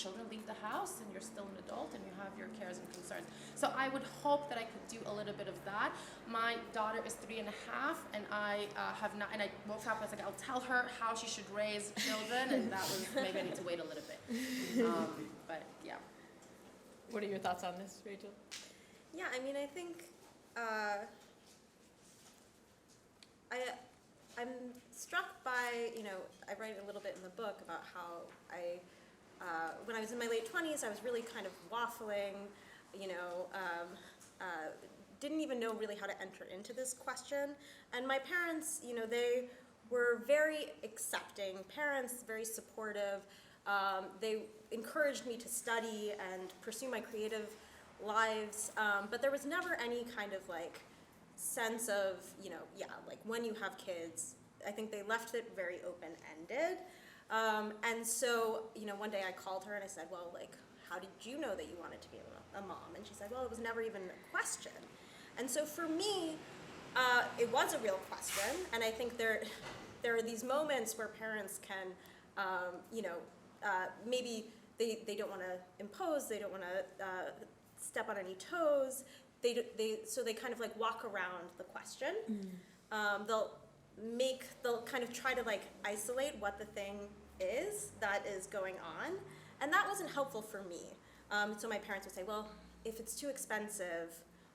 children leave the house and you're still an adult and you have your cares and concerns. So I would hope that I could do a little bit of that. My daughter is 3.5, and I have not, and I woke up, I was like, I'll tell her how she should raise children, and that was, maybe I need to wait a little bit. But yeah. What are your thoughts on this, Rachel? Yeah, I mean, I think I'm struck by, I write a little bit in the book about how when I was in my late 20s, I was really kind of waffling, didn't even know really how to enter into this question. And my parents, they were very accepting parents, very supportive. They encouraged me to study and pursue my creative lives, but there was never any kind of like sense of, like when you have kids, I think they left it very open-ended. And so, one day I called her and I said, well, like, how did you know that you wanted to be a mom? And she said, well, it was never even a question. And so for me, it was a real question. And I think there are these moments where parents can, maybe they don't want to impose, they don't want to step on any toes. So they kind of like walk around the question. They'll kind of try to like isolate what the thing is that is going on, and that wasn't helpful for me. So my parents would say, well, if it's too expensive,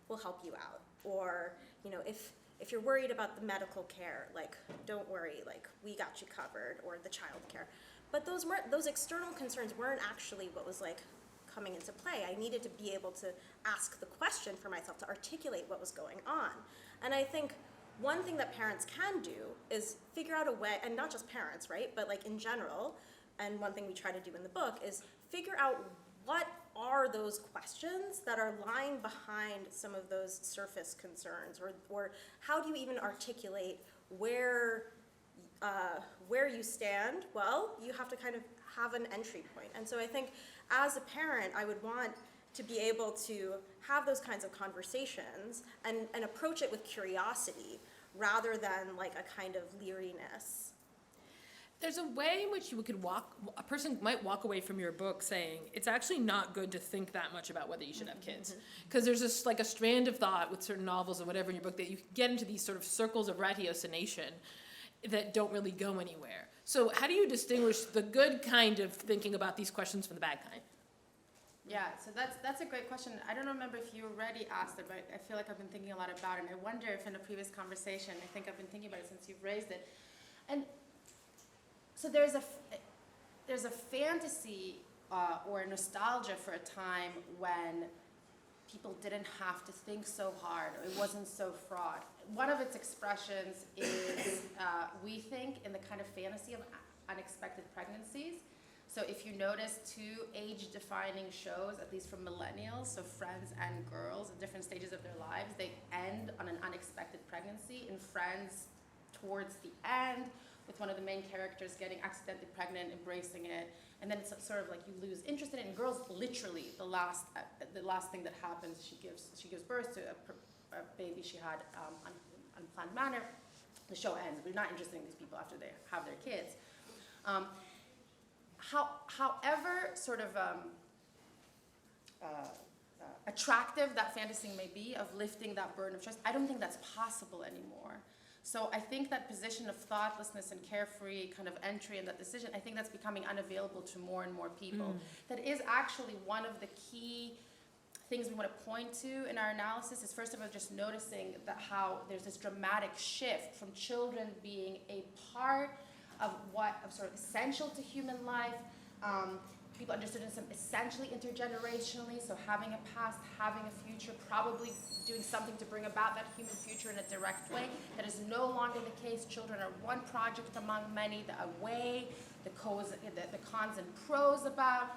we'll help you out, or if you're worried about the medical care, like don't worry, like we got you covered, or the child care. But those external concerns weren't actually what was like coming into play. I needed to be able to ask the question for myself, to articulate what was going on. And I think one thing that parents can do is figure out a way, and not just parents, right, but like in general, and one thing we try to do in the book is figure out what are those questions that are lying behind some of those surface concerns, or how do you even articulate where you stand? Well, you have to kind of have an entry point. And so I think as a parent, I would want to be able to have those kinds of conversations and approach it with curiosity rather than like a kind of leeriness. There's a way in which a person might walk away from your book saying, it's actually not good to think that much about whether you should have kids. Because there's just like a strand of thought with certain novels or whatever in your book that you get into these sort of circles of ratiocination that don't really go anywhere. So how do you distinguish the good kind of thinking about these questions from the bad kind? Yeah, so that's a great question. I don't remember if you already asked it, but I feel like I've been thinking a lot about it. And I wonder if in a previous conversation, I think I've been thinking about it since you've raised it. And so there's a fantasy or a nostalgia for a time when people didn't have to think so hard, or it wasn't so fraught. One of its expressions is we think in the kind of fantasy of unexpected pregnancies. So if you notice, two age-defining shows, at least from millennials, so Friends and Girls at different stages of their lives, they end on an unexpected pregnancy. In Friends, towards the end, with one of the main characters getting accidentally pregnant, embracing it, and then it's sort of like you lose interest in it. And Girls, literally, the last thing that happens, she gives birth to a baby she had unplanned manner. The show ends. We're not interested in these people after they have their kids. However sort of attractive that fantasy may be of lifting that burden of trust, I don't think that's possible anymore. So I think that position of thoughtlessness and carefree kind of entry in that decision, I think that's becoming unavailable to more and more people. That is actually one of the key things we want to point to in our analysis is, first of all, just noticing that how there's this dramatic shift from children being a part of sort of essential to human life. People understood it essentially intergenerationally, so having a past, having a future, probably doing something to bring about that human future in a direct way. That is no longer the case. Children are one project among many, the away, the cons and pros about.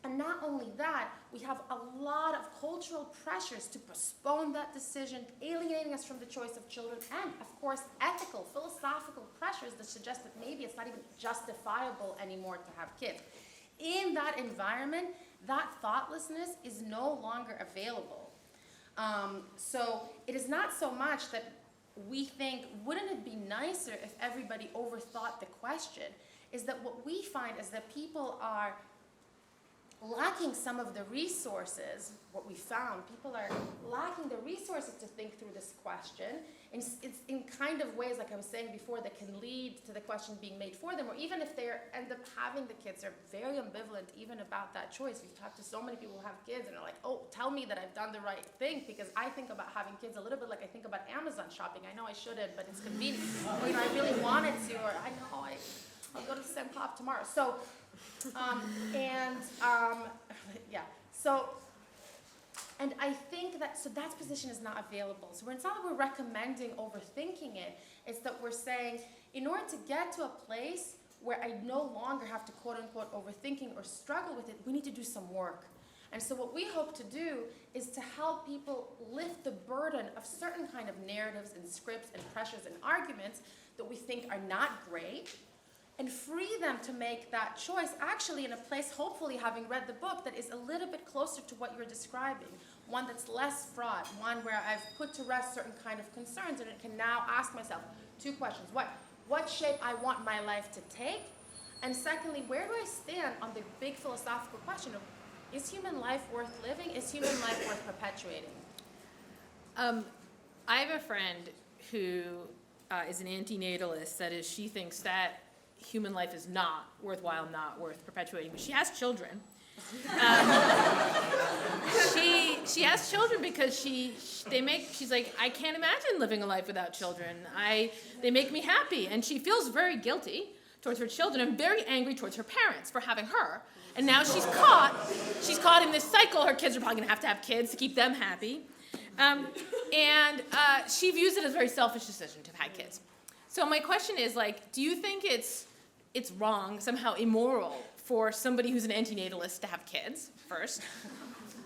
And not only that, we have a lot of cultural pressures to postpone that decision, alienating us from the choice of children, and of course, ethical, philosophical pressures that suggest that maybe it's not even justifiable anymore to have kids. In that environment, that thoughtlessness is no longer available. So it is not so much that we think, wouldn't it be nicer if everybody overthought the question? is that what we find is that people are lacking some of the resources. What we found, people are lacking the resources to think through this question, and it's in kind of ways, like I was saying before, that can lead to the question being made for them, or even if they end up having the kids, they're very ambivalent even about that choice. We've talked to so many people who have kids and are like, oh, tell me that I've done the right thing, because I think about having kids a little bit like I think about Amazon shopping. I know I shouldn't, but it's convenient. Or, I really wanted to, or I know I'll go to the same pop tomorrow. So, yeah. So, and I think that, so that position is not available. So it's not that we're recommending overthinking it, it's that we're saying, in order to get to a place where I no longer have to quote unquote overthinking or struggle with it, we need to do some work. And so what we hope to do is to help people lift the burden of certain kind of narratives and scripts and pressures and arguments that we think are not great, and free them to make that choice, actually in a place, hopefully having read the book, that is a little bit closer to what you're describing. One that's less fraught, one where I've put to rest certain kind of concerns, and I can now ask myself two questions. What shape I want my life to take? And secondly, where do I stand on the big philosophical question of, is human life worth living? Is human life worth perpetuating? I have a friend who is an anti-natalist. That is, she thinks that human life is not worthwhile, not worth perpetuating. But she has children. She has children because she's like, I can't imagine living a life without children. They make me happy, and she feels very guilty towards her children and very angry towards her parents for having her. And now she's caught in this cycle. Her kids are probably gonna have to have kids to keep them happy. She views it as a very selfish decision to have had kids. So my question is, like, do you think it's wrong, somehow immoral, for somebody who's an anti-natalist to have kids, first?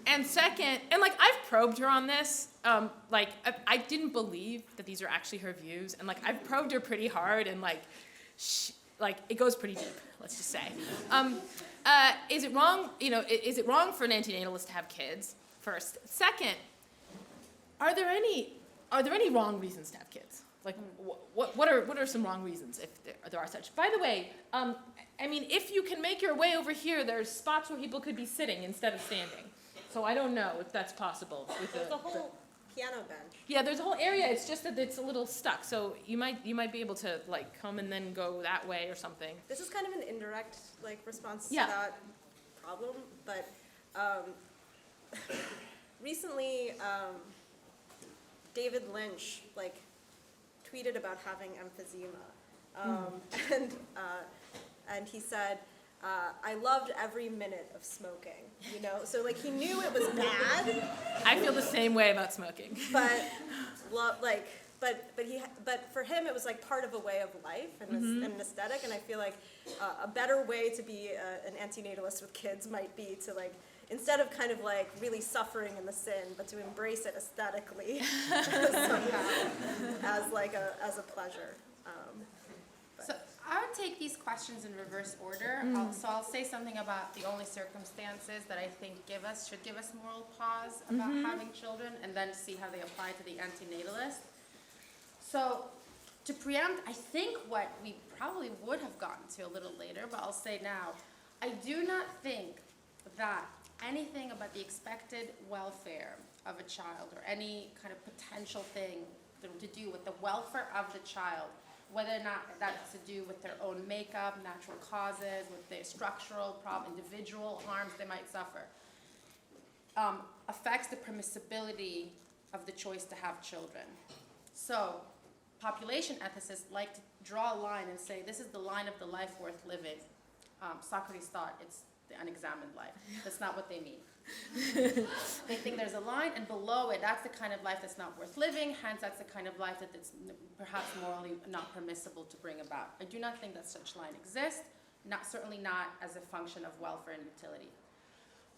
And second, and like, I've probed her on this, I didn't believe that these are actually her views, and like, I've probed her pretty hard, and it goes pretty deep, let's just say. Is it wrong, is it wrong for an anti-natalist to have kids, first? Second, are there any wrong reasons to have kids? Like, what are some wrong reasons, if there are such? By the way, if you can make your way over here, there's spots where people could be sitting instead of standing. So I don't know if that's possible. There's a whole piano bench. Yeah, there's a whole area. It's just that it's a little stuck. So you might be able to come and then go that way or something. This is kind of an indirect response Yeah. to that problem, but recently David Lynch tweeted about having emphysema, and he said, I loved every minute of smoking, so he knew it was bad. I feel the same way about smoking. But for him it was part of a way of life and an aesthetic, and I feel like a better way to be an anti-natalist with kids might be to instead of really suffering in the sin, but to embrace it aesthetically somehow as a pleasure. So I would take these questions in reverse order. So I'll say something about the only circumstances that I think should give us moral pause about having children, and then see how they apply to the anti-natalist. So to preempt, I think what we probably would have gotten to a little later, but I'll say now, I do not think that anything about the expected welfare of a child, or any kind of potential thing to do with the welfare of the child, whether or not that's to do with their own makeup, natural causes, with their structural problem, individual harms they might suffer, affects the permissibility of the choice to have children. So population ethicists like to draw a line and say, this is the line of the life worth living. Socrates thought it's the unexamined life. That's not what they mean. They think there's a line, and below it, that's the kind of life that's not worth living, hence that's the kind of life that's perhaps morally not permissible to bring about. I do not think that such line exists, certainly not as a function of welfare and utility.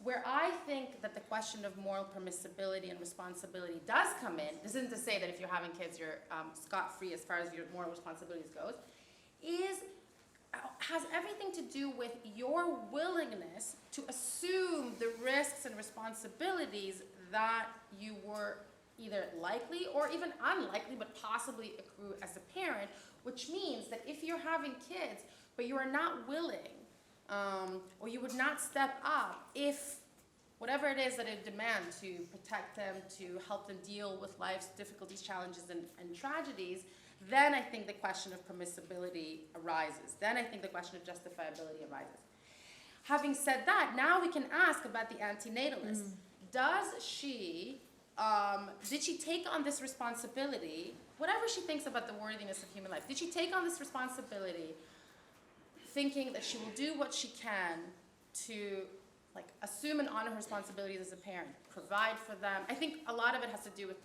Where I think that the question of moral permissibility and responsibility does come in, this isn't to say that if you're having kids you're scot-free as far as your moral responsibilities goes, has everything to do with your willingness to assume the risks and responsibilities that you were either likely or even unlikely but possibly accrue as a parent, which means that if you're having kids, but you are not willing, or you would not step up if whatever it is that it demands to protect them, to help them deal with life's difficulties, challenges, and tragedies, then I think the question of permissibility arises. Then I think the question of justifiability arises. Having said that, now we can ask about the anti-natalist. Did she take on this responsibility, whatever she thinks about the worthiness of human life, did she take on this responsibility thinking that she will do what she can to assume and honor her responsibilities as a parent, provide for them? I think a lot of it has to do with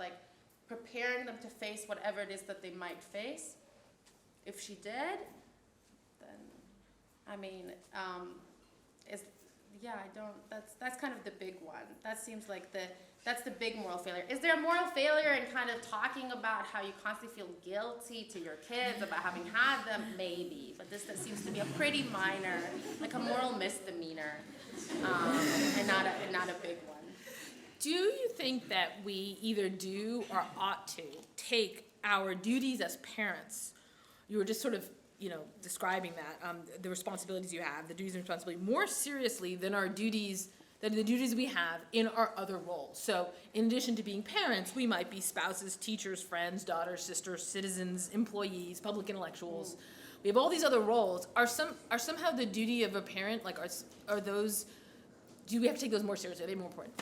preparing them to face whatever it is that they might face. If she did, then, that's kind of the big one. That seems like that's the big moral failure. Is there a moral failure in kind of talking about how you constantly feel guilty to your kids about having had them? Maybe, but that seems to be a pretty minor, a moral misdemeanor, and not a big one. Do you think that we either do or ought to take our duties as parents? You were just sort of, describing that, the responsibilities you have, the duties and responsibilities, more seriously than the duties we have in our other roles. So in addition to being parents, we might be spouses, teachers, friends, daughters, sisters, citizens, employees, public intellectuals. We have all these other roles. Are somehow the duty of a parent, do we have to take those more seriously? Are they more important?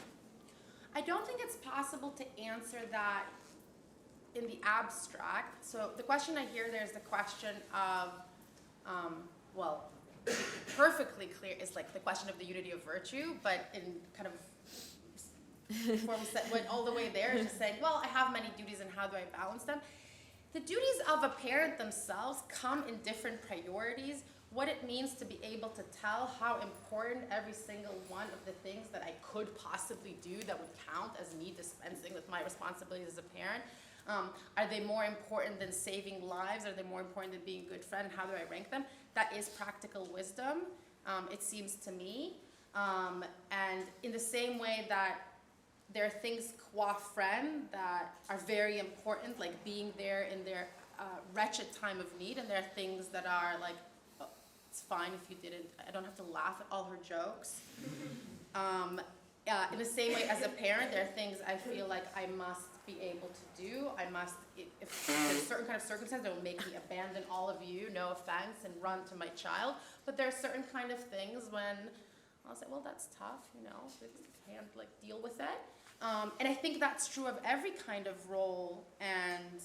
I don't think it's possible to answer that in the abstract. So the question I hear there is the question of, perfectly clear is the question of the unity of virtue, but in kind of, before we went all the way there, just saying, well, I have many duties and how do I balance them? The duties of a parent themselves come in different priorities. What it means to be able to tell how important every single one of the things that I could possibly do that would count as me dispensing with my responsibilities as a parent. Are they more important than saving lives? Are they more important than being a good friend? How do I rank them? That is practical wisdom, it seems to me. And in the same way that there are things qua friend that are very important, like being there in their wretched time of need, and there are things that are it's fine if you didn't, I don't have to laugh at all her jokes. In the same way as a parent, there are things I feel like I must be able to do. I must, if there's a certain kind of circumstance that will make me abandon all of you, no offense, and run to my child. But there are certain kind of things when I'll say, well, that's tough, I can't deal with it. And I think that's true of every kind of role and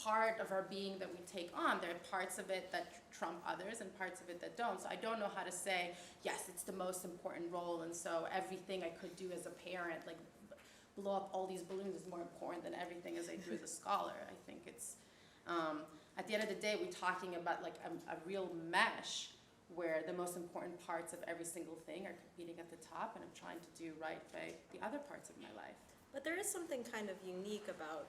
part of our being that we take on. There are parts of it that trump others and parts of it that don't. So I don't know how to say, yes, it's the most important role, and so everything I could do as a parent, blow up all these balloons, is more important than everything as I do as a scholar. I think it's, at the end of the day, we're talking about a real mesh where the most important parts of every single thing are competing at the top, and I'm trying to do right by the other parts of my life. But there is something kind of unique about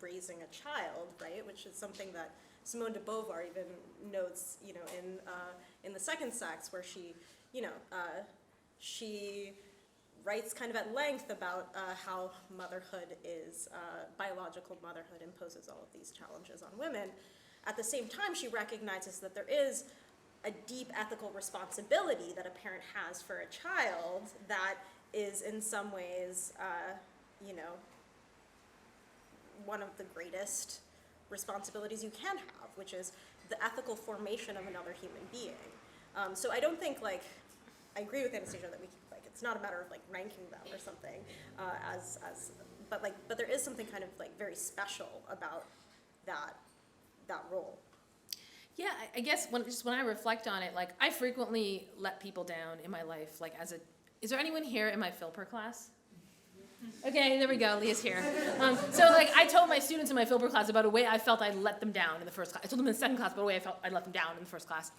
raising a child, right? Which is something that Simone de Beauvoir even notes, in The Second Sex, where she writes kind of at length about how motherhood is, biological motherhood imposes all of these challenges on women. At the same time, she recognizes that there is a deep ethical responsibility that a parent has for a child that is in some ways, one of the greatest responsibilities you can have, which is the ethical formation of another human being. So I don't think I agree with Anastasia that it's not a matter of ranking them or something, but there is something kind of very special about that role. Yeah, I guess when I reflect on it, I frequently let people down in my life. Is there anyone here in my Philper class? Okay, there we go. Leah's here. I told my students in my Philper class about a way I felt I let them down in the first class. I told them in the second class about a way I felt I let them down in the first class.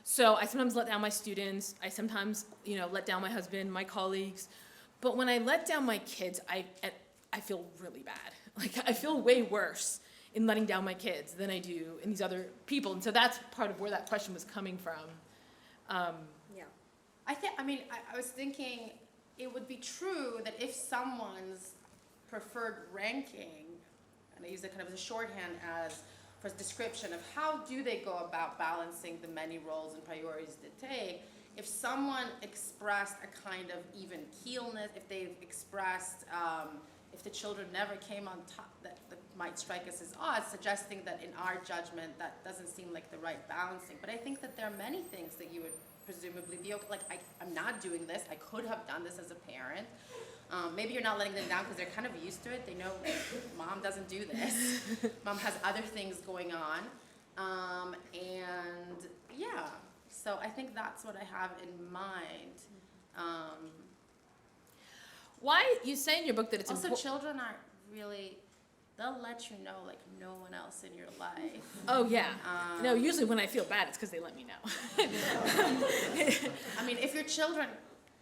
So I sometimes let down my students. I sometimes, let down my husband, my colleagues. But when I let down my kids, I feel really bad. I feel way worse in letting down my kids than I do in these other people. And so that's part of where that question was coming from. Yeah. I was thinking it would be true that if someone's preferred ranking, and I use it kind of as a shorthand as for description of how do they go about balancing the many roles and priorities they take. If someone expressed a kind of even keelness, if they've expressed, if the children never came on top, that might strike us as odd, suggesting that in our judgment that doesn't seem like the right balancing. But I think that there are many things that you would presumably be okay. Like, I'm not doing this. I could have done this as a parent. Maybe you're not letting them down because they're kind of used to it. They know mom doesn't do this. Mom has other things going on. And yeah, so I think that's what I have in mind. Why, you say in your book that it's Also, children aren't really, they'll let you know like no one else in your life. Oh, yeah. No, usually when I feel bad, it's because they let me know. I mean, if your children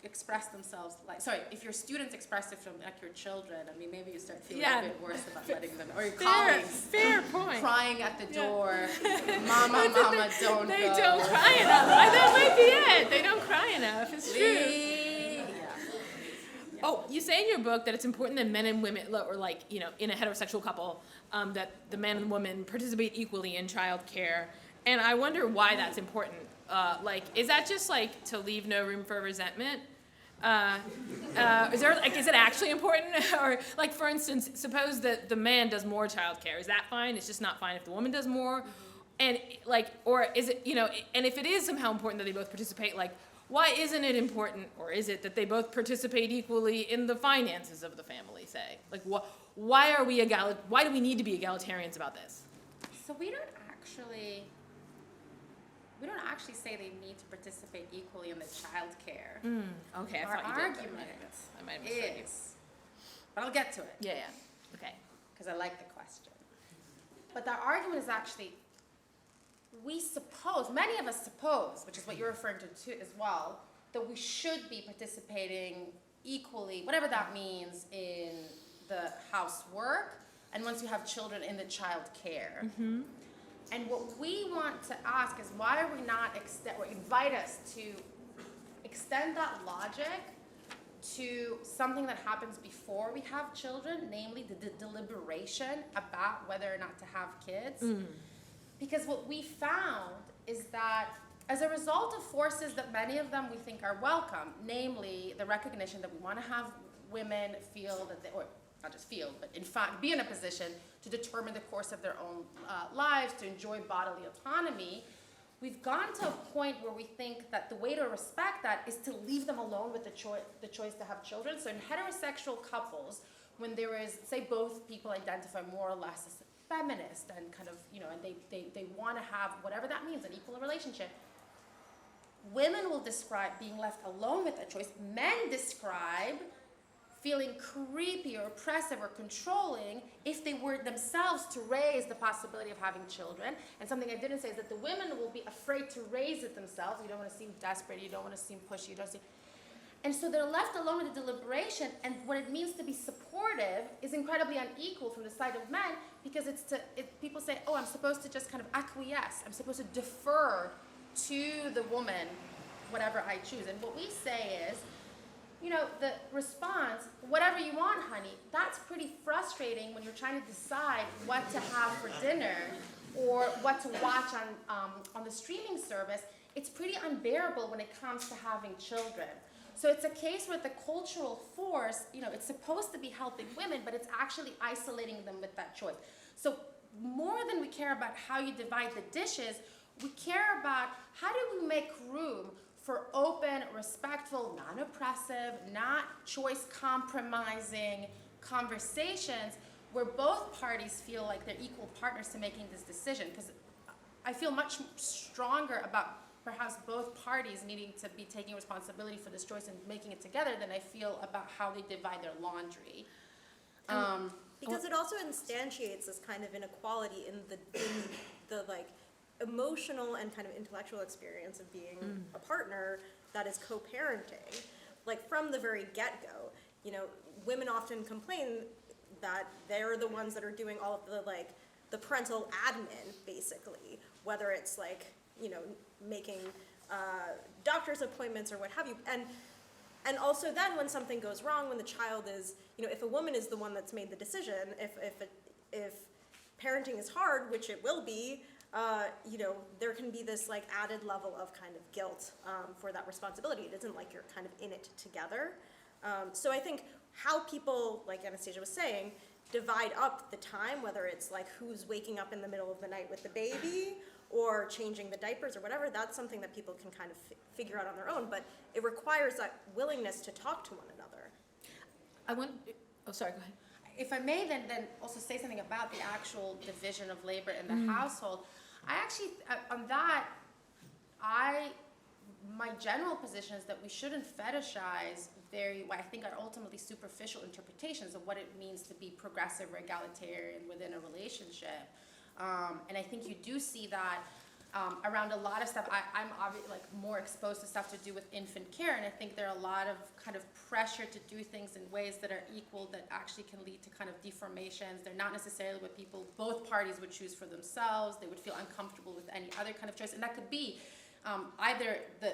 express themselves like, sorry, if your students express it from like your children, I mean, maybe you start feeling a bit worse about letting them, or your colleagues Fair point. crying at the door, mama, don't They go. don't cry enough. That might be it. They don't cry enough. It's true. Oh, you say in your book that it's important that men and women, or like, you know, in a heterosexual couple, that the man and woman participate equally in childcare. And I wonder why that's important. Like, is that just like to leave no room for resentment? Is there, like, is it actually important? Or like, for instance, suppose that the man does more childcare. Is that fine? It's just not fine if the woman does more? And like, or is it, you know, and if it is somehow important that they both participate, like, why isn't it important, or is it that they both participate equally in the finances of the family, say? Like, why are we why do we need to be egalitarians about this? So we don't actually say they need to participate equally in the child care. Okay, Our I thought you did. argument I might have misunderstood you. is, but I'll get to it. Yeah. Okay. Because I like the question. But the argument is actually, we suppose, many of us suppose, which is what you're referring to as well, that we should be participating equally, whatever that means, in the housework, and once you have children, in the child care. Mm-hmm. And what we want to ask is, why are we not or invite us to extend that logic to something that happens before we have children, namely the deliberation about whether or not to have kids. Because what we found is that as a result of forces that many of them we think are welcome, namely the recognition that we want to have women feel that they, or not just feel, but in fact be in a position to determine the course of their own lives, to enjoy bodily autonomy, we've gone to a point where we think that the way to respect that is to leave them alone with the choice to have children. So in heterosexual couples, when there is, say, both people identify more or less as feminist and kind of, you know, and they want to have whatever that means, an equal relationship, women will describe being left alone with that choice. Men describe feeling creepy or oppressive or controlling if they were themselves to raise the possibility of having children. And something I didn't say is that the women will be afraid to raise it themselves. You don't want to seem desperate, you don't want to seem pushy, you don't seem... And so they're left alone with the deliberation, and what it means to be supportive is incredibly unequal from the side of men, because people say, oh, I'm supposed to just kind of acquiesce, I'm supposed to defer to the woman, whatever I choose. And what we say is, you know, the response, whatever you want, honey, that's pretty frustrating when you're trying to decide what to have for dinner or what to watch on the streaming service. It's pretty unbearable when it comes to having children. So it's a case where the cultural force, you know, it's supposed to be helping women, but it's actually isolating them with that choice. So more than we care about how you divide the dishes, we care about how do we make room for open, respectful, non-oppressive, not choice-compromising conversations where both parties feel like they're equal partners to making this decision. Because I feel much stronger about perhaps both parties needing to be taking responsibility for this choice and making it together than I feel about how they divide their laundry. Because it also instantiates this kind of inequality in the like emotional and kind of intellectual experience of being a partner that is co-parenting. Like from the very get-go, you know, women often complain that they're the ones that are doing all of the parental admin, basically, whether it's like, you know, making doctor's appointments or what have you. And also then when something goes wrong, when the child is, you know, if a woman is the one that's made the decision, if parenting is hard, which it will be, you know, there can be this like added level of kind of guilt for that responsibility. It isn't like you're kind of in it together. So I think how people, like Anastasia was saying, divide up the time, whether it's like who's waking up in the middle of the night with the baby or changing the diapers or whatever, that's something that people can kind of figure out on their own, but it requires that willingness to talk to one another. Oh, sorry, go ahead. If I may then also say something about the actual division of labor in the household, I actually, on that, my general position is that we shouldn't fetishize what I think are ultimately superficial interpretations of what it means to be progressive or egalitarian within a relationship. And I think you do see that around a lot of stuff. I'm obviously like more exposed to stuff to do with infant care, and I think there are a lot of kind of pressure to do things in ways that are equal that actually can lead to kind of deformations. They're not necessarily what both parties would choose for themselves. They would feel uncomfortable with any other kind of choice, and that could be either the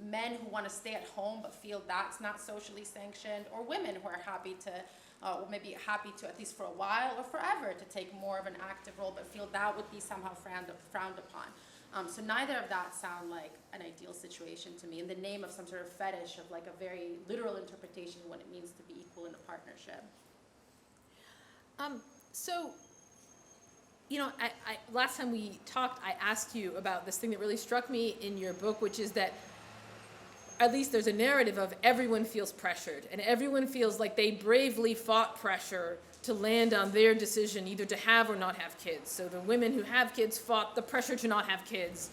men who want to stay at home but feel that's not socially sanctioned, or women who are happy to or maybe happy to, at least for a while or forever, to take more of an active role, but feel that would be somehow frowned upon. So neither of that sound like an ideal situation to me, in the name of some sort of fetish of like a very literal interpretation of what it means to be equal in a partnership. So, I last time we talked, I asked you about this thing that really struck me in your book, which is that at least there's a narrative of everyone feels pressured, and everyone feels like they bravely fought pressure to land on their decision either to have or not have kids. So the women who have kids fought the pressure to not have kids,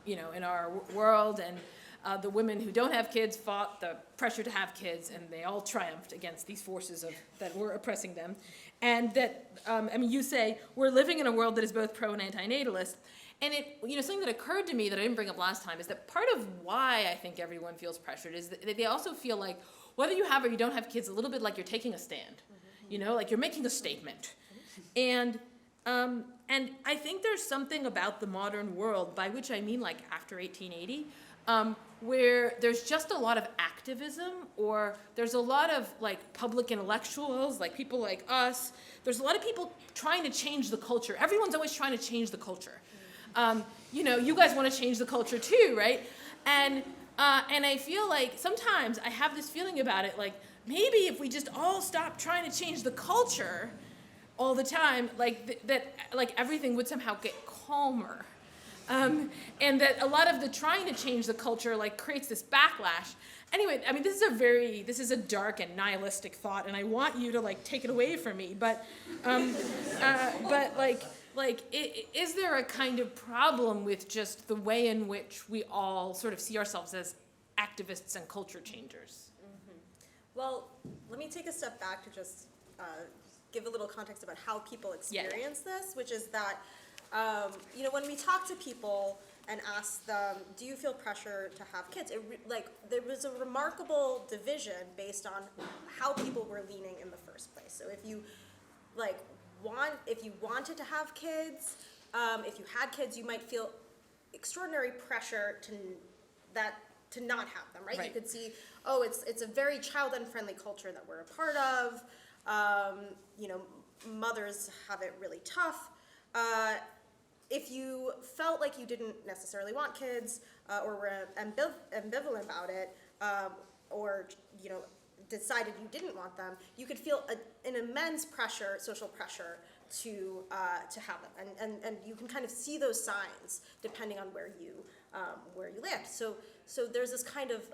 in our world, and the women who don't have kids fought the pressure to have kids, and they all triumphed against these forces that were oppressing them. And that, you say, we're living in a world that is both pro and anti-natalist. And something that occurred to me that I didn't bring up last time is that part of why I think everyone feels pressured is that they also feel like whether you have or you don't have kids, a little bit like you're taking a stand, like you're making a statement. And I think there's something about the modern world, by which I mean like after 1880, where there's just a lot of activism, or there's a lot of like public intellectuals, like people like us. There's a lot of people trying to change the culture. Everyone's always trying to change the culture. You guys want to change the culture too, right? And I feel like sometimes I have this feeling about it, like maybe if we just all stop trying to change the culture all the time, that everything would somehow get calmer. And that a lot of the trying to change the culture creates this backlash. Anyway, this is a dark and nihilistic thought, and I want you to take it away from me. But is there a kind of problem with just the way in which we all sort of see ourselves as activists and culture changers? Mm-hmm. Well, let me take a step back to just give a little context about how people experience this, which is that, when we talk to people and ask them, do you feel pressure to have kids? There was a remarkable division based on how people were leaning in the first place. So if you wanted to have kids, if you had kids, you might feel extraordinary pressure to not have them, right? You could see, it's a very child-unfriendly culture that we're a part of. Mothers have it really tough. If you felt like you didn't necessarily want kids, or were ambivalent about it, or decided you didn't want them, you could feel an immense pressure, social pressure, to have them, and you can kind of see those signs depending on where you land. So there's this kind of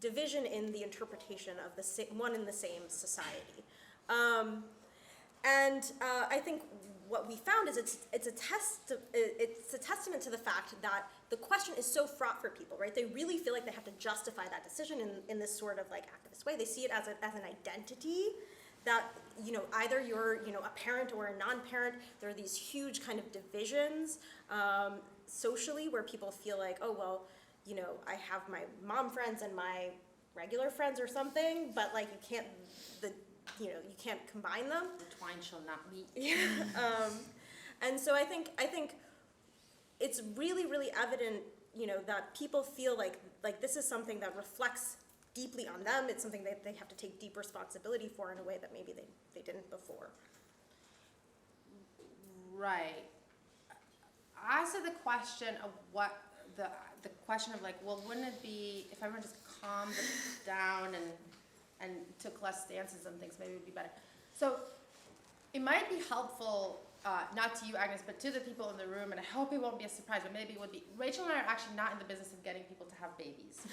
division in the interpretation of one and the same society, and I think what we found is it's a testament to the fact that the question is so fraught for people, right? They really feel like they have to justify that decision in this sort of activist way. They see it as an identity that, either you're, a parent or a non-parent. There are these huge kind of divisions socially where people feel like, oh, well, I have my mom friends and my regular friends or something, but you can't combine them. The twine shall not meet. And so I think it's really, really evident, that people feel like this is something that reflects deeply on them. It's something that they have to take deep responsibility for in a way that maybe they didn't before. Right. Answer the question of what the question of like, well, wouldn't it be if everyone just calmed down and took less stances on things, maybe it would be better. So it might be helpful, not to you, Agnes, but to the people in the room, and I hope it won't be a surprise, but maybe it would be. Rachel and I are actually not in the business of getting people to have babies.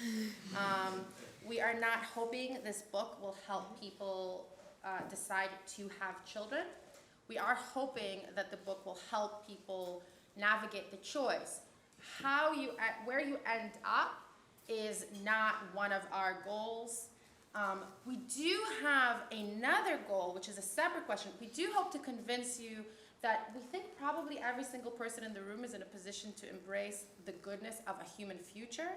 We are not hoping this book will help people decide to have children. We are hoping that the book will help people navigate the choice. Where you end up is not one of our goals. We do have another goal, which is a separate question. We do hope to convince you that we think probably every single person in the room is in a position to embrace the goodness of a human future.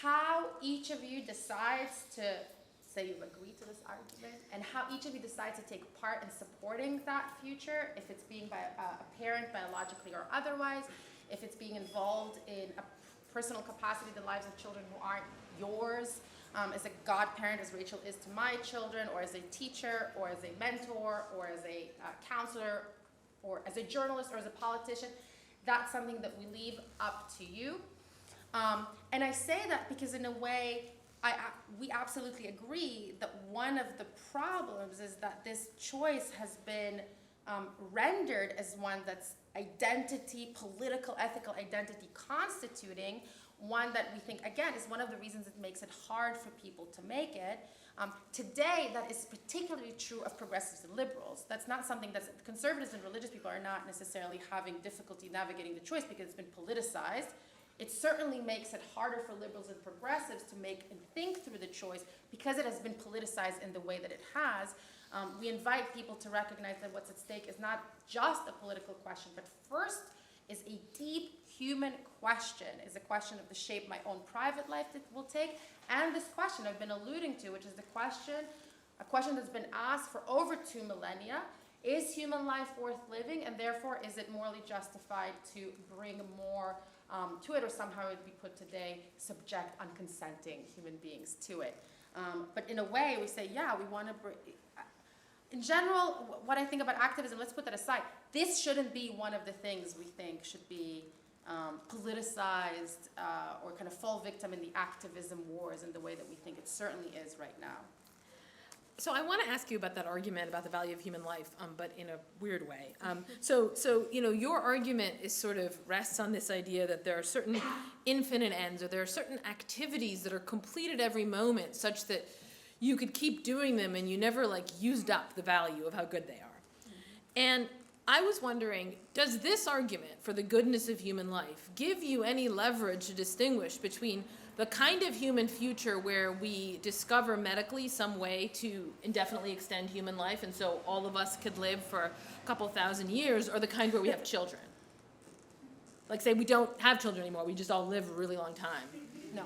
How each of you decides to say you've agreed to this argument, and how each of you decides to take part in supporting that future, if it's being by a parent, biologically or otherwise, if it's being involved in a personal capacity in the lives of children who aren't yours, as a godparent, as Rachel is to my children, or as a teacher, or as a mentor, or as a counselor, or as a journalist, or as a politician, that's something that we leave up to you. And I say that because in a way, we absolutely agree that one of the problems is that this choice has been rendered as one that's identity, political, ethical identity constituting, one that we think, again, is one of the reasons it makes it hard for people to make it. Today, that is particularly true of progressives and liberals. That's not something that conservatives and religious people are not necessarily having difficulty navigating the choice because it's been politicized. It certainly makes it harder for liberals and progressives to make and think through the choice because it has been politicized in the way that it has. We invite people to recognize that what's at stake is not just a political question, but first is a deep human question, is a question of the shape my own private life that will take, and this question I've been alluding to, which is a question that's been asked for over 2 millennia. Is human life worth living, and therefore is it morally justified to bring more to it, or somehow it would be put today, subject unconsenting human beings to it. But in a way, we say, yeah, we want to bring, in general, what I think about activism, let's put that aside, this shouldn't be one of the things we think should be politicized or kind of fall victim in the activism wars in the way that we think it certainly is right now. So I want to ask you about that argument about the value of human life, but in a weird way. So your argument is sort of rests on this idea that there are certain infinite ends, or there are certain activities that are completed every moment, such that you could keep doing them and you never used up the value of how good they are. And I was wondering, does this argument for the goodness of human life give you any leverage to distinguish between the kind of human future where we discover medically some way to indefinitely extend human life, and so all of us could live for a couple thousand years, or the kind where we have children? Like, say we don't have children anymore, we just all live a really long time. No,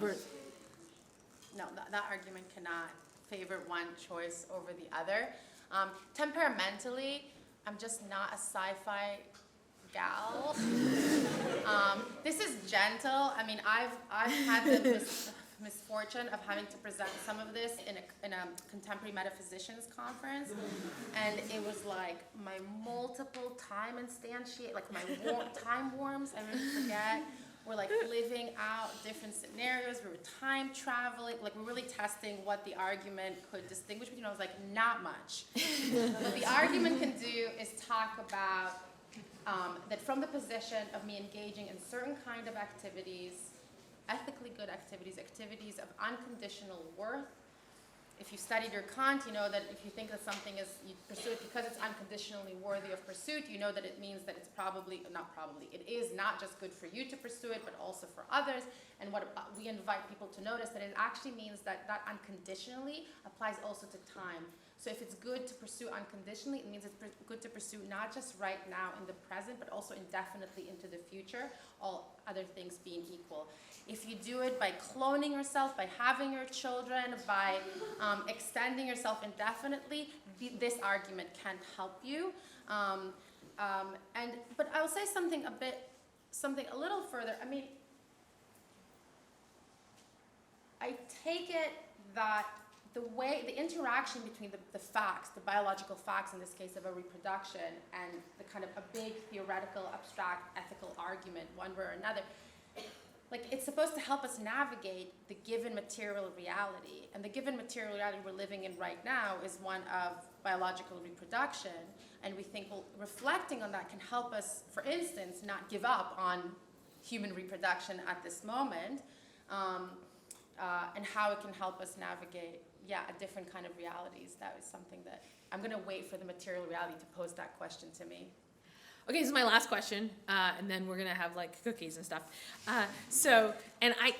that argument cannot favor one choice over the other. Temperamentally, I'm just not a sci-fi gal. This is gentle. I mean, I've had the misfortune of having to present some of this in a contemporary metaphysicians conference, and it was like my multiple time instantiate, like my time worms, I really forget, were like living out different scenarios. We were time traveling, like we were really testing what the argument could distinguish between. I was like, not much. What the argument can do is talk about that from the position of me engaging in certain kind of activities, ethically good activities, activities of unconditional worth. If you studied your Kant, you know that if you think that something is, you pursue it because it's unconditionally worthy of pursuit, you know that it means that it's it is not just good for you to pursue it, but also for others. And what we invite people to notice that it actually means that unconditionally applies also to time. So if it's good to pursue unconditionally, it means it's good to pursue not just right now in the present, but also indefinitely into the future, all other things being equal. If you do it by cloning yourself, by having your children, by extending yourself indefinitely, this argument can't help you. But I'll say something a little further. I mean, I take it that the interaction between the facts, the biological facts in this case of a reproduction, and the kind of a big theoretical, abstract, ethical argument, one way or another, like it's supposed to help us navigate the given material reality. And the given material reality we're living in right now is one of biological reproduction. And we think, well, reflecting on that can help us, for instance, not give up on human reproduction at this moment, and how it can help us navigate, a different kind of realities. That is something that I'm going to wait for the material reality to pose that question to me. Okay, this is my last question, and then we're gonna have like cookies and stuff. And I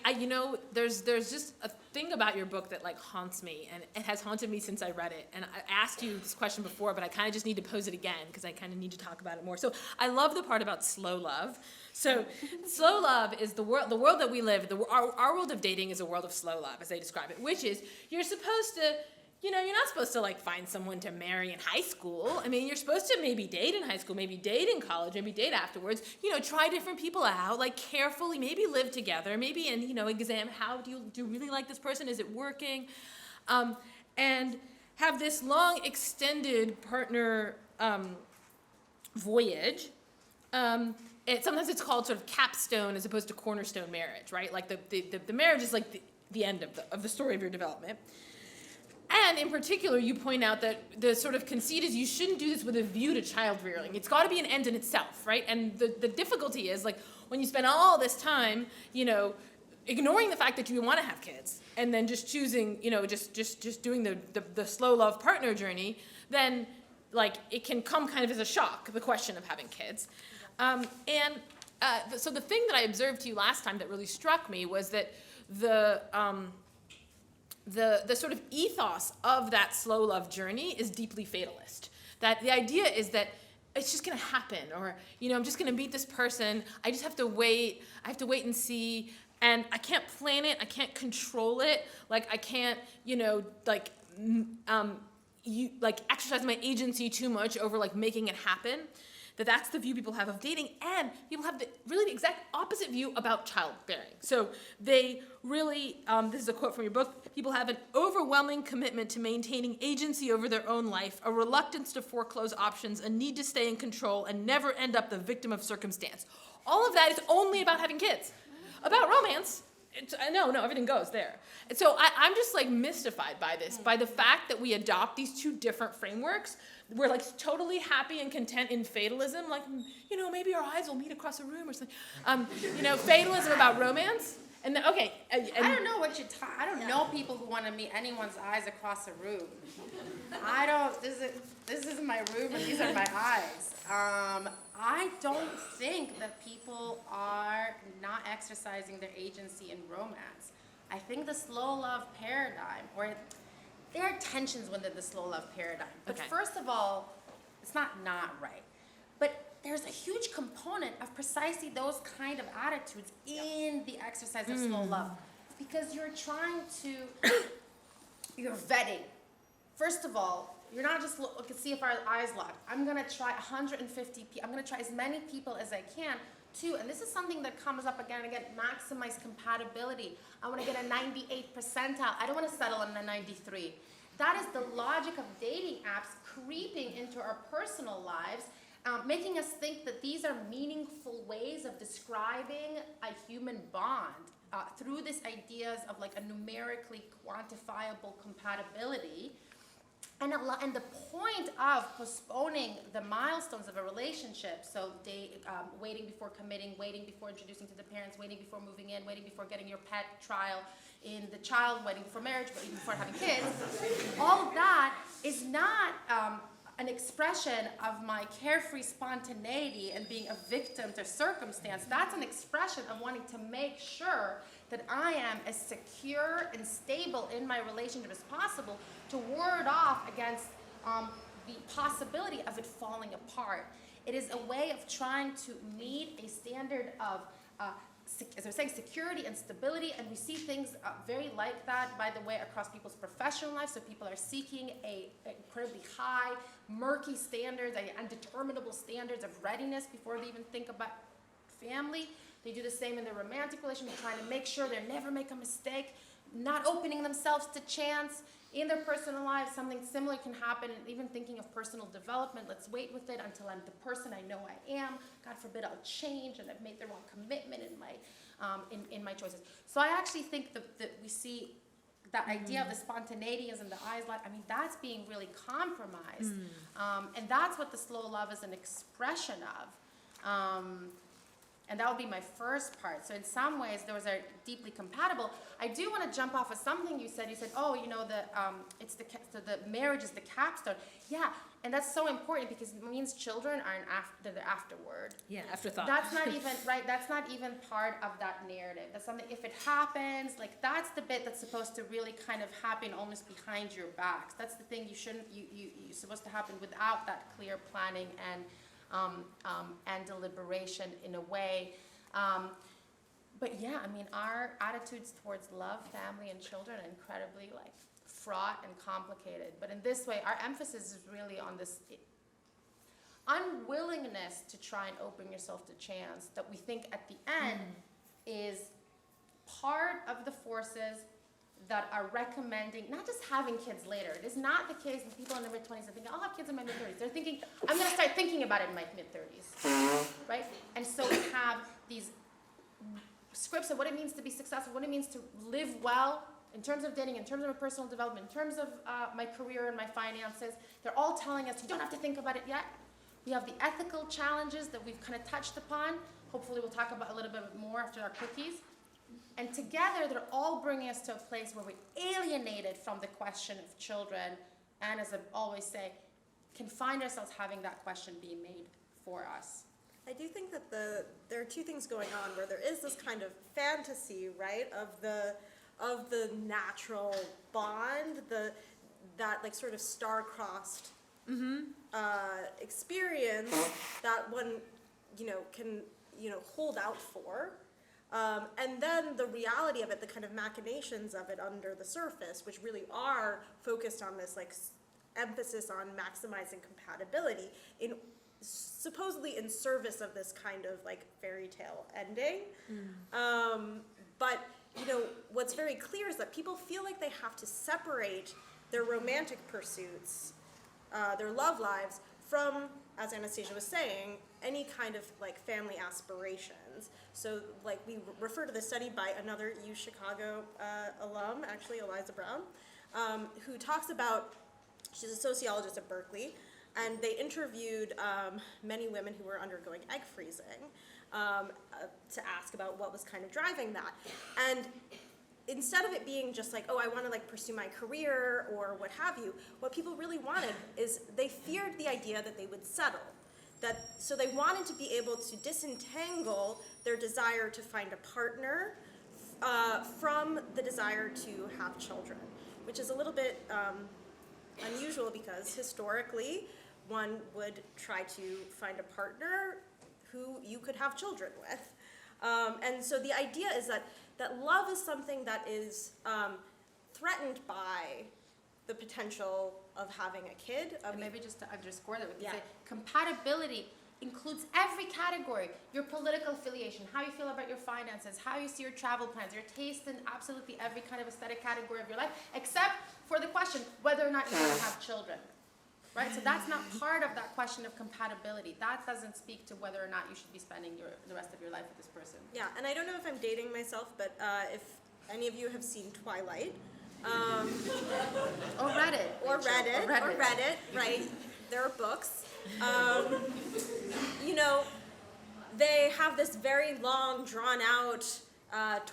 there's just a thing about your book that like haunts me, and it has haunted me since I read it. And I asked you this question before, but I kind of just need to pose it again because I kind of need to talk about it more. So I love the part about slow love. So slow love is the world that we live. Our world of dating is a world of slow love, as they describe it, which is you're supposed to. You're not supposed to like find someone to marry in high school. I mean, you're supposed to maybe date in high school, maybe date in college, maybe date afterwards. Try different people out, like carefully, maybe live together, maybe and examine how do you really like this person? Is it working? And have this long extended partner voyage. Sometimes it's called sort of capstone as opposed to cornerstone marriage, right? Like the marriage is like the end of the story of your development. And in particular, you point out that the sort of conceit is you shouldn't do this with a view to child rearing. It's got to be an end in itself, right? And the difficulty is like when you spend all this time, ignoring the fact that you want to have kids, and then just choosing, just doing the slow love partner journey, then like it can come kind of as a shock, the question of having kids. So the thing that I observed to you last time that really struck me was that the sort of ethos of that slow love journey is deeply fatalist. That the idea is that it's just going to happen, or I'm just going to meet this person. I just have to wait. I have to wait and see, and I can't plan it. I can't control it. Like I can't, exercise my agency too much over like making it happen. That's the view people have of dating, and people have the exact opposite view about childbearing. So they really, this is a quote from your book, people have an overwhelming commitment to maintaining agency over their own life, a reluctance to foreclose options, a need to stay in control, and never end up the victim of circumstance. All of that is only about having kids. About romance, no, everything goes there. And so I'm just like mystified by this, by the fact that we adopt these two different frameworks. We're like totally happy and content in fatalism, like, maybe our eyes will meet across a room or something. Fatalism about romance. And I don't know what you're I don't know people who want to meet anyone's eyes across a room. This is my room and these are my eyes. I don't think that people are not exercising their agency in romance. I think the slow love paradigm, or there are tensions within the slow love paradigm. But first of all, it's not right. But there's a huge component of precisely those kind of attitudes in the exercise of slow love. Because you're trying to, you're vetting. First of all, you're not just look and see if our eyes lock. I'm going to try 150 people. I'm going to try as many people as I can too. And this is something that comes up again and again, maximize compatibility. I want to get a 98 percentile. I don't want to settle on a 93. That is the logic of dating apps creeping into our personal lives, making us think that these are meaningful ways of describing a human bond through these ideas of like a numerically quantifiable compatibility. And the point of postponing the milestones of a relationship, so waiting before committing, waiting before introducing to the parents, waiting before moving in, waiting before getting your pet trial in the child, waiting before marriage, waiting before having kids, all of that is not an expression of my carefree spontaneity and being a victim to circumstance. That's an expression of wanting to make sure that I am as secure and stable in my relationship as possible to ward off against the possibility of it falling apart. It is a way of trying to meet a standard of, as I was saying, security and stability, and we see things very like that, by the way, across people's professional lives. So people are seeking a incredibly high, murky standards, undeterminable standards of readiness before they even think about family. They do the same in their romantic relationship, trying to make sure they never make a mistake, not opening themselves to chance in their personal lives. Something similar can happen, and even thinking of personal development. Let's wait with it until I'm the person I know I am. God forbid I'll change and I've made the wrong commitment in my choices. So I actually think that we see that idea of the spontaneities and the eyes light, I mean, that's being really compromised. And that's what the slow love is an expression of. And that would be my first part. So in some ways, those are deeply compatible. I do want to jump off of something you said. You said, oh, you know, so the marriage is the capstone. Yeah, and that's so important because it means children are the afterward. Yeah, afterthought. That's not even, right, that's not even part of that narrative. That's something, if it happens, like that's the bit that's supposed to really kind of happen almost behind your backs. That's the thing you're supposed to happen without that clear planning and deliberation in a way. But yeah, I mean, our attitudes towards love, family, and children are incredibly like fraught and complicated. But in this way, our emphasis is really on this unwillingness to try and open yourself to chance that we think at the end is part of the forces that are recommending not just having kids later. It is not the case that people in their mid-20s are thinking, I'll have kids in my mid-30s. They're thinking, I'm going to start thinking about it in my mid-30s, right? And so we have these scripts of what it means to be successful, what it means to live well in terms of dating, in terms of personal development, in terms of my career and my finances. They're all telling us you don't have to think about it yet. We have the ethical challenges that we've kind of touched upon. Hopefully we'll talk about a little bit more after our quickies. And together, they're all bringing us to a place where we're alienated from the question of children, and as I always say, can find ourselves having that question being made for us. I do think that there are two things going on where there is this kind of fantasy, right, of the natural bond, that like sort of star-crossed experience that one, can, hold out for. And then the reality of it, the kind of machinations of it under the surface, which really are focused on this like emphasis on maximizing compatibility, supposedly in service of this kind of like fairy tale ending. But what's very clear is that people feel like they have to separate their romantic pursuits, their love lives, from, as Anastasia was saying, any kind of like family aspirations. So like we refer to the study by another U Chicago alum, actually Eliza Brown, who talks about, she's a sociologist at Berkeley, and they interviewed many women who were undergoing egg freezing to ask about what was kind of driving that. And instead of it being just like, oh, I want to like pursue my career or what have you, what people really wanted is they feared the idea that they would settle. So they wanted to be able to disentangle their desire to find a partner from the desire to have children, which is a little bit unusual because historically one would try to find a partner who you could have children with. And so the idea is that love is something that is threatened by the potential of having a kid. And maybe just to underscore that, we can say compatibility includes every category. Your political affiliation, how you feel about your finances, how you see your travel plans, your taste in absolutely every kind of aesthetic category of your life, except for the question whether or not you want to have children. Right? So that's not part of that question of compatibility. That doesn't speak to whether or not you should be spending the rest of your life with this person. Yeah, and I don't know if I'm dating myself, but if any of you have seen Twilight, or Reddit. Or Reddit, right? There are books. They have this very long, drawn-out,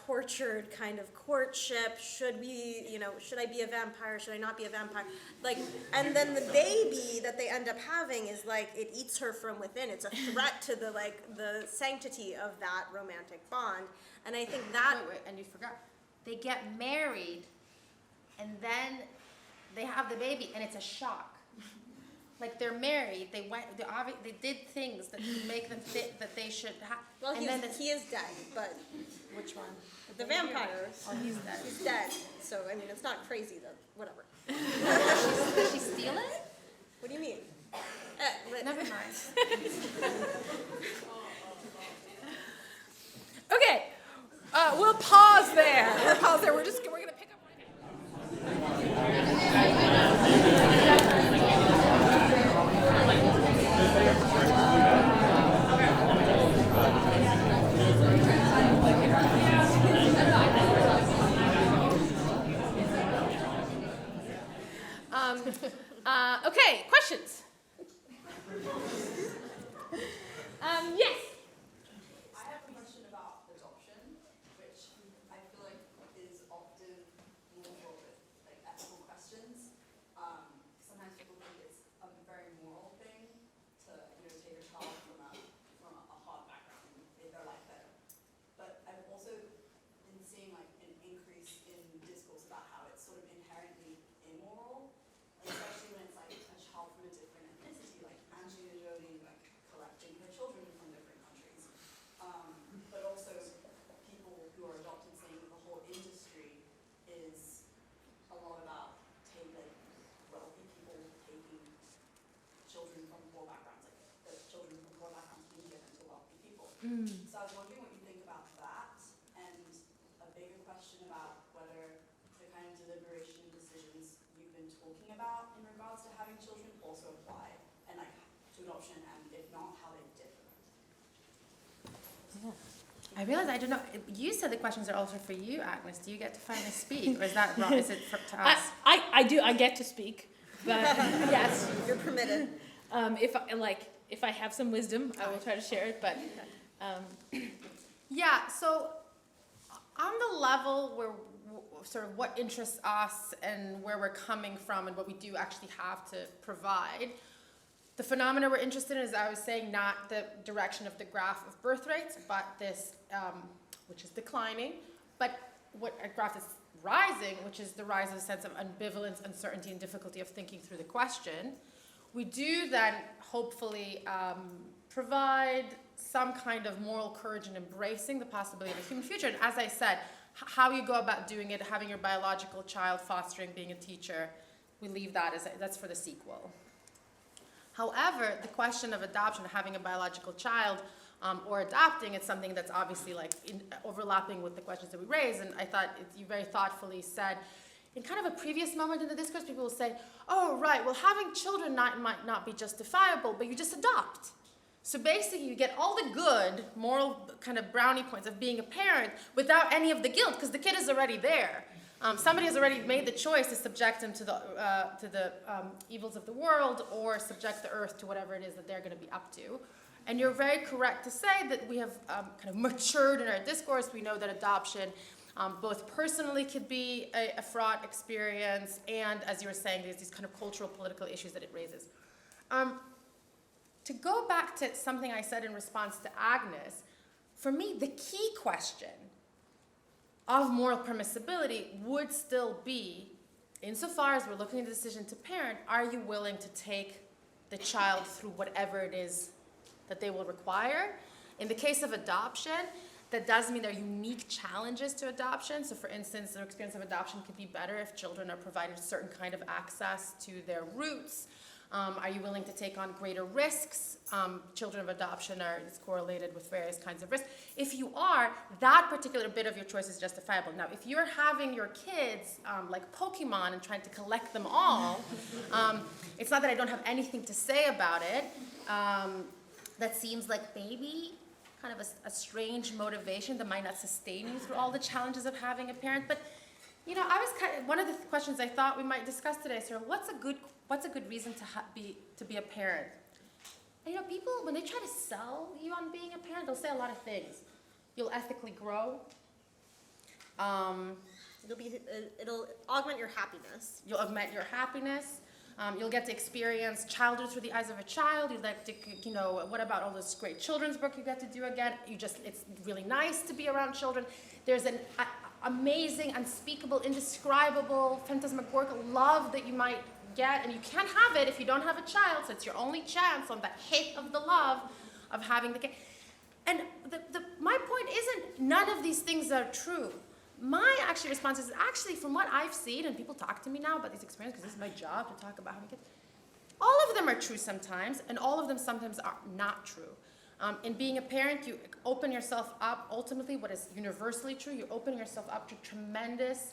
tortured kind of courtship. Should I be a vampire? Should I not be a vampire? Like, and then the baby that they end up having is like, it eats her from within. It's a threat to the sanctity of that romantic bond. And I think that... Wait, and you forgot. They get married, and then they have the baby, and it's a shock. Like, they're married, they did things that would make them think that they should have. Well, he is dead, but... Which one? The vampire. Oh, he's dead. He's dead. So, I mean, it's not crazy, though. Whatever. Did she steal it? What do you mean? Never mind. Okay, we'll pause there. We're going to pick up. questions? Yes. I have a question about adoption, which I feel like is often more with like ethical questions. Sometimes people think it's a very moral thing to take a child from a hard background and make their life better. But I've also been seeing like an increase in discourse about how it's sort of inherently immoral, especially when it's like a child from a different ethnicity, like Angelina Jolie, like collecting her children from different countries. But also people who are adopted saying that the whole industry is a lot about wealthy people taking children from poor backgrounds, like the children from poor backgrounds being given to wealthy people. So I was wondering what you think about that, and a bigger question about whether the kind of deliberation and decisions you've been talking about in regards to having children also apply, and like to adoption, and if not, how they differ. I realize I don't know. You said the questions are also for you, Agnes. Do you get to finally speak, or is that wrong? Is it to us? I do. I get to speak, but yes, You're permitted. if I have some wisdom, I will try to share it. But Yeah. So on the level where sort of what interests us and where we're coming from and what we do actually have to provide. The phenomena we're interested in is, I was saying, not the direction of the graph of birth rates, but this, which is declining, but what a graph is rising, which is the rise of a sense of ambivalence, uncertainty, and difficulty of thinking through the question. We do then hopefully provide some kind of moral courage in embracing the possibility of a human future. And as I said, how you go about doing it, having your biological child, fostering, being a teacher, we leave that that's for the sequel. However, the question of adoption, having a biological child, or adopting, it's something that's obviously overlapping with the questions that we raised. And I thought you very thoughtfully said, in kind of a previous moment in the discourse, people will say, oh, right, well, having children might not be justifiable, but you just adopt. So basically, you get all the good moral kind of brownie points of being a parent without any of the guilt, because the kid is already there. Somebody has already made the choice to subject him to the evils of the world, or subject the earth to whatever it is that they're going to be up to. And you're very correct to say that we have kind of matured in our discourse. We know that adoption both personally could be a fraught experience, and as you were saying, there's these kind of cultural, political issues that it raises. To go back to something I said in response to Agnes, for me, the key question of moral permissibility would still be, insofar as we're looking at the decision to parent, are you willing to take the child through whatever it is that they will require? In the case of adoption, that does mean there are unique challenges to adoption. So for instance, the experience of adoption could be better if children are provided a certain kind of access to their roots. Are you willing to take on greater risks? Children of adoption is correlated with various kinds of risks. If you are, that particular bit of your choice is justifiable. Now, if you're having your kids like Pokemon and trying to collect them all, it's not that I don't have anything to say about it. That seems like maybe kind of a strange motivation that might not sustain you through all the challenges of having a parent. But I was one of the questions I thought we might discuss today. So, what's a good reason to be a parent? And, people, when they try to sell you on being a parent, they'll say a lot of things. You'll ethically grow. It'll augment your happiness. You'll augment your happiness. You'll get to experience childhood through the eyes of a child. You'll get to, what about all this great children's work you get to do again? It's really nice to be around children. There's an amazing, unspeakable, indescribable, phantasmagorical love that you might get, and you can't have it if you don't have a child, so it's your only chance on that hit of the love of having the kid. And my point isn't none of these things are true. My response is from what I've seen, and people talk to me now about these experiences because this is my job to talk about having kids, all of them are true sometimes, and all of them sometimes are not true. In being a parent, you open yourself up, ultimately what is universally true, you open yourself up to tremendous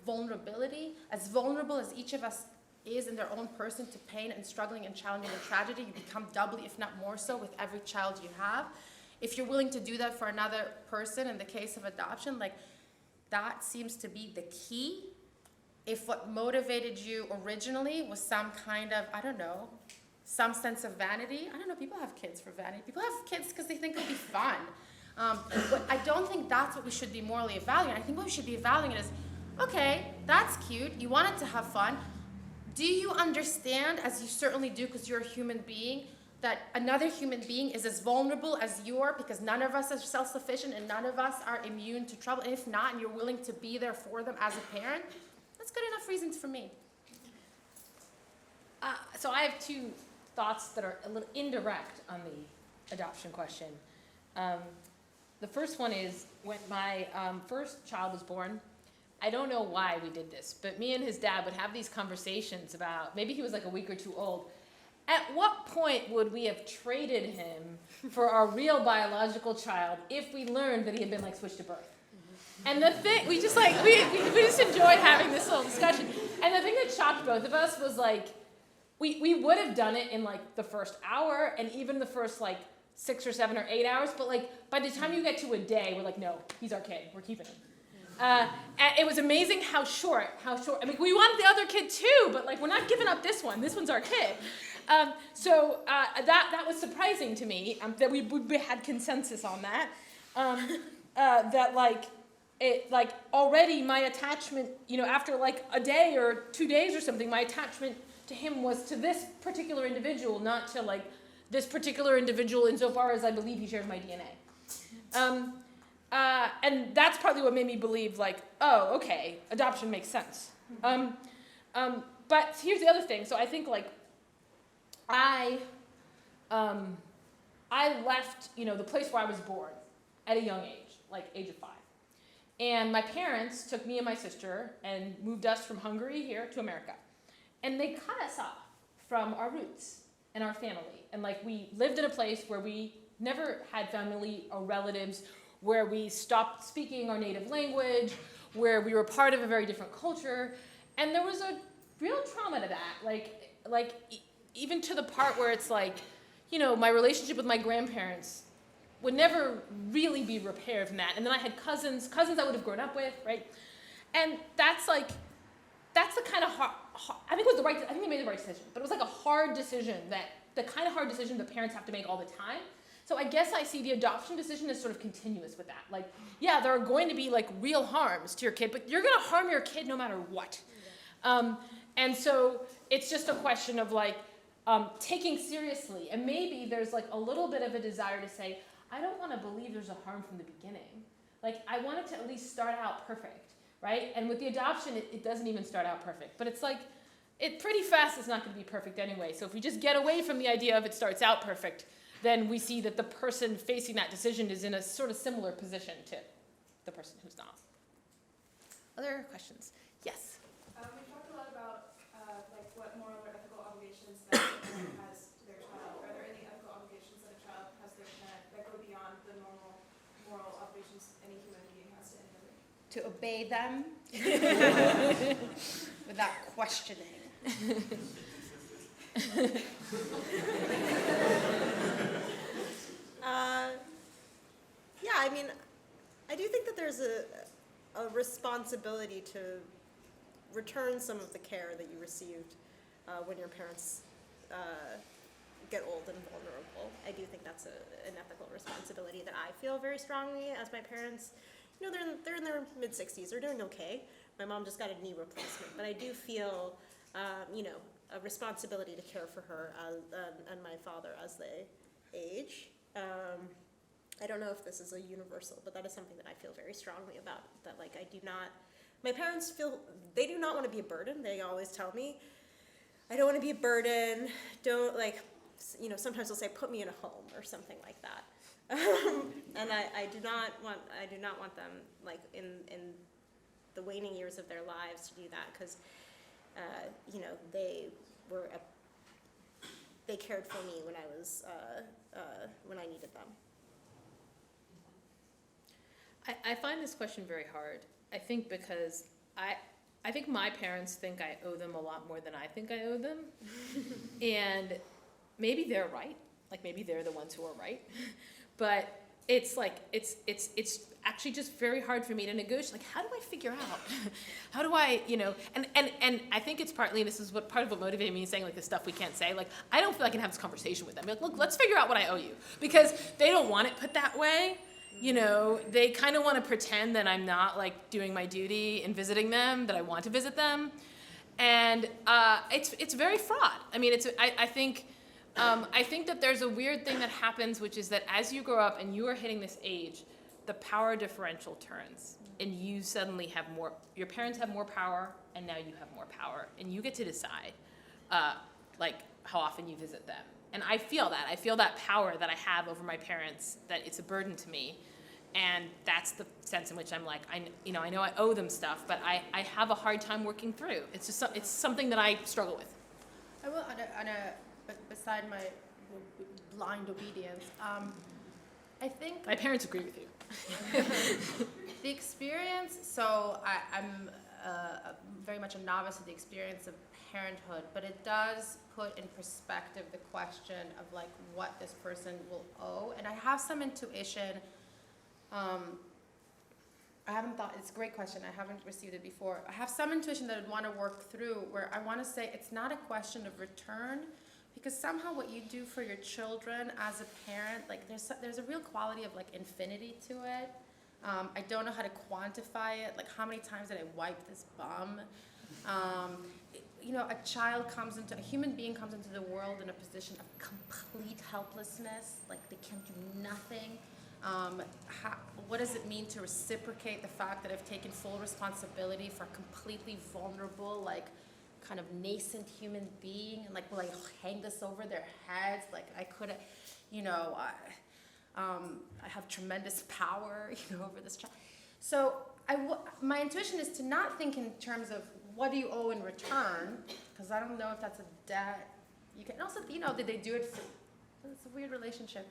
vulnerability. As vulnerable as each of us is in their own person to pain and struggling and challenging and tragedy, you become doubly, if not more so, with every child you have. If you're willing to do that for another person, in the case of adoption, that seems to be the key if what motivated you originally was some kind of, I don't know, some sense of vanity. I don't know, people have kids for vanity. People have kids because they think it'll be fun. But I don't think that's what we should be morally evaluating. I think what we should be evaluating is, okay, that's cute, you wanted to have fun. Do you understand, as you certainly do because you're a human being, that another human being is as vulnerable as you are, because none of us are self-sufficient and none of us are immune to trouble? And if not, and you're willing to be there for them as a parent, that's good enough reasons for me. So I have two thoughts that are a little indirect on the adoption question. The first one is, when my first child was born, I don't know why we did this, but me and his dad would have these conversations about, maybe he was like a week or two old, at what point would we have traded him for our real biological child if we learned that he had been like switched to birth? And the thing, we just like, we just enjoyed having this little discussion. And the thing that shocked both of us was like, we would have done it in like the first hour and even the first like 6 or 7 or 8 hours, but like by the time you get to a day, we're like, no, he's our kid, we're keeping him. And it was amazing how short, I mean, we wanted the other kid too, but like, we're not giving up this one's our kid. So that was surprising to me, that we had consensus on that. That like, it, like already my attachment, you know, after like a day or 2 days or something, my attachment to him was to this particular individual, not to like this particular individual insofar as I believe he shares my DNA. And that's partly what made me believe like, oh, okay, adoption makes sense. But here's the other thing. So I think like I left, you know, the place where I was born at a young age, like age of 5. And my parents took me and my sister and moved us from Hungary here to America. And they cut us off from our roots and our family. And like we lived in a place where we never had family or relatives, where we stopped speaking our native language, where we were part of a very different culture. And there was a real trauma to that. Like even to the part where it's like, you know, my relationship with my grandparents would never really be repaired from that. And then I had cousins I would have grown up with, right? And that's the kind of hard, I think we made the right decision, but it was like a hard decision, the kind of hard decision that parents have to make all the time. So I guess I see the adoption decision as sort of continuous with that. Like, yeah, there are going to be like real harms to your kid, but you're gonna harm your kid no matter what. Yeah. And so it's just a question of like taking seriously, and maybe there's like a little bit of a desire to say, I don't want to believe there's a harm from the beginning. Like, I want it to at least start out perfect, right? And with the adoption, it doesn't even start out perfect. But it's like, it pretty fast is not going to be perfect anyway. So if we just get away from the idea of it starts out perfect, then we see that the person facing that decision is in a sort of similar position to the person who's not. Other questions? Yes? We talked a lot about like what moral or ethical obligations that a parent has to their child. Are there any ethical obligations that a child has to their parent that go beyond the normal moral obligations any human being has to another? To obey them without questioning. Yeah, I mean, I do think that there's a responsibility to return some of the care that you received when your parents get old and vulnerable. I do think that's an ethical responsibility that I feel very strongly as my parents. You know, they're in their mid-60s. They're doing okay. My mom just got a knee replacement, but I do feel, you know, a responsibility to care for her and my father as they age. I don't know if this is a universal, but that is something that I feel very strongly about. That like my parents they do not want to be a burden. They always tell me, I don't want to be a burden. Don't like, you know, sometimes they'll say, put me in a home or something like that. And I do not want them like in the waning years of their lives to do that, because you know, they cared for me when I was when I needed them. I find this question very hard. I think because I think my parents think I owe them a lot more than I think I owe them. And maybe they're right. Like maybe they're the ones who are right. But it's like, it's actually just very hard for me to negotiate. Like, how do I figure out? How do I, and I think it's partly, this is what part of what motivated me saying like the stuff we can't say. Like, I don't feel I can have this conversation with them. Like, look, let's figure out what I owe you. Because they don't want it put that way. They kind of want to pretend that I'm not like doing my duty in visiting them, that I want to visit them. And it's very fraught. I mean, I think that there's a weird thing that happens, which is that as you grow up and you are hitting this age, the power differential turns, and you suddenly have more. Your parents have more power, and now you have more power, and you get to decide, like how often you visit them. And I feel that. I feel that power that I have over my parents. That it's a burden to me, and that's the sense in which I'm like, I know I owe them stuff, but I have a hard time working through. It's just it's something that I struggle with. I will, beside my blind obedience, I think My parents agree with you. the experience, so I'm very much a novice in the experience of parenthood, but it does put in perspective the question of like what this person will owe. And I have some intuition. I haven't thought, it's a great question, I haven't received it before. I have some intuition that I'd want to work through where I want to say it's not a question of return, because somehow what you do for your children as a parent, like there's a real quality of like infinity to it. I don't know how to quantify it, like how many times did I wipe this bum? A human being comes into the world in a position of complete helplessness, like they can do nothing. What does it mean to reciprocate the fact that I've taken full responsibility for a completely vulnerable, like kind of nascent human being, and like will I hang this over their heads? Like I could have, I have tremendous power, over this child. So my intuition is to not think in terms of what do you owe in return, because I don't know if that's a debt. You can also, did they do it for? It's a weird relationship.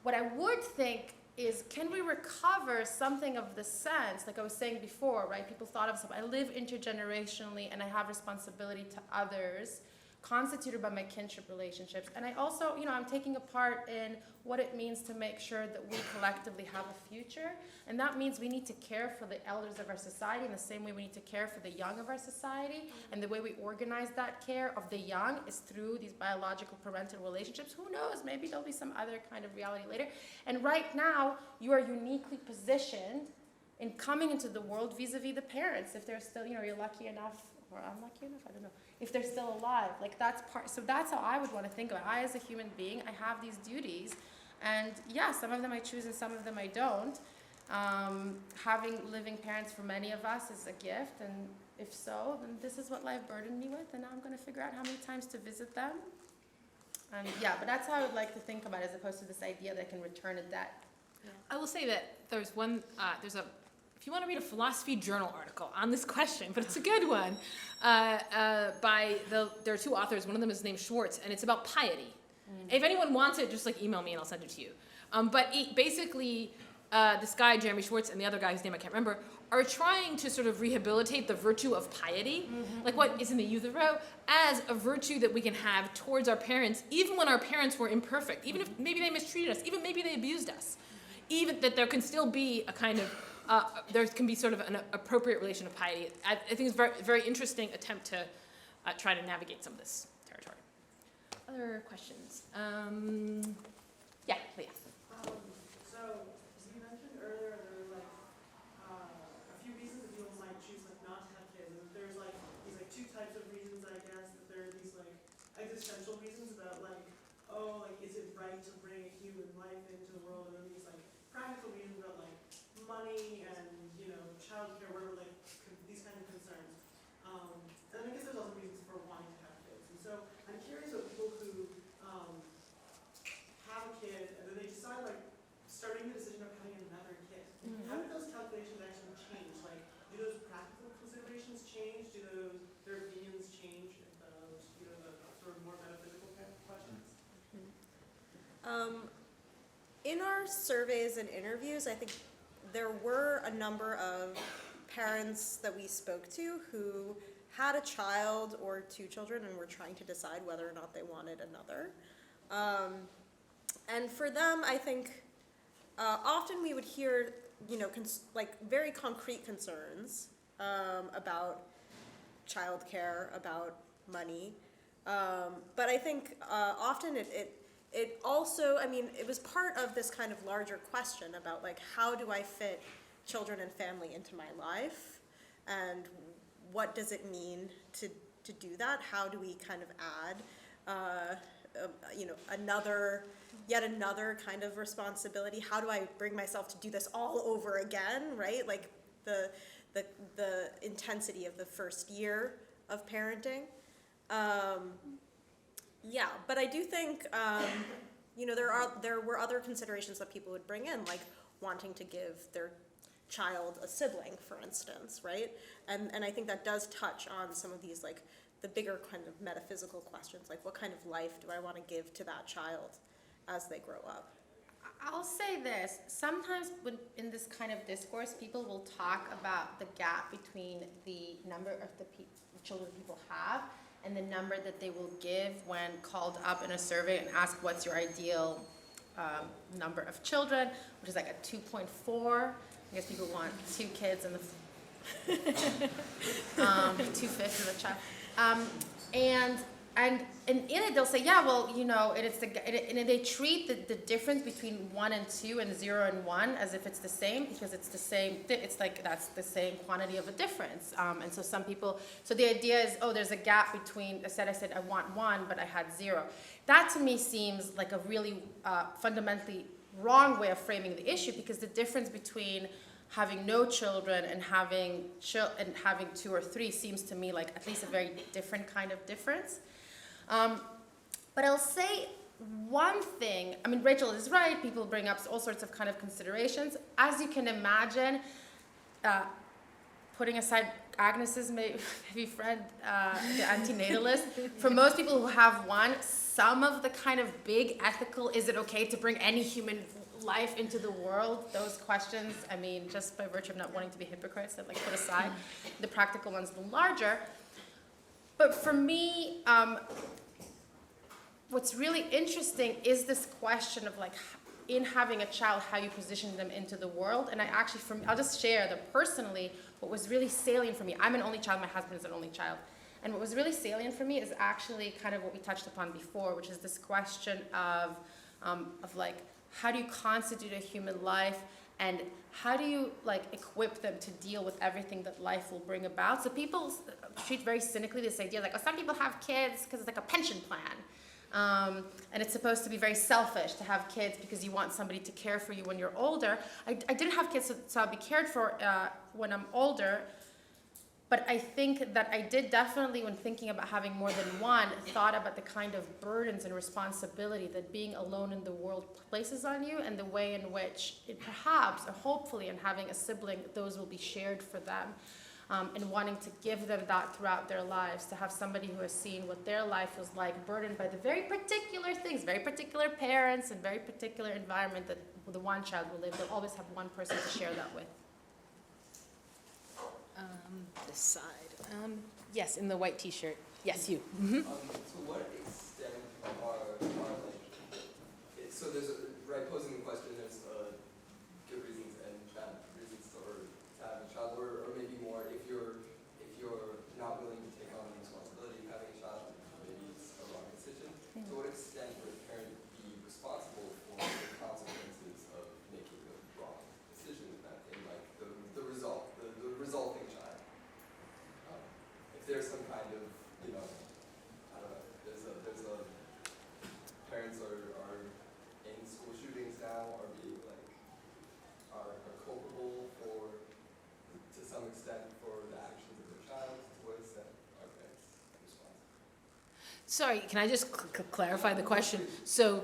What I would think is, can we recover something of the sense, like I was saying before, right? People thought of stuff. I live intergenerationally and I have responsibility to others, constituted by my kinship relationships. And I also, I'm taking a part in what it means to make sure that we collectively have a future. And that means we need to care for the elders of our society in the same way we need to care for the young of our society. And the way we organize that care of the young is through these biological parental relationships. Who knows? Maybe there'll be some other kind of reality later. And right now, you are uniquely positioned in coming into the world vis-a-vis the parents. If they're still, you're lucky enough, or unlucky enough, I don't know. If they're still alive, like that's part, so that's how I would want to think of it. I, as a human being, I have these duties, and yeah, some of them I choose and some of them I don't. Having living parents for many of us is a gift, and if so, then this is what life burdened me with, and now I'm going to figure out how many times to visit them. And yeah, but that's how I would like to think about it, as opposed to this idea that I can return a debt. Yeah. I will say that there's if you want to read a philosophy journal article on this question, but it's a good one, there are two authors. One of them is named Schwartz, and it's about piety. If anyone wants it, just like email me and I'll send it to you. But basically, this guy, Jeremy Schwartz, and the other guy whose name I can't remember, are trying to sort of rehabilitate the virtue of piety, like what is in the Youth of Roe, as a virtue that we can have towards our parents, even when our parents were imperfect, even if maybe they mistreated us, even maybe they abused us, even that there can still be a kind of there can be sort of an appropriate relation of piety. I think it's a very, very interesting attempt to try to navigate some of this territory. Other questions? Yeah, Leah. So, as you mentioned earlier, there were a few reasons that people might choose not to have kids. And there's these two types of reasons, I guess. That there are these existential reasons about is it right to bring a human life into the world, and then these practical reasons about money and childcare, whatever, these kind of concerns. And I guess there's also reasons for wanting to have kids. And so I'm curious about people who have a kid and then they decide starting the decision of having another kid. How do those calculations actually change? Do those practical considerations change? Do their opinions change? Those the sort of more metaphysical kind of questions. In our surveys and interviews, I think there were a number of parents that we spoke to who had a child or two children and were trying to decide whether or not they wanted another. And for them, I think often we would hear, like very concrete concerns about childcare, about money. But I think often it also, it was part of this kind of larger question about like, how do I fit children and family into my life? And what does it mean to do that? How do we kind of add, yet another kind of responsibility? How do I bring myself to do this all over again, right? Like the intensity of the first year of parenting. Yeah, but I do think, there were other considerations that people would bring in, like wanting to give their child a sibling, for instance, right? And I think that does touch on some of these, like, the bigger kind of metaphysical questions, like what kind of life do I want to give to that child as they grow up? I'll say this, sometimes when in this kind of discourse, people will talk about the gap between the number of the children people have and the number that they will give when called up in a survey and ask what's your ideal number of children, which is like a 2.4. I guess people want 2 kids and 2/5 of a child. And in it they'll say, yeah, well, and they treat the difference between 1 and 2 and 0 and 1 as if it's the same, because it's the same, it's like that's the same quantity of a difference. And so some people, so the idea is, oh, there's a gap between, I said I want 1, but I had 0. That to me seems like a really fundamentally wrong way of framing the issue, because the difference between having no children and having 2 or 3 seems to me like at least a very different kind of difference. But I'll say one thing, Rachel is right, people bring up all sorts of kind of considerations. As you can imagine, putting aside Agnes's maybe friend, the anti-natalist, for most people who have one, some of the kind of big ethical, is it okay to bring any human life into the world, those questions, just by virtue of not wanting to be hypocrites, that put aside, the practical ones, the larger. But for me, what's really interesting is this question of in having a child, how you position them into the world. And I'll just share that personally, what was really salient for me, I'm an only child, my husband is an only child. And what was really salient for me is actually kind of what we touched upon before, which is this question of how do you constitute a human life, and how do you equip them to deal with everything that life will bring about? So people treat very cynically this idea some people have kids because it's like a pension plan. And it's supposed to be very selfish to have kids because you want somebody to care for you when you're older. I didn't have kids, so I'll be cared for when I'm older. But I think that I did definitely, when thinking about having more than one, thought about the kind of burdens and responsibility that being alone in the world places on you, and the way in which it perhaps, or hopefully, in having a sibling, those will be shared for them. And wanting to give them that throughout their lives, to have somebody who has seen what their life was like, burdened by the very particular things, very particular parents, and very particular environment that the one child will live. They'll always have one person to share that with. This side. Yes, in the white t-shirt. Yes, you. To what extent so there's posing the question, there's good reasons and bad reasons to have a child, or maybe more if you're not willing to take on the responsibility of having a child, maybe it's a wrong decision. To what extent would a parent be responsible for the consequences of making the wrong decision in the resulting child? If there's some kind of, I don't know, there's a parents are in school shootings now, are being are culpable to some extent for the actions of their child. To what extent are parents responsible? Sorry, can I just clarify the question? So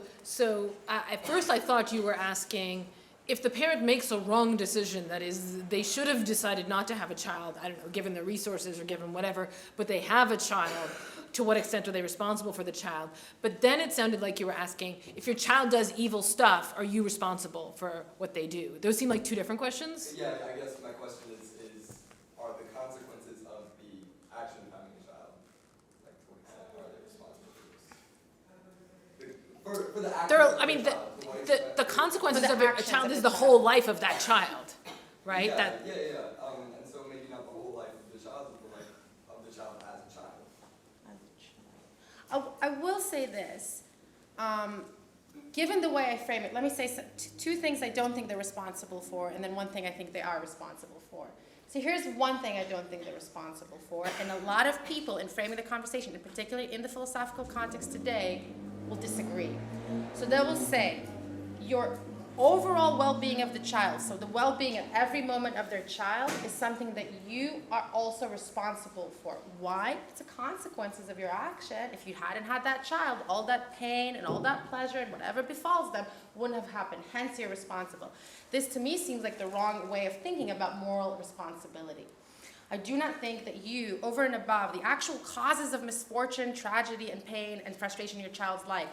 at first I thought you were asking, if the parent makes a wrong decision, that is, they should have decided not to have a child, I don't know, given the resources or given whatever, but they have a child, to what extent are they responsible for the child? But then it sounded like you were asking, if your child does evil stuff, are you responsible for what they do? Those seem like two different questions. Yeah, I guess my question is are the consequences of the action of having a child, to what extent are they responsible for this? For the action of having a child, to what extent consequences For the of a actions child of is the the whole life of that child, right? Yeah, That and so maybe not the whole life of the child, but the life of the child as a child. I will say this, given the way I frame it, let me say two things I don't think they're responsible for, and then one thing I think they are responsible for. So here's one thing I don't think they're responsible for, and a lot of people in framing the conversation, and particularly in the philosophical context today, will disagree. So they will say, your overall well-being of the child, so the well-being at every moment of their child, is something that you are also responsible for. Why? It's the consequences of your action. If you hadn't had that child, all that pain and all that pleasure and whatever befalls them wouldn't have happened. Hence, you're responsible. This, to me, seems like the wrong way of thinking about moral responsibility. I do not think that you, over and above the actual causes of misfortune, tragedy, and pain and frustration in your child's life,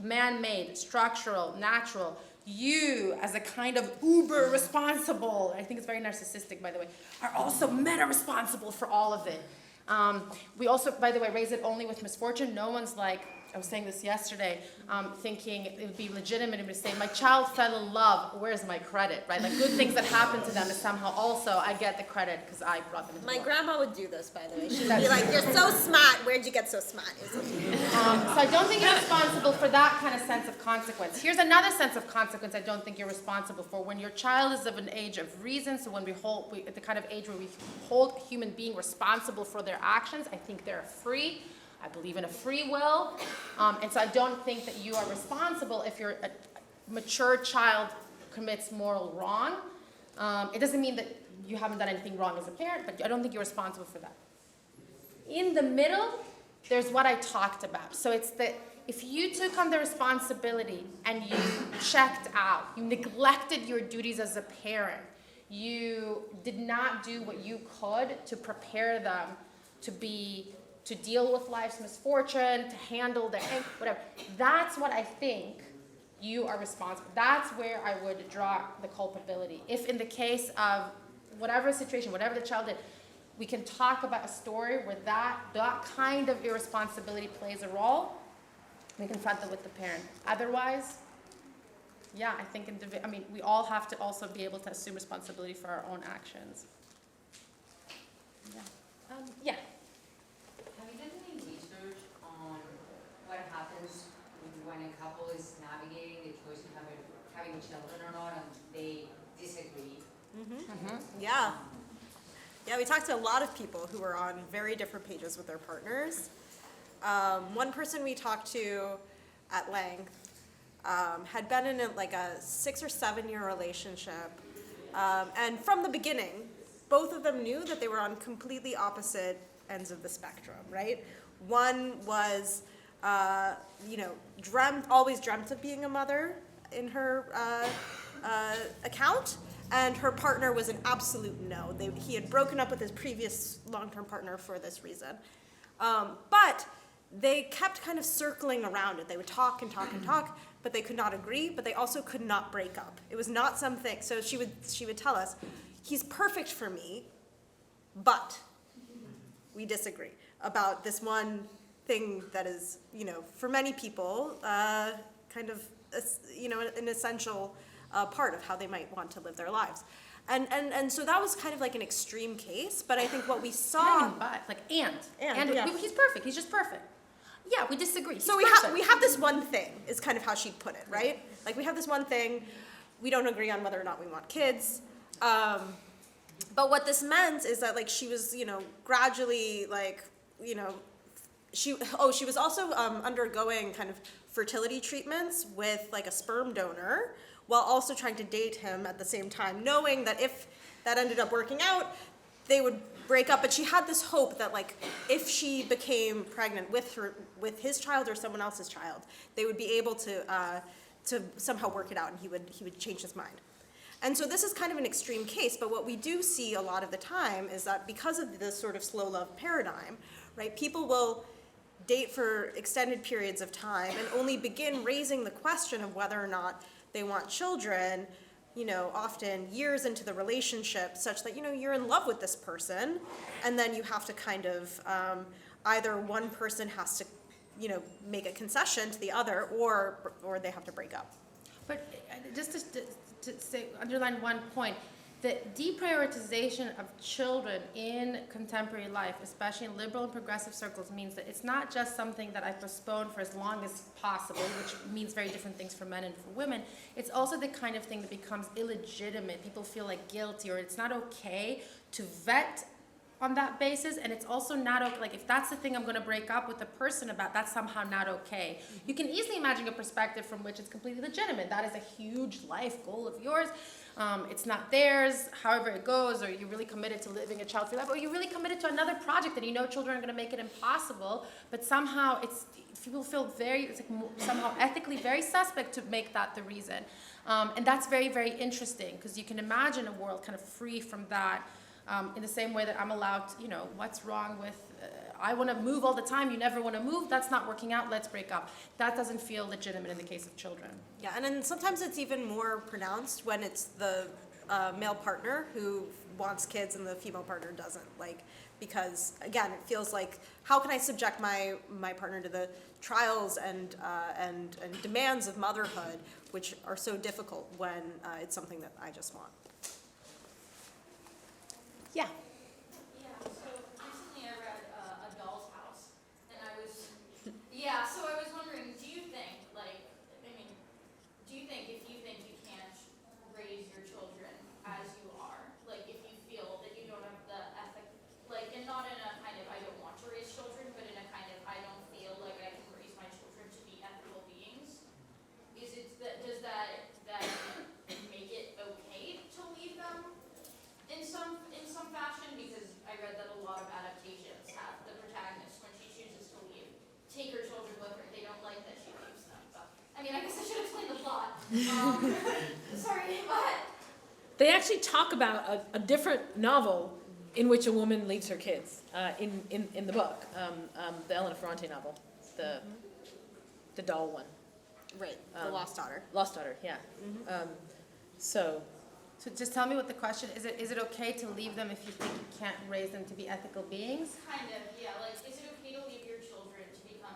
man-made, structural, natural, you, as a kind of uber responsible, I think it's very narcissistic, by the way, are also meta responsible for all of it. We also, by the way, raise it only with misfortune. No one's like, I was saying this yesterday, thinking it would be legitimate to say, my child fell in love, where's my credit, right? Like, good things that happen to them is somehow also, I get the credit because I brought them into the My world. grandma would do this, by the way. She'd be like, "You're so smart. Where'd you get so smart?" So I don't think you're responsible for that kind of sense of consequence. Here's another sense of consequence I don't think you're responsible for. When your child is of an age of reason, so when at the kind of age where we hold a human being responsible for their actions, I think they're free. I believe in a free will. And so I don't think that you are responsible if your mature child commits moral wrong. It doesn't mean that you haven't done anything wrong as a parent, but I don't think you're responsible for that. In the middle, there's what I talked about. So it's that if you took on the responsibility and you checked out, you neglected your duties as a parent, you did not do what you could to prepare them to deal with life's misfortune, to handle the whatever. That's what I think you are responsible. That's where I would draw the culpability. If in the case of whatever situation, whatever the child did, we can talk about a story where that kind of irresponsibility plays a role, we confront that with the parent. Otherwise, yeah, I think we all have to also be able to assume responsibility for our own actions. Yeah. Have you done any research on what happens when a couple is navigating the choice of having children or not, and they disagree? Yeah. Yeah, we talked to a lot of people who were on very different pages with their partners. One person we talked to at length had been in a 6 or 7 year relationship. And from the beginning, both of them knew that they were on completely opposite ends of the spectrum, right? One was, always dreamt of being a mother in her account, and her partner was an absolute no. He had broken up with his previous long-term partner for this reason. But they kept kind of circling around it. They would talk and talk and talk, but they could not agree, but they also could not break up. It was not something, so she would tell us, he's perfect for me, but we disagree about this one thing that is, for many people, kind of, an essential part of how they might want to live their lives. And so that was kind of like an extreme case, but I think what we saw... Yeah. He's perfect, he's just perfect. Yeah, we disagree. So we have this one thing, is kind of how she'd put it, right? Like, we have this one thing, we don't agree on whether or not we want kids. But what this meant is that, she was, gradually, she was also undergoing kind of fertility treatments with, a sperm donor, while also trying to date him at the same time, knowing that if that ended up working out, they would break up. But she had this hope that, if she became pregnant with his child or someone else's child, they would be able to somehow work it out, and he would change his mind. And so this is kind of an extreme case, but what we do see a lot of the time is that because of this sort of slow love paradigm, right, people will date for extended periods of time and only begin raising the question of whether or not they want children, often years into the relationship, such that, you're in love with this person, and then you have to kind of, either one person has to, make a concession to the other, or they have to break up. But just to say, underline one point, the deprioritization of children in contemporary life, especially in liberal and progressive circles, means that it's not just something that I postpone for as long as possible, which means very different things for men and for women. It's also the kind of thing that becomes illegitimate. People feel like guilty, or it's not okay to vet on that basis, and it's also not okay, like if that's the thing I'm going to break up with a person about, that's somehow not okay. You can easily imagine a perspective from which it's completely legitimate. That is a huge life goal of yours. It's not theirs, however it goes, or you're really committed to living a child-free life, or you're really committed to another project and you know children are going to make it impossible, but somehow people feel it's like somehow ethically very suspect to make that the reason. And that's very, very interesting, because you can imagine a world kind of free from that. In the same way that I'm allowed to, what's wrong with, I want to move all the time, you never want to move, that's not working out, let's break up. That doesn't feel legitimate in the case of children. Yeah, and then sometimes it's even more pronounced when it's the male partner who wants kids and the female partner doesn't. Because again, it feels like, how can I subject my partner to the trials and demands of motherhood, which are so difficult when it's something that I just want. Yeah. Yeah, so recently I read A Doll's House, and I was wondering, do you think if you think you can't raise your children as you are, like if you feel that you don't have the ethic, and not in a kind of I don't want to raise children, but in a kind of I don't feel like I can raise my children to be ethical beings, does that make it okay to leave them in some fashion? Because I read that a lot of adaptations have the protagonist, when she chooses to leave, take her children with her. They don't like that she leaves them. But I guess I should explain the plot. Sorry, but They actually talk about a different novel in which a woman leaves her kids in the book, the Elena Ferrante novel, the doll one. Right, the Lost Daughter. Lost Daughter, yeah. So So just tell me what the question is. Is it okay to leave them if you think you can't raise them to be ethical beings? kind of, yeah, is it okay to leave your children to become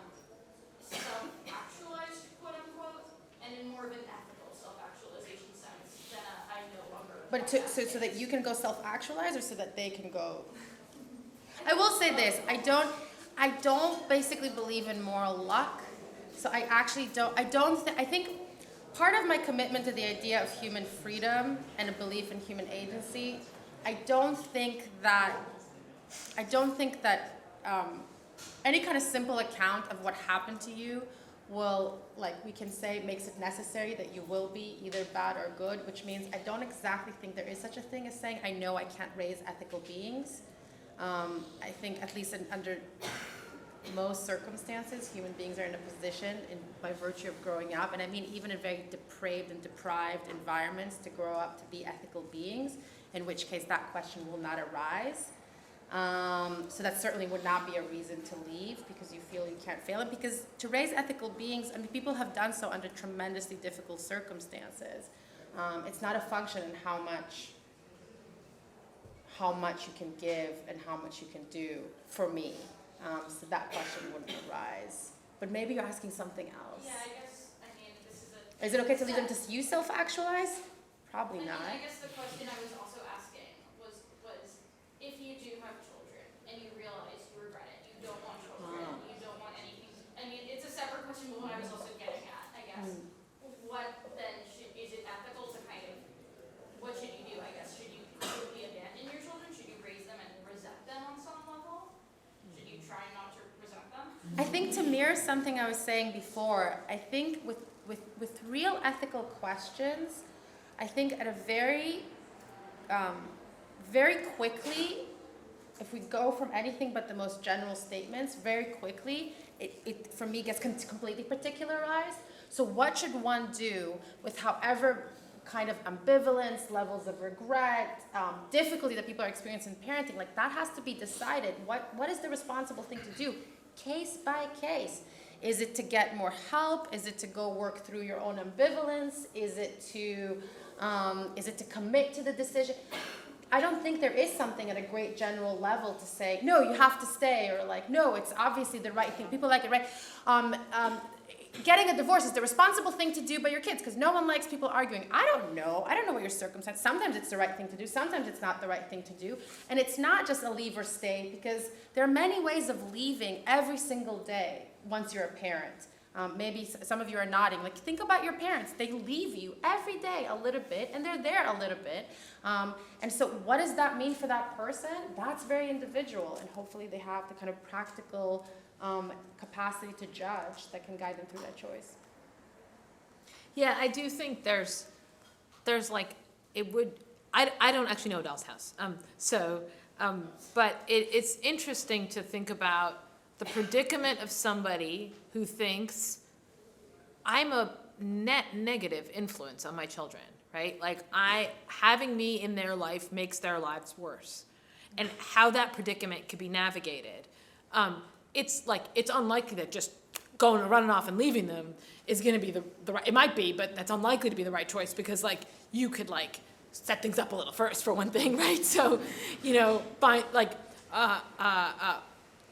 self-actualized, quote unquote, and in more of an ethical self-actualization sense than I no longer. But so that you can go self-actualize, or so that they can go? I will say this: I don't basically believe in moral luck. So I actually don't. I think part of my commitment to the idea of human freedom and a belief in human agency, I don't think that any kind of simple account of what happened to you will, we can say, makes it necessary that you will be either bad or good, which means I don't exactly think there is such a thing as saying, I know I can't raise ethical beings. I think at least under most circumstances, human beings are in a position, by virtue of growing up, and I mean even in very depraved and deprived environments, to grow up to be ethical beings, in which case that question will not arise. So that certainly would not be a reason to leave, because you feel you can't fail it. Because to raise ethical beings, people have done so under tremendously difficult circumstances. It's not a function in how much you can give and how much you can do, for me. So that question wouldn't arise. But maybe you're asking something else. Yeah, I guess, this is a... Is it okay to leave them to you self-actualize? Probably not. I guess the question I was also asking was if you do have children and you realize you regret it, you don't want children, you don't want anything. It's a separate question, but what I was also getting at, I guess. What then is it ethical to what should you do, I guess? Should you completely abandon your children? Should you raise them and resent them on some level? Should you try not to resent them? I think, to mirror something I was saying before, I think with real ethical questions, I think at a very quickly, if we go from anything but the most general statements, very quickly, it for me gets completely particularized. So what should one do with however kind of ambivalence, levels of regret, difficulty that people are experiencing in parenting? That has to be decided. What is the responsible thing to do? Case by case. Is it to get more help? Is it to go work through your own ambivalence? Is it to commit to the decision? I don't think there is something at a great general level to say, no, you have to stay, or no, it's obviously the right thing. People like it, right? getting a divorce is the responsible thing to do by your kids, because no one likes people arguing. I don't know what your circumstance. Sometimes it's the right thing to do, sometimes it's not the right thing to do. And it's not just a leave or stay, because there are many ways of leaving every single day once you're a parent. Maybe some of you are nodding. Like, think about your parents. They leave you every day a little bit, and they're there a little bit. And so what does that mean for that person? That's very individual, and hopefully they have the kind of practical capacity to judge that can guide them through that choice. Yeah, I do think there's like, it would, I don't actually know Adele's house. But it's interesting to think about the predicament of somebody who thinks, I'm a net negative influence on my children, right? Like, having me in their life makes their lives worse. And how that predicament could be navigated. It's unlikely that just running off and leaving them is going to be the right, it might be, but that's unlikely to be the right choice, because like, you could like set things up a little first, for one thing, right? So, find like,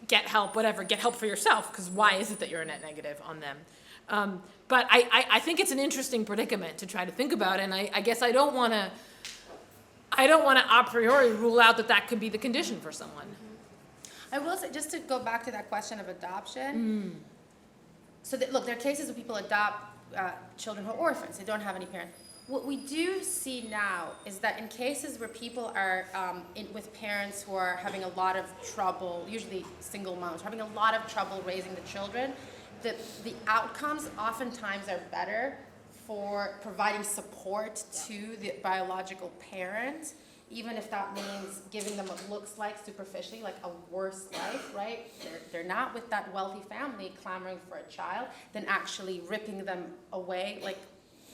get help for yourself, because why is it that you're a net negative on them? But I think it's an interesting predicament to try to think about, and I guess I don't want to a priori rule out that could be the condition for someone. I will say, just to go back to that question of adoption, so that, look, there are cases where people adopt children who are orphans, they don't have any parents. What we do see now is that in cases where people are with parents who are having a lot of trouble, usually single moms, having a lot of trouble raising the children, the outcomes oftentimes are better for providing support to the biological parent, even if that means giving them what looks like superficially like a worse life, right? They're not with that wealthy family clamoring for a child, than actually ripping them away, like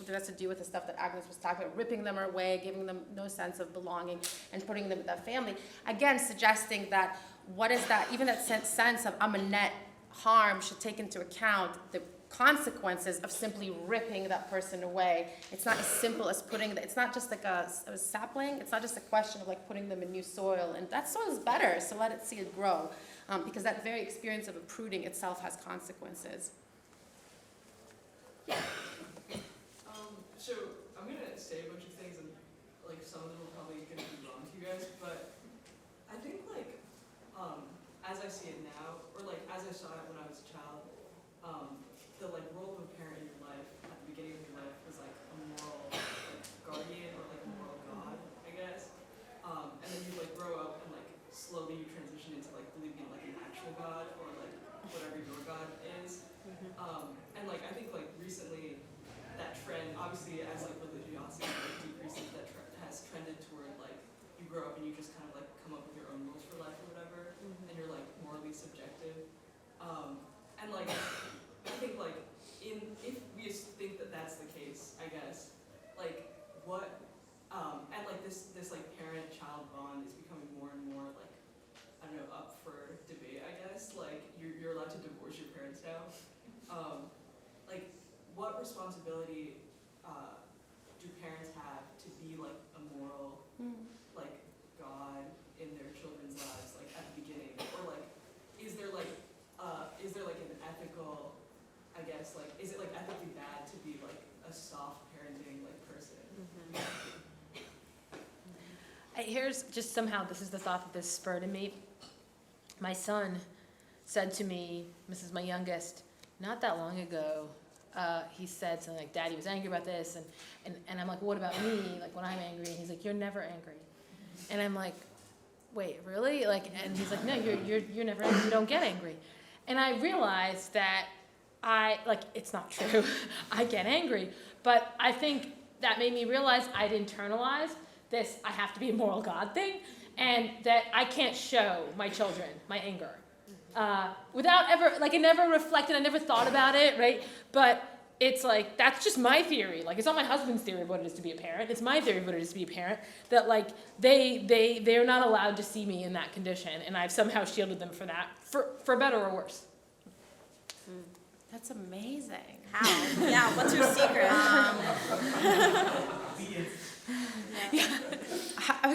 that has to do with the stuff that Agnes was talking about, ripping them away, giving them no sense of belonging, and putting them with that family. Again, suggesting that what is that, even that sense of I'm a net harm should take into account the consequences of simply ripping that person away. It's not as simple as it's not just like a sapling, it's not just a question of like putting them in new soil, and that soil is better, so let it see it grow, because that very experience of uprooting itself has consequences. Yeah. So I'm gonna say a bunch of things, and like some of them are probably gonna be wrong to you guys, but I think like as I see it now, or like as I saw it when I was a child, the like role of a parent in your life at the beginning of your life was like a moral like guardian, or like a moral god, I guess. And then you like grow up, and like slowly you transition into like believing in like an actual god, or like whatever your god is. And like I think like recently, that trend, obviously as like religiosity like decreases, that has trended toward like you grow up and you just kind of like come up with your own rules for life or whatever, and you're like morally subjective. And like I think like if we think that that's the case, I guess, like what and like this like parent-child bond is becoming more and more like, I don't know, up for debate, I guess. Like you're allowed to divorce your parents now. Like what responsibility do parents have to be like a moral like God in their children's lives, like at the beginning, or like is there like an ethical, I guess, like is it like ethically bad to be like a soft parenting like person? Here's just somehow, this is the thought that this spurred in me. My son said to me, this is my youngest, not that long ago, he said something like, Daddy was angry about this, and I'm like, what about me, like when I'm angry? And he's like, you're never angry. And I'm like, wait, really? Like, and he's like, no, you're never angry, you don't get angry. And I realized that it's not true. I get angry, but I think that made me realize I'd internalized this I have to be a moral God thing, and that I can't show my children my anger. Without ever, like I never reflected, I never thought about it, right? But it's like, that's just my theory. Like, it's not my husband's theory of what it is to be a parent. It's my theory of what it is to be a parent, that like, they're not allowed to see me in that condition, and I've somehow shielded them for that, for better or worse. That's amazing. How? Yeah, what's your secret?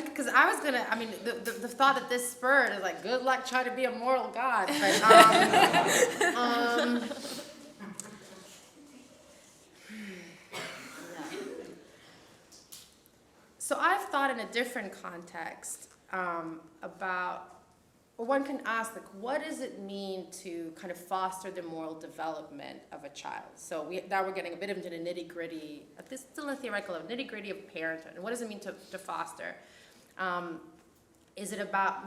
Because I was gonna, I mean, the thought that this spurred is like, good luck trying to be a moral God. But So I've thought in a different context about, or one can ask, like, what does it mean to kind of foster the moral development of a child? So now we're getting a bit into the nitty-gritty, this is still a theoretical level, nitty-gritty of parenthood. And what does it mean to foster? Is it about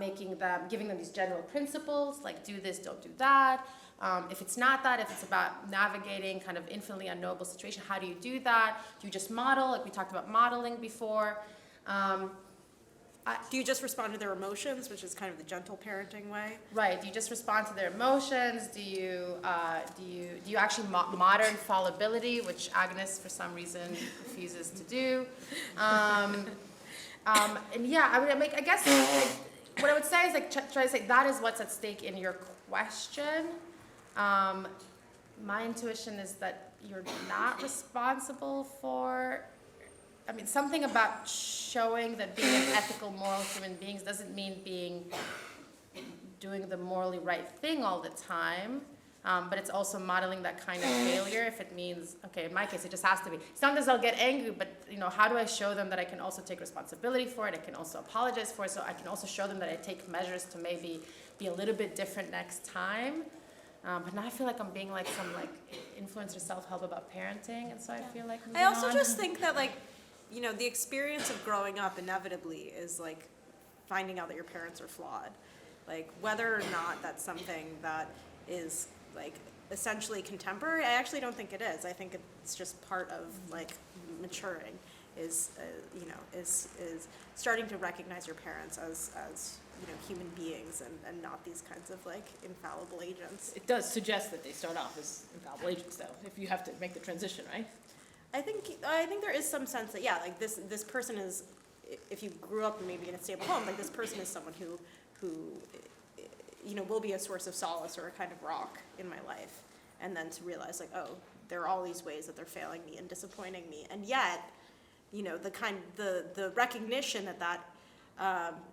giving them these general principles, like do this, don't do that? If it's not that, if it's about navigating kind of infinitely unknowable situation, how do you do that? Do you just model, like we talked about modeling before? Do you just respond to their emotions, which is kind of the gentle parenting way? Right. Do you just respond to their emotions? Do you actually modern fallibility, which Agnes for some reason refuses to do? And yeah, I guess what I would say is like try to say that is what's at stake in your question. My intuition is that you're not responsible for. I mean, something about showing that being an ethical, moral human beings doesn't mean doing the morally right thing all the time, but it's also modeling that kind of failure if it means, okay, in my case, it just has to be. Sometimes I'll get angry, but how do I show them that I can also take responsibility for it? I can also apologize for it, so I can also show them that I take measures to maybe be a little bit different next time. But now I feel like I'm being like some like influencer self-help about parenting, and so I feel like I also just think that like, the experience of growing up inevitably is like finding out that your parents are flawed. Like whether or not that's something that is like essentially contemporary, I actually don't think it is. I think it's just part of like maturing is starting to recognize your parents as human beings and not these kinds of like infallible agents. It does suggest that they start off as infallible agents though, if you have to make the transition, right? I think there is some sense that like this person is, if you grew up maybe in a stable home, like this person is someone who will be a source of solace or a kind of rock in my life, and then to realize like, oh, there are all these ways that they're failing me and disappointing me, and yet the recognition that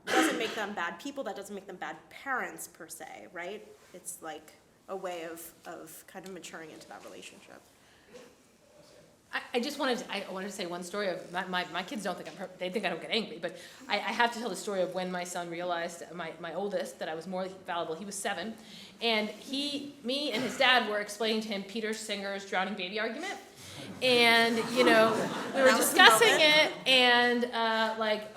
doesn't make them bad people, that doesn't make them bad parents per se, right? It's like a way of kind of maturing into that relationship. I wanted to say one story of my kids don't think I'm perfect. They think I don't get angry, but I have to tell the story of when my son realized, my oldest, that I was more fallible. He was 7, and me and his dad were explaining to him Peter Singer's drowning baby argument, and we were discussing it, and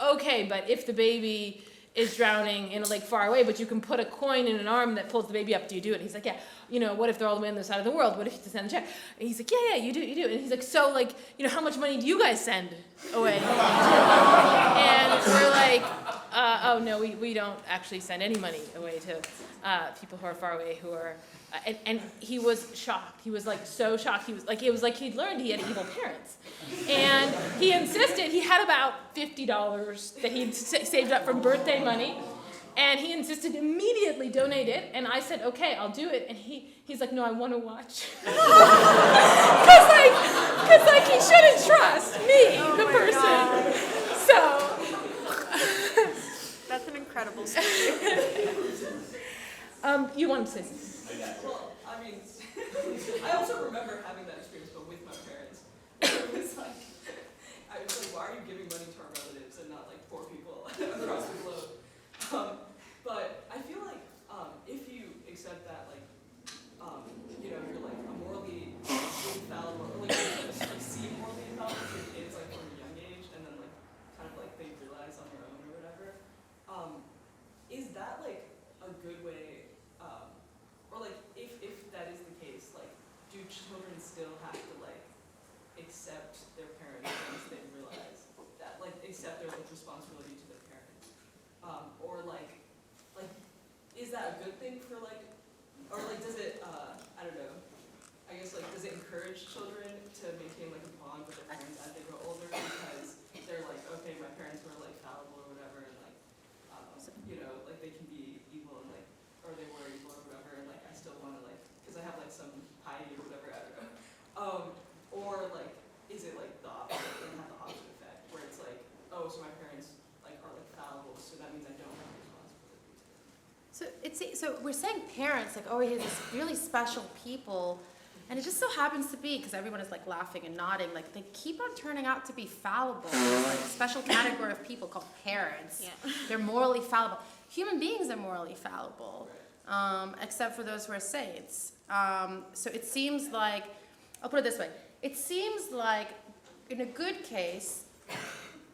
okay, but if the baby is drowning in a lake far away, but you can put a coin in an arm that pulls the baby up, do you do it? And he's like, yeah. What if they're all the way on the other side of the world? What if you send a check? And he's like, yeah, you do. And he's like, so like, how much money do you guys send away? And we're like, oh no, we don't actually send any money away to people who are far away who are, and he was shocked. He was like so shocked. It was like he'd learned he had evil parents. And he insisted, he had about $50 that he'd saved up from birthday money. And he insisted to immediately donate it, and I said, okay, I'll do it. And he's like, no, I want to watch. Because he shouldn't trust me, the person. So. That's an incredible story. You wanted to say something? Well, I mean, I also remember having that experience, but with my parents. It was like, I was like, why are you giving money to our relatives and not like poor people across the globe? But I feel like if you accept that, like, you're like a morally infallible, or like you seem morally infallible to kids like from a young age, and then like kind of like they realize on their own or whatever. Is that like a good way, or like if that is the case, like do children still have to like accept their parents once they realize that, like accept their like responsibility to their parents, or like is that a good thing for like, or like does it, I don't know, I guess like does it encourage children to maintain like a bond with their parents as they grow older because they're like, okay, my parents were like fallible or whatever, and like, like they can be evil and like, or they were evil or whatever, and like I still want to like, because I have like some piety or whatever, I don't know, or like, is it like the opposite, and have the opposite effect, where it's like, oh, so my parents like are like fallible, so that means I don't have responsibility to them. So we're saying parents, like, oh, we have these really special people, And it just so happens to be, because everyone is like laughing and nodding, like they keep on turning out to be fallible. There's like a special category of people called parents. Yeah. They're morally fallible. Human beings are morally fallible, except for those who are saints. So it seems like, I'll put it this way, it seems like in a good case,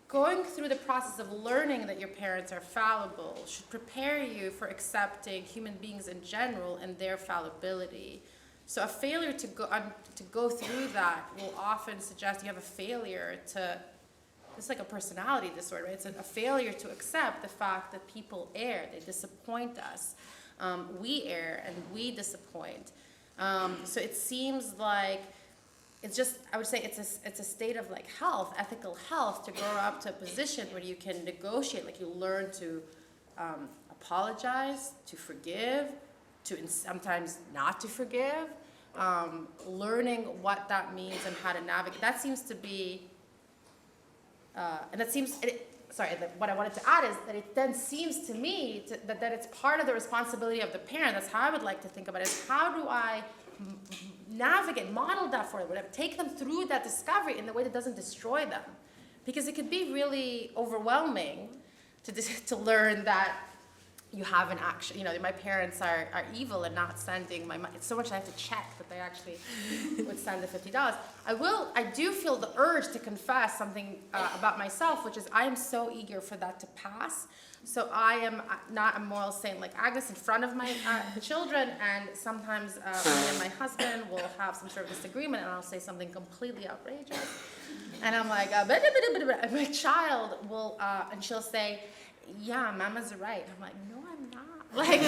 going through the process of learning that your parents are fallible should prepare you for accepting human beings in general and their fallibility. So a failure to go through that will often suggest you have a failure to, it's like a personality disorder, right? It's a failure to accept the fact that people err, they disappoint us. We err and we disappoint. So it seems like it's just, I would say it's a state of like health, ethical health, to grow up to a position where you can negotiate, like you learn to apologize, to forgive, sometimes not to forgive, learning what that means and how to navigate. That seems to be, and that seems, what I wanted to add is that it then seems to me that it's part of the responsibility of the parent. That's how I would like to think about it, is how do I navigate, model that for them, whatever, take them through that discovery in a way that doesn't destroy them. Because it could be really overwhelming to learn that you have an action, my parents are evil and not sending my money. It's so much I have to check that they actually would send the $50. I do feel the urge to confess something about myself, which is I am so eager for that to pass. So I am not a moral saint like Agnes in front of my children, and sometimes me and my husband will have some sort of disagreement, and I'll say something completely outrageous. And I'm like, and my child will, and she'll say, yeah, Mama's right. I'm like, no, I'm not. Like,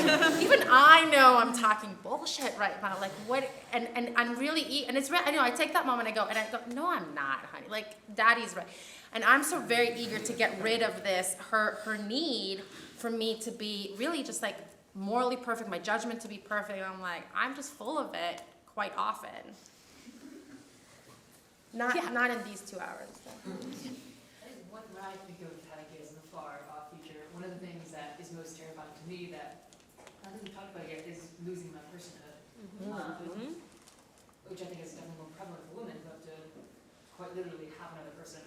even I know I'm talking bullshit right now. Like, what? And I'm really, and it's, I know, I take that moment, I go, no, I'm not, honey. Like, Daddy's right. And I'm so very eager to get rid of this, her need for me to be really just like morally perfect, my judgment to be perfect. And I'm like, I'm just full of it quite often. Not in these 2 hours. So. When I think of having kids in the far off future, one of the things that is most terrifying to me that I haven't talked about yet is losing my personhood, which I think is definitely more prevalent for women who have to quite literally have another person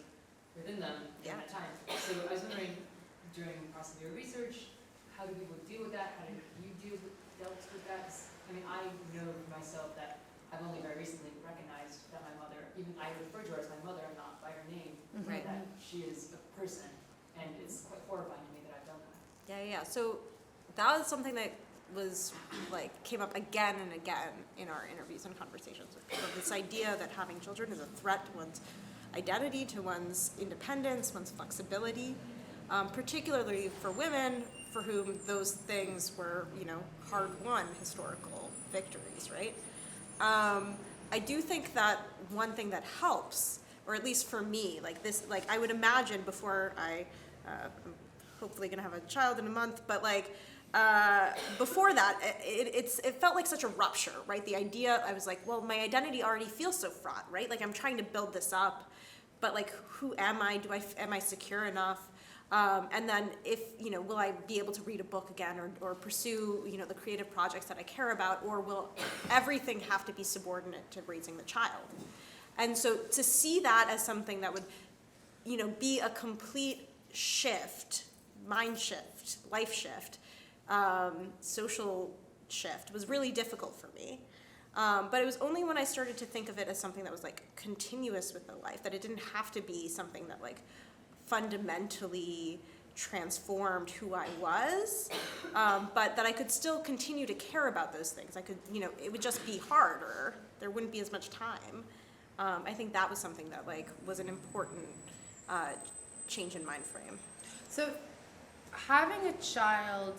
within them in that time. So I was wondering, during the process of your research, how do people deal with that? How do you dealt with that? 'Cause, I mean, I know for myself that I've only very recently recognized that my mother, even I refer to her as my mother, I'm not by her name, Right. that she is a person, and it's quite horrifying to me that I've done that. Yeah. So that was something that was like came up again and again in our interviews and conversations with people. This idea that having children is a threat to one's identity, to one's independence, one's flexibility, particularly for women for whom those things were, hard-won historical victories, right? I do think that one thing that helps, or at least for me, I would imagine before I'm hopefully gonna have a child in a month, but before that, it felt like such a rupture, right? The idea, I was like, well, my identity already feels so fraught, right? Like I'm trying to build this up, but who am I? Am I secure enough? And then will I be able to read a book again or pursue, the creative projects that I care about, or will everything have to be subordinate to raising the child? And so to see that as something that would, be a complete shift, mind shift, life shift, social shift was really difficult for me. But it was only when I started to think of it as something that was continuous with the life, that it didn't have to be something that fundamentally transformed who I was, but that I could still continue to care about those things. I could, it would just be harder. There wouldn't be as much time. I think that was something that was an important change in mind frame. So having a child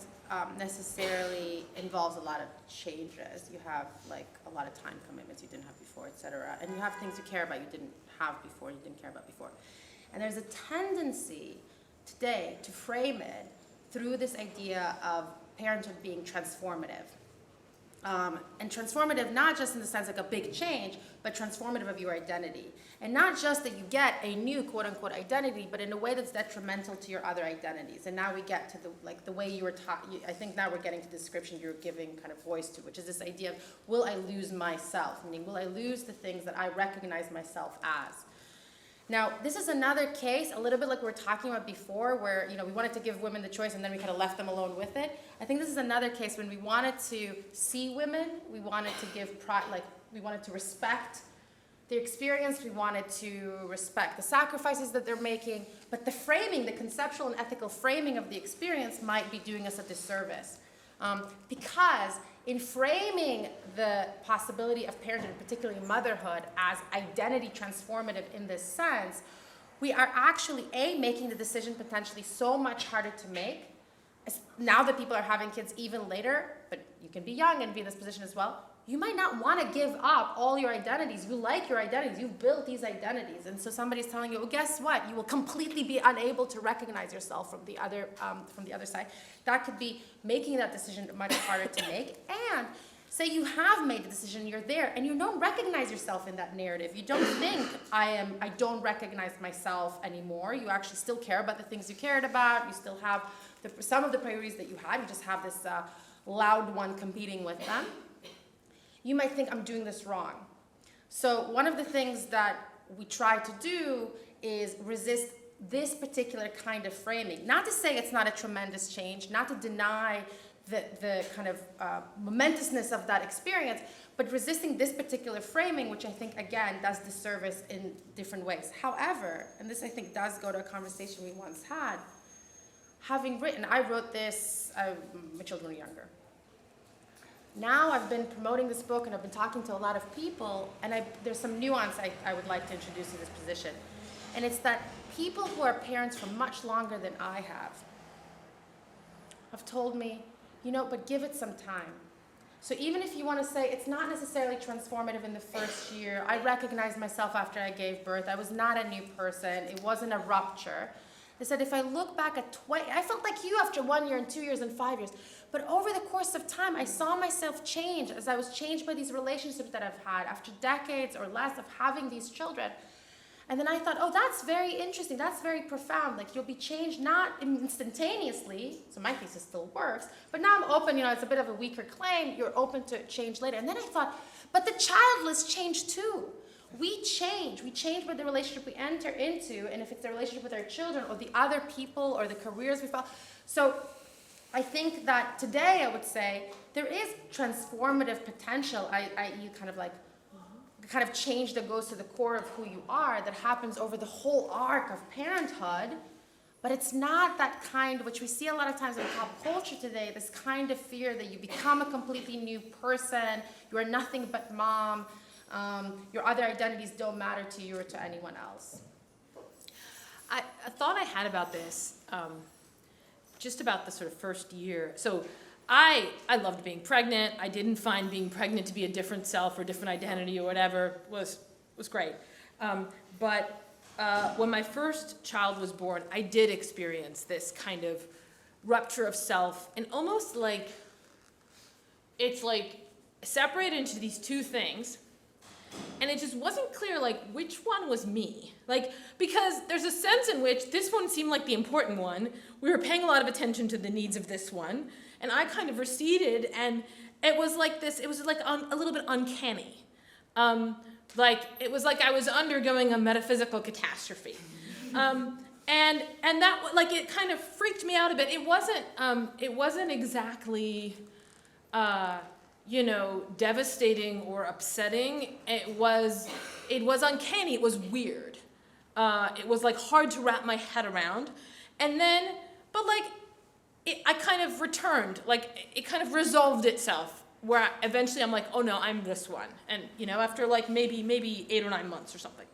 necessarily involves a lot of changes. You have a lot of time commitments you didn't have before, etc. And you have things you care about you didn't have before, you didn't care about before. And there's a tendency today to frame it through this idea of parenthood being transformative. And transformative, not just in the sense like a big change, but transformative of your identity. And not just that you get a new quote unquote identity, but in a way that's detrimental to your other identities. And now we get to the way you were taught, I think now we're getting to the description you're giving kind of voice to, which is this idea of, will I lose myself? Meaning, will I lose the things that I recognize myself as? Now, this is another case, a little bit like we were talking about before, where we wanted to give women the choice and then we kind of left them alone with it. I think this is another case when we wanted to see women, we wanted to give we wanted to respect their experience, we wanted to respect the sacrifices that they're making, but the framing, the conceptual and ethical framing of the experience might be doing us a disservice. Because in framing the possibility of parenthood, particularly motherhood, as identity transformative in this sense, we are actually, making the decision potentially so much harder to make. Now that people are having kids even later, but you can be young and be in this position as well, you might not want to give up all your identities. You like your identities. You've built these identities. And so somebody's telling you, well, guess what? You will completely be unable to recognize yourself from the other side. That could be making that decision much harder to make. And say you have made the decision, you're there, and you don't recognize yourself in that narrative. You don't think, I don't recognize myself anymore. You actually still care about the things you cared about. You still have some of the priorities that you had. You just have this loud one competing with them. You might think, I'm doing this wrong. So one of the things that we try to do is resist this particular kind of framing. Not to say it's not a tremendous change, not to deny the kind of momentousness of that experience, but resisting this particular framing, which I think, again, does disservice in different ways. However, and this I think does go to a conversation we once had, I wrote this, my children were younger. Now I've been promoting this book and I've been talking to a lot of people, and there's some nuance I would like to introduce to this position. And it's that people who are parents for much longer than I have told me, but give it some time. So even if you want to say it's not necessarily transformative in the first year, I recognized myself after I gave birth, I was not a new person, it wasn't a rupture. They said if I look back at I felt like you after 1 year and 2 years and 5 years. But over the course of time, I saw myself change as I was changed by these relationships that I've had after decades or less of having these children. And then I thought, oh, that's very interesting. That's very profound. Like, you'll be changed not instantaneously, so my thesis still works, but now I'm open, it's a bit of a weaker claim. You're open to change later. And then I thought, but the childless change too. We change by the relationship we enter into, and if it's the relationship with our children or the other people or the careers we follow. So I think that today I would say there is transformative potential, i.e. kind of change that goes to the core of who you are that happens over the whole arc of parenthood, but it's not that kind, which we see a lot of times in pop culture today, this kind of fear that you become a completely new person, you are nothing but mom, your other identities don't matter to you or to anyone else. A thought I had about this, just about the sort of first year. So I loved being pregnant. I didn't find being pregnant to be a different self or different identity or whatever was great. But when my first child was born, I did experience this kind of rupture of self, and almost like it's like separated into these two things. And it just wasn't clear, which one was me. Because there's a sense in which this one seemed like the important one. We were paying a lot of attention to the needs of this one. And I kind of receded, and it was like this, it was like a little bit uncanny. It was like I was undergoing a metaphysical catastrophe. And that, it kind of freaked me out a bit. It wasn't exactly, devastating or upsetting. It was uncanny. It was weird. It was hard to wrap my head around. And then, I kind of returned. It kind of resolved itself. Where eventually I'm like, oh no, I'm this one. And after maybe 8 or 9 months or something.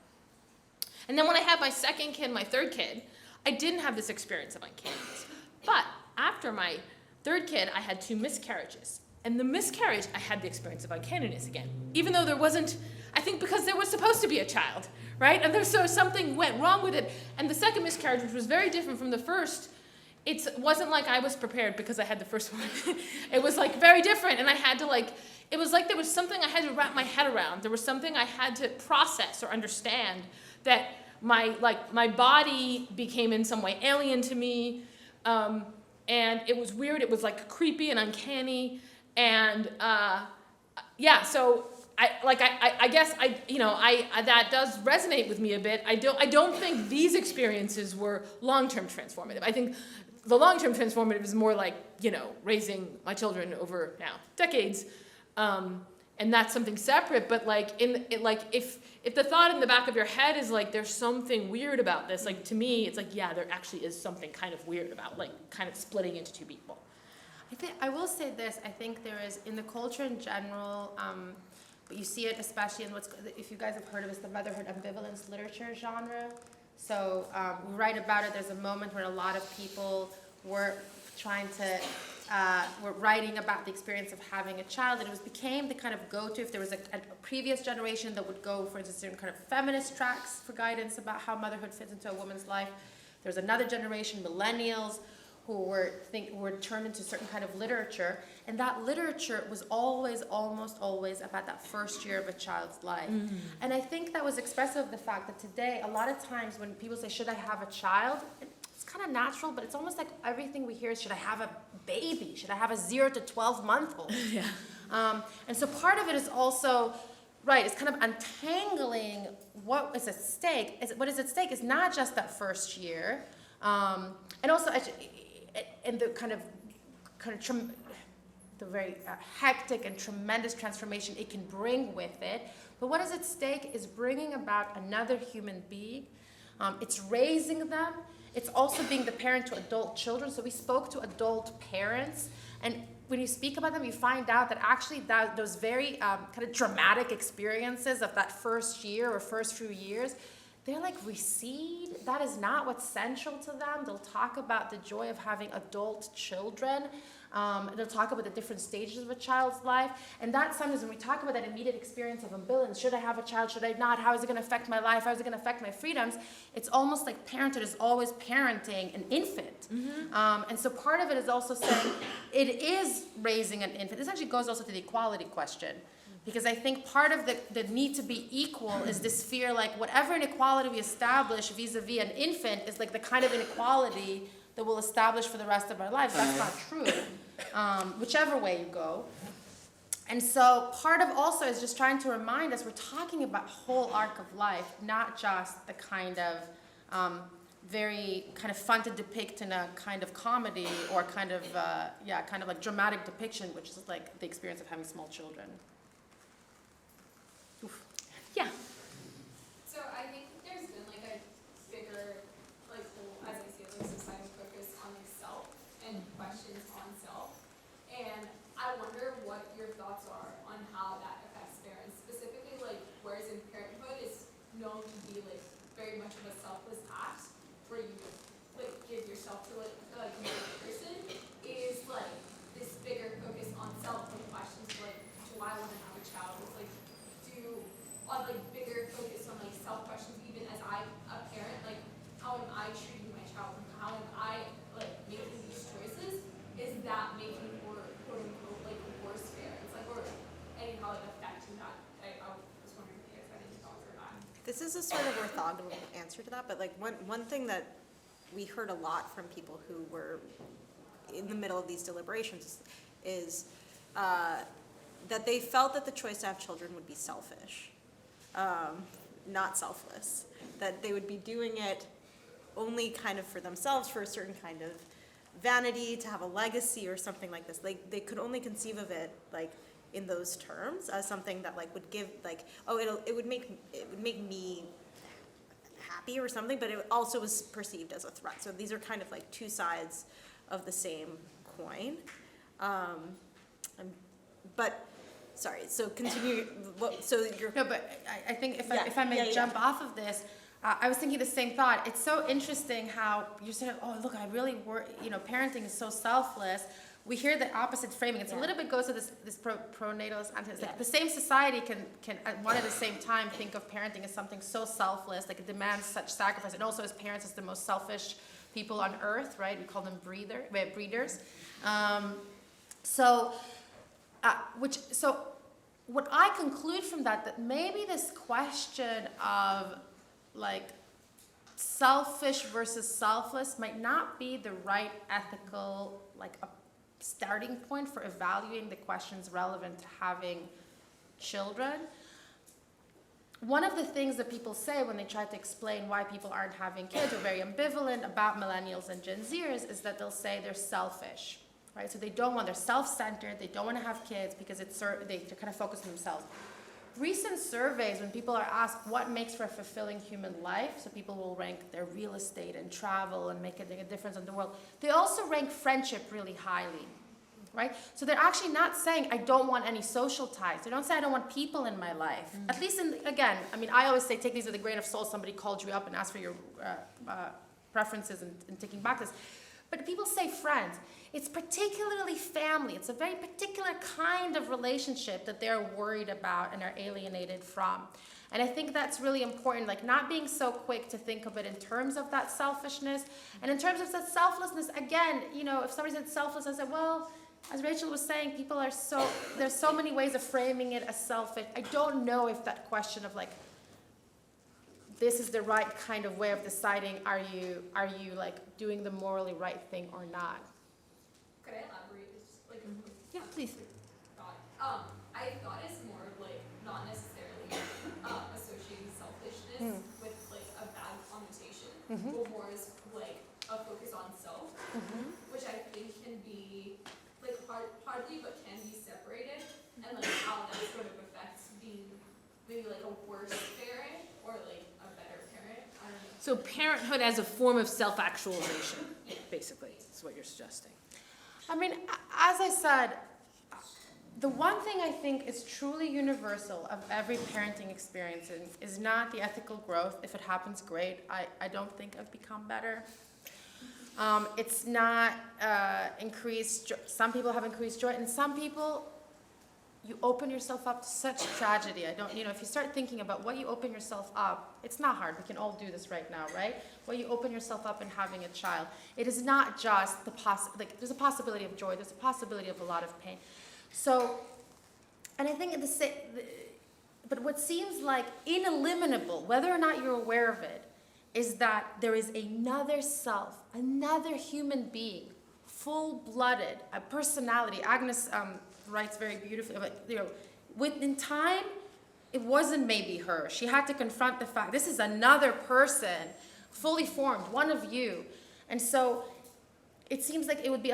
And then when I had my second kid, my third kid, I didn't have this experience of uncanniness. But after my third kid, I had 2 miscarriages. And the miscarriage, I had the experience of uncanniness again. Even though there wasn't, I think because there was supposed to be a child, right? And so something went wrong with it. And the second miscarriage, which was very different from the first, it wasn't like I was prepared because I had the first one. It was like very different, and I had to like, it was like there was something I had to wrap my head around. There was something I had to process or understand, that my body became in some way alien to me, and it was weird. It was like creepy and uncanny, and yeah. So I guess that does resonate with me a bit. I don't think these experiences were long-term transformative. I think the long-term transformative is more like, raising my children over now decades, and that's something separate. But like if the thought in the back of your head is like there's something weird about this, like to me it's like, yeah, there actually is something kind of weird about like kind of splitting into two people. I will say this. I think there is in the culture in general. But you see it especially in if you guys have heard of it, the motherhood ambivalence literature genre. So we write about it. There's a moment where a lot of people were were writing about the experience of having a child, and it became the kind of go-to. If there was a previous generation that would go, for instance, in kind of feminist tracks for guidance about how motherhood fits into a woman's life, there's another generation, millennials, who were turned into certain kind of literature, and that literature was almost always about that first year of a child's life. Mm-hmm. And I think that was expressive of the fact that today, a lot of times when people say, should I have a child? It's kind of natural, but it's almost like everything we hear is, should I have a baby? Should I have a 0 to 12-month-old? Yeah. And so part of it is also, right, it's kind of untangling what is at stake. What is at stake is not just that first year, and also, and the the very hectic and tremendous transformation it can bring with it. But what is at stake is bringing about another human being. It's raising them. It's also being the parent to adult children. So we spoke to adult parents, and when you speak about them, you find out that actually those very kind of dramatic experiences of that first year or first few years, they're like recede. That is not what's central to them. They'll talk about the joy of having adult children. They'll talk about the different stages of a child's life. And that sometimes when we talk about that immediate experience of ambivalence, should I have a child, should I not, how is it going to affect my life, how is it going to affect my freedoms, it's almost like parenthood is always parenting an infant. Mm-hmm. And so part of it is also saying it is raising an infant. This actually goes also to the equality question. Because I think part of the need to be equal is this fear, like whatever inequality we establish vis-a-vis an infant is like the kind of inequality that we'll establish for the rest of our lives. That's not true, whichever way you go. And so part of also is just trying to remind us we're talking about whole arc of life, not just the kind of very kind of fun to depict in a kind of comedy or kind of like dramatic depiction, which is like the experience of having small children. Yeah. So I think there's been like a bigger, like, as I see it, like societal focus on like self and questions on self. And I wonder what your thoughts are on how that affects parents. Specifically, like, whereas in parenthood is known to be like very much of a selfless act where you like give yourself to like another person, is like this bigger focus on self and questions like, do I want to have a child? It's like, on like bigger focus on like self questions, even as I'm a parent, like how am I treating my child? How am I like making these choices? Is that making for quote unquote like worse parents? Like, or anyhow like affecting that? I was wondering if you guys had any thoughts or not. This is a sort of orthogonal answer to that, but like one thing that we heard a lot from people who were in the middle of these deliberations is that they felt that the choice to have children would be selfish. Not selfless, that they would be doing it only kind of for themselves, for a certain kind of vanity, to have a legacy or something like this. Like they could only conceive of it like in those terms as something that like would give like, oh, it would make me happy or something, but it also was perceived as a threat. So these are kind of like two sides of the same coin. But sorry, so continue, so you're... No, but I think if I may jump off of this, I was thinking the same thought. It's so interesting how you're saying, oh, look, I really parenting is so selfless. We hear the opposite framing. It's a little bit goes to this pro-natalist, like the same society can at one at the same time think of parenting as something so selfless, like it demands such sacrifice, and also as parents as the most selfish people on Earth, right? We call them breeders. So what I conclude from that maybe this question of like selfish versus selfless might not be the right ethical, like a starting point for evaluating the questions relevant to having children. One of the things that people say when they try to explain why people aren't having kids or very ambivalent about millennials and Gen Zers is that they'll say they're selfish, right? So they're self-centered, they don't want to have kids because they kind of focus on themselves. Recent surveys, when people are asked what makes for a fulfilling human life, so people will rank their real estate and travel and make a difference in the world, they also rank friendship really highly, right? So they're actually not saying, I don't want any social ties. They don't say, I don't want people in my life. At least, I always say, take these with a grain of salt. Somebody called you up and asked for your preferences and ticking boxes. But people say friends. It's particularly family. It's a very particular kind of relationship that they're worried about and are alienated from. And I think that's really important, like not being so quick to think of it in terms of that selfishness. And in terms of that selflessness, again, if somebody said selfless, I said, well, as Rachel was saying, there's so many ways of framing it as selfish. I don't know if that question of like, this is the right kind of way of deciding, are you like doing the morally right thing or not? Could I elaborate? It's like Yeah, please. I thought it's more of like not necessarily associating selfishness with like a bad connotation, but more as like a focus on self, which I think can be like hardly but can be separated, and like how that sort of affects being maybe like a worse parent or like a better parent. I don't know. So parenthood as a form of self-actualization, basically, is what you're suggesting. I mean, as I said, the one thing I think is truly universal of every parenting experience is not the ethical growth. If it happens, great. I don't think I've become better. It's not increased, some people have increased joy, and some people, you open yourself up to such tragedy. If you start thinking about what you open yourself up, it's not hard. We can all do this right now, right? What you open yourself up in having a child. It is not just there's a possibility of joy, there's a possibility of a lot of pain. So, and I think but what seems like ineliminable, whether or not you're aware of it, is that there is another self, another human being, full-blooded, a personality. Agnes writes very beautifully, but within time, it wasn't maybe her. She had to confront the fact, this is another person, fully formed, one of you. And so it seems like it would be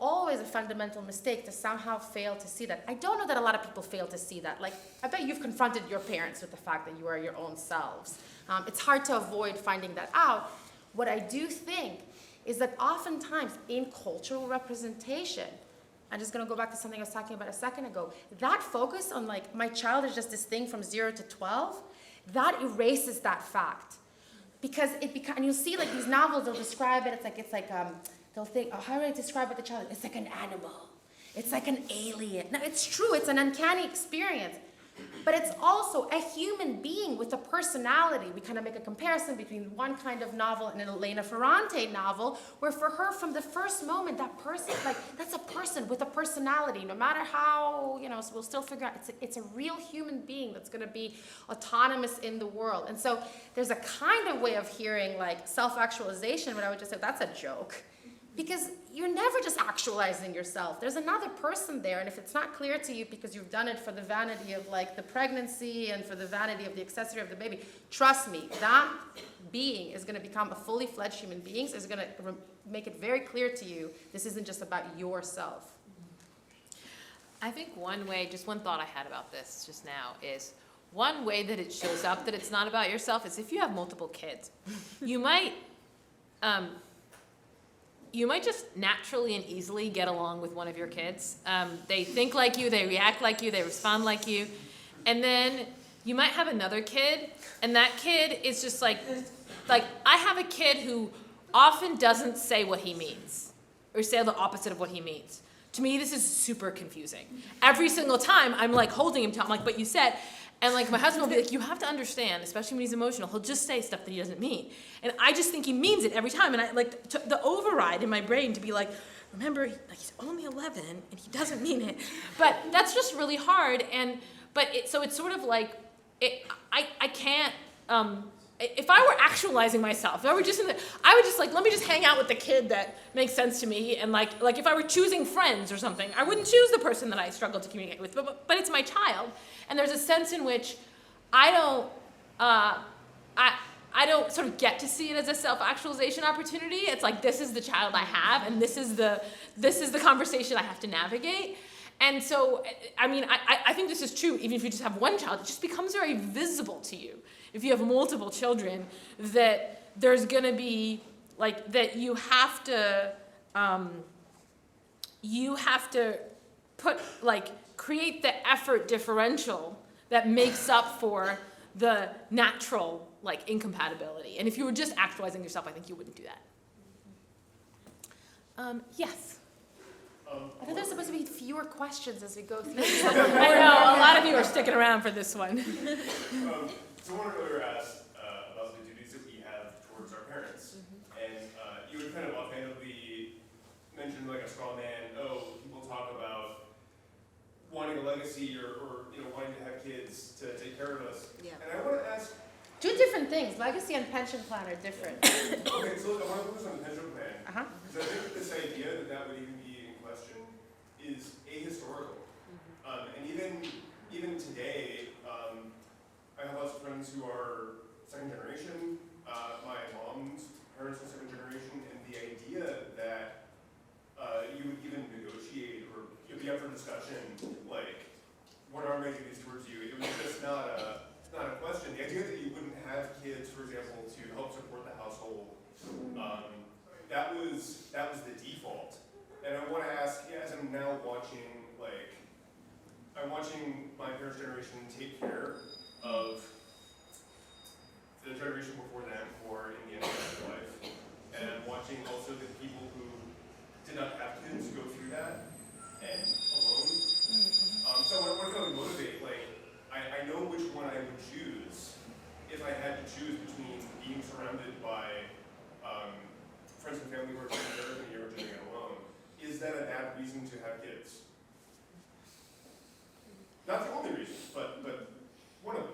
always a fundamental mistake to somehow fail to see that. I don't know that a lot of people fail to see that. Like, I bet you've confronted your parents with the fact that you are your own selves. It's hard to avoid finding that out. What I do think is that oftentimes in cultural representation, I'm just going to go back to something I was talking about a second ago, that focus on like, my child is just this thing from 0 to 12, that erases that fact. Because and you'll see like these novels, they'll describe it, they'll think, oh, how do I describe what the child is? It's like an animal. It's like an alien. No, it's true, it's an uncanny experience. But it's also a human being with a personality. We kind of make a comparison between one kind of novel and an Elena Ferrante novel, where for her, from the first moment, that person, that's a person with a personality. No matter how, so we'll still figure out, it's a real human being that's going to be autonomous in the world. And so there's a kind of way of hearing like self-actualization, but I would just say that's a joke. Because you're never just actualizing yourself. There's another person there, and if it's not clear to you because you've done it for the vanity of like the pregnancy and for the vanity of the accessory of the baby, trust me, that being is going to become a fully fledged human being. Is going to make it very clear to you this isn't just about yourself. I think one thought I had about this just now is one way that it shows up that it's not about yourself is if you have multiple kids. You might just naturally and easily get along with one of your kids. They think like you, they react like you, they respond like you. And then you might have another kid, and that kid is just like I have a kid who often doesn't say what he means, or say the opposite of what he means. To me, this is super confusing. Every single time, I'm like holding him to, I'm like, but you said, And like my husband will be like, you have to understand, especially when he's emotional, he'll just say stuff that he doesn't mean. And I just think he means it every time. And I like the override in my brain to be like, remember, he's only 11 and he doesn't mean it. But that's just really hard. So it's sort of like, I can't, if I were actualizing myself, if I were just I would just like, let me just hang out with the kid that makes sense to me. And like if I were choosing friends or something, I wouldn't choose the person that I struggle to communicate with, but it's my child. And there's a sense in which I don't sort of get to see it as a self-actualization opportunity. It's like, this is the child I have, and this is the conversation I have to navigate. And so, I mean, I think this is true even if you just have one child. It just becomes very visible to you. If you have multiple children, that there's going to be, like, that you have to put, like, create the effort differential that makes up for the natural, like, incompatibility. And if you were just actualizing yourself, I think you wouldn't do that. Yes? I think there's supposed to be fewer questions as we go through. I know, a lot of you are sticking around for this one. Someone earlier asked about the duties that we have towards our parents. And you would kind of offhandedly mention like a straw man, people talk about wanting a legacy or wanting to have kids to take care of us. Yeah. And I want to ask... Two different things. Legacy and pension plan are different. Okay, so I want to focus on the pension plan. Uh-huh. Because I think that this idea that would even be in question is ahistorical. And even today, I have lots of friends who are second generation. My mom's parents are second generation, and the idea that you would even negotiate or be up for discussion, like, what are my duties towards you? It was just not a question. The idea that you wouldn't have kids, for example, to help support the household, that was the default. And I want to ask, as I'm now watching, I'm watching my parents' generation take care of the generation before them who are in the end of their life. And I'm watching also the people who did not have kids go through that and alone. So I want to really motivate, I know which one I would choose if I had to choose between being surrounded by friends and family who are taking care of me or doing it alone. Is that a bad reason to have kids? Not the only reason, but one of them.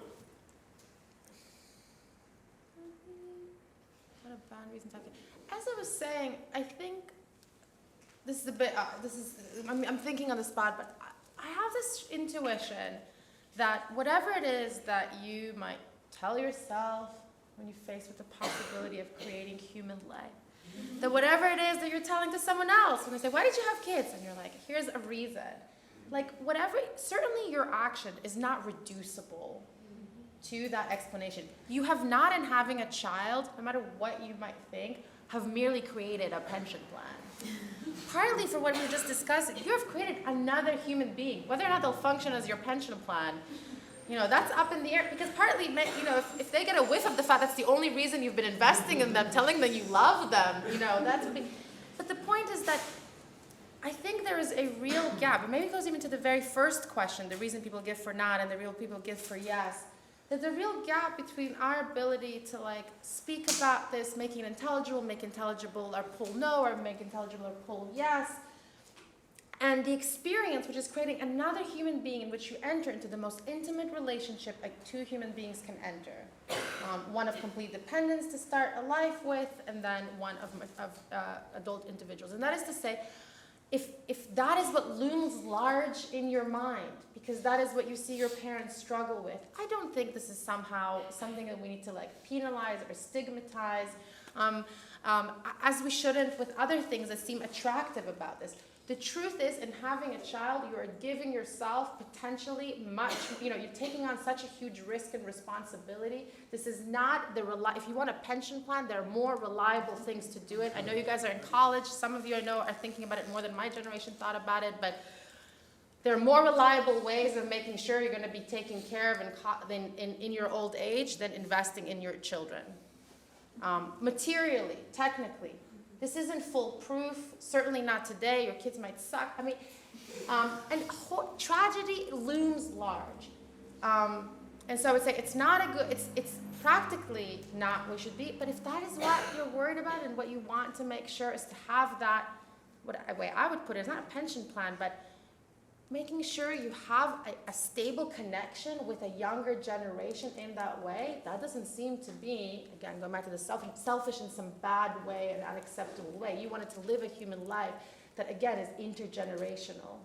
What a bad reason to have kids. As I was saying, I think this is a bit, I'm thinking on the spot, but I have this intuition that whatever it is that you might tell yourself when you're faced with the possibility of creating human life, that whatever it is that you're telling to someone else when they say, why did you have kids? And you're like, here's a reason. Like whatever, certainly your action is not reducible to that explanation. You have not, in having a child, no matter what you might think, have merely created a pension plan. Partly for what we were just discussing, you have created another human being. Whether or not they'll function as your pension plan, that's up in the air. Because partly, if they get a whiff of the fact that's the only reason you've been investing in them, telling them you love them, that's. But the point is that I think there is a real gap. And maybe it goes even to the very first question, the reason people give for not and the real people give for yes. There's a real gap between our ability to speak about this, making it intelligible, make intelligible or pull no, or make intelligible or pull yes, and the experience, which is creating another human being in which you enter into the most intimate relationship two human beings can enter. One of complete dependence to start a life with, and then one of adult individuals. And that is to say, if that is what looms large in your mind, because that is what you see your parents struggle with, I don't think this is somehow something that we need to penalize or stigmatize, as we shouldn't with other things that seem attractive about this. The truth is, in having a child, you are giving yourself potentially much, you're taking on such a huge risk and responsibility. This is not if you want a pension plan, there are more reliable things to do it. I know you guys are in college. Some of you I know are thinking about it more than my generation thought about it, but there are more reliable ways of making sure you're going to be taken care of in your old age than investing in your children. Materially, technically. This isn't foolproof, certainly not today. Your kids might suck. And tragedy looms large. And so I would say it's not a good, it's practically not what we should be, but if that is what you're worried about and what you want to make sure is to have that, what way I would put it, it's not a pension plan, but making sure you have a stable connection with a younger generation in that way, that doesn't seem to be, again, going back to the selfish in some bad way, an unacceptable way. You wanted to live a human life that, again, is intergenerational.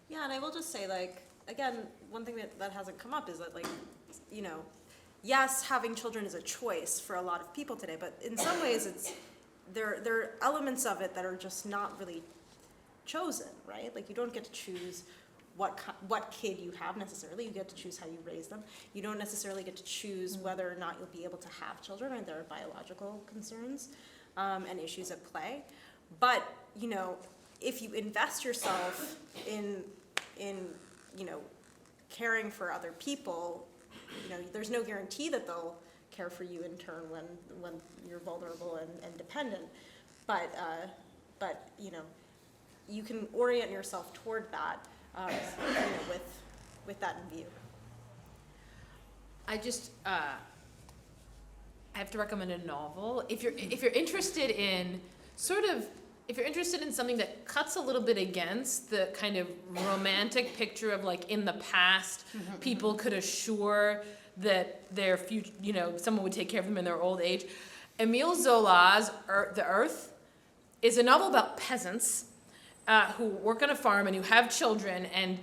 Yeah, and I will just say, like, again, one thing that hasn't come up is that, like, you know, yes, having children is a choice for a lot of people today, but in some ways there are elements of it that are just not really chosen, right? Like, you don't get to choose what kid you have necessarily. You get to choose how you raise them. You don't necessarily get to choose whether or not you'll be able to have children, or there are biological concerns and issues at play. But, you know, if you invest yourself in you know, caring for other people, you know, there's no guarantee that they'll care for you in turn when you're vulnerable and dependent. But you know, you can orient yourself toward that, you know, with that in view. I just I have to recommend a novel. If you're interested in if you're interested in something that cuts a little bit against the kind of romantic picture of, like, in the past, people could assure that their future, you know, someone would take care of them in their old age. Émile Zola's The Earth is a novel about peasants who work on a farm and who have children, and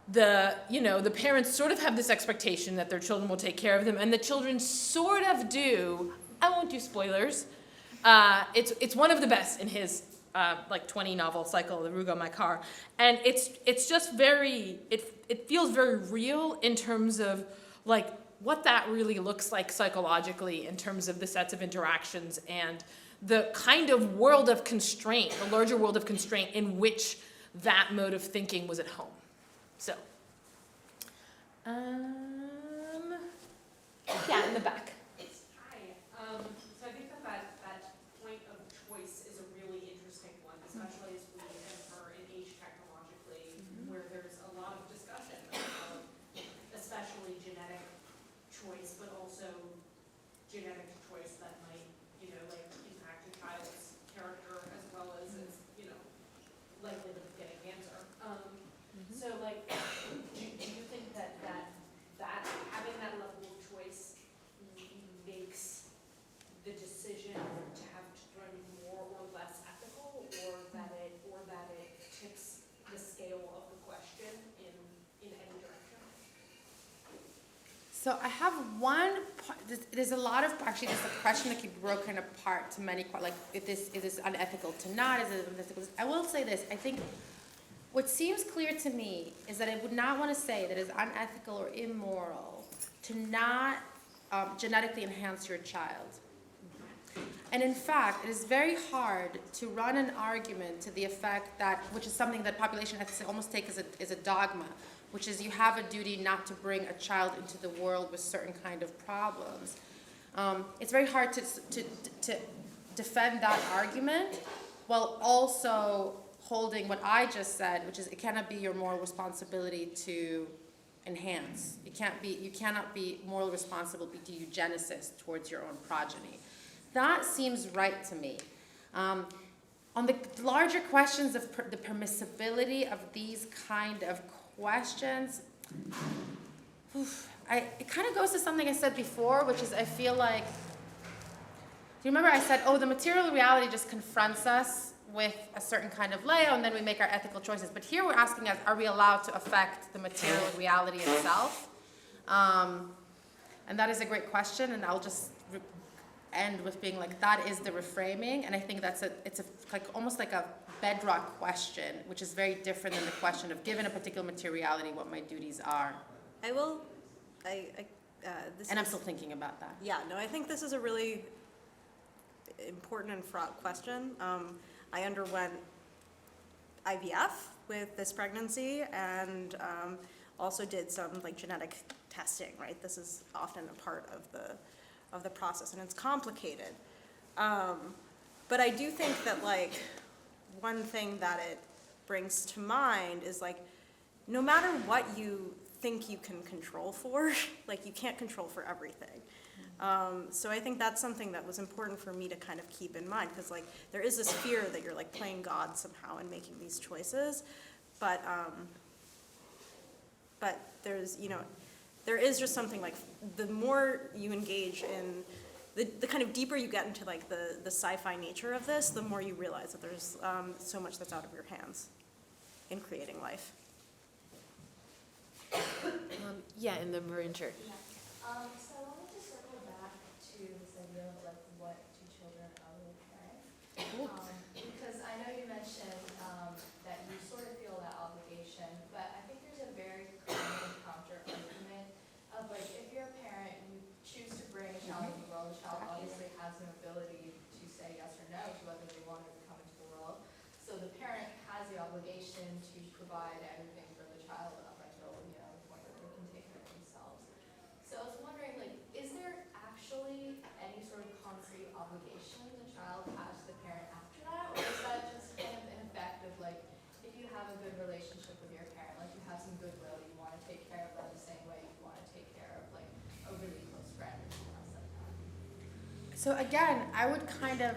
the parents sort of have this expectation that their children will take care of them, and the children sort of do. I won't do spoilers. It's one of the best in his like 20 novel cycle, The Rugo My Car, and it's just very, it feels very real in terms of, like, what that really looks like psychologically in terms of the sets of interactions and the kind of world of constraint, the larger world of constraint in which that mode of thinking was at home. So, yeah, in the back. Hi. So I think that point of choice is a really interesting one, especially as we enter an age technologically where there's a lot of discussion of especially genetic choice, but also genetic choice that might, you know, like, impact a child's character as well as its, you know, likelihood of getting cancer. So, like, do you think that having that level of choice makes the decision to have children more or less ethical, or that it tips the scale of the question in any direction? So I have one part, there's a lot of, actually there's a question that can be broken apart to many, like, is this unethical to not, is it unethical? I will say this, I think what seems clear to me is that I would not want to say that it's unethical or immoral to not genetically enhance your child. And in fact, it is very hard to run an argument to the effect that, which is something that population ethics almost take as a dogma, which is you have a duty not to bring a child into the world with certain kind of problems. It's very hard to defend that argument while also holding what I just said, which is it cannot be your moral responsibility to enhance. You cannot be morally responsible to eugenesis towards your own progeny. That seems right to me. On the larger questions of the permissibility of these kind of questions, it kind of goes to something I said before, which is I feel like, do you remember I said, the material reality just confronts us with a certain kind of layout, and then we make our ethical choices. But here we're asking us, are we allowed to affect the material reality itself? And that is a great question, and I'll just end with being like, that is the reframing, and I think it's like almost like a bedrock question, which is very different than the question of, given a particular materiality, what my duties are. I'm still thinking about that. Yeah, no, I think this is a really important and fraught question. I underwent IVF with this pregnancy, and also did some, like, genetic testing, right? This is often a part of the process, and it's complicated. But I do think that, like, one thing that it brings to mind is, like, no matter what you think you can control for. Like, you can't control for everything. So I think that's something that was important for me to kind of keep in mind, because like there is this fear that you're like playing God somehow and making these choices, but there's, you know, there is just something like the more you engage in the kind of deeper you get into like the sci-fi nature of this, the more you realize that there's so much that's out of your hands in creating life. Yeah, in the Maroon shirt. So I wanted to circle back to this idea of like what do children owe their parents? Because I know you mentioned that you sort of feel that obligation, but I think there's a very common counter argument of like if you're a parent, you choose to bring a child into the world, the child obviously has an ability to say yes or no to whether they want to come into the world. So the parent has the obligation to provide everything for the child up until, you know, the point where they can take care of themselves. So I was wondering, like, is there actually any sort of concrete obligation the child has to the parent after that? Or is that just kind of an effect of, like, if you have a good relationship with your parent, like you have some goodwill, you want to take care of them the same way you want to take care of, like, a really close friend or someone else like that? So again, I would kind of,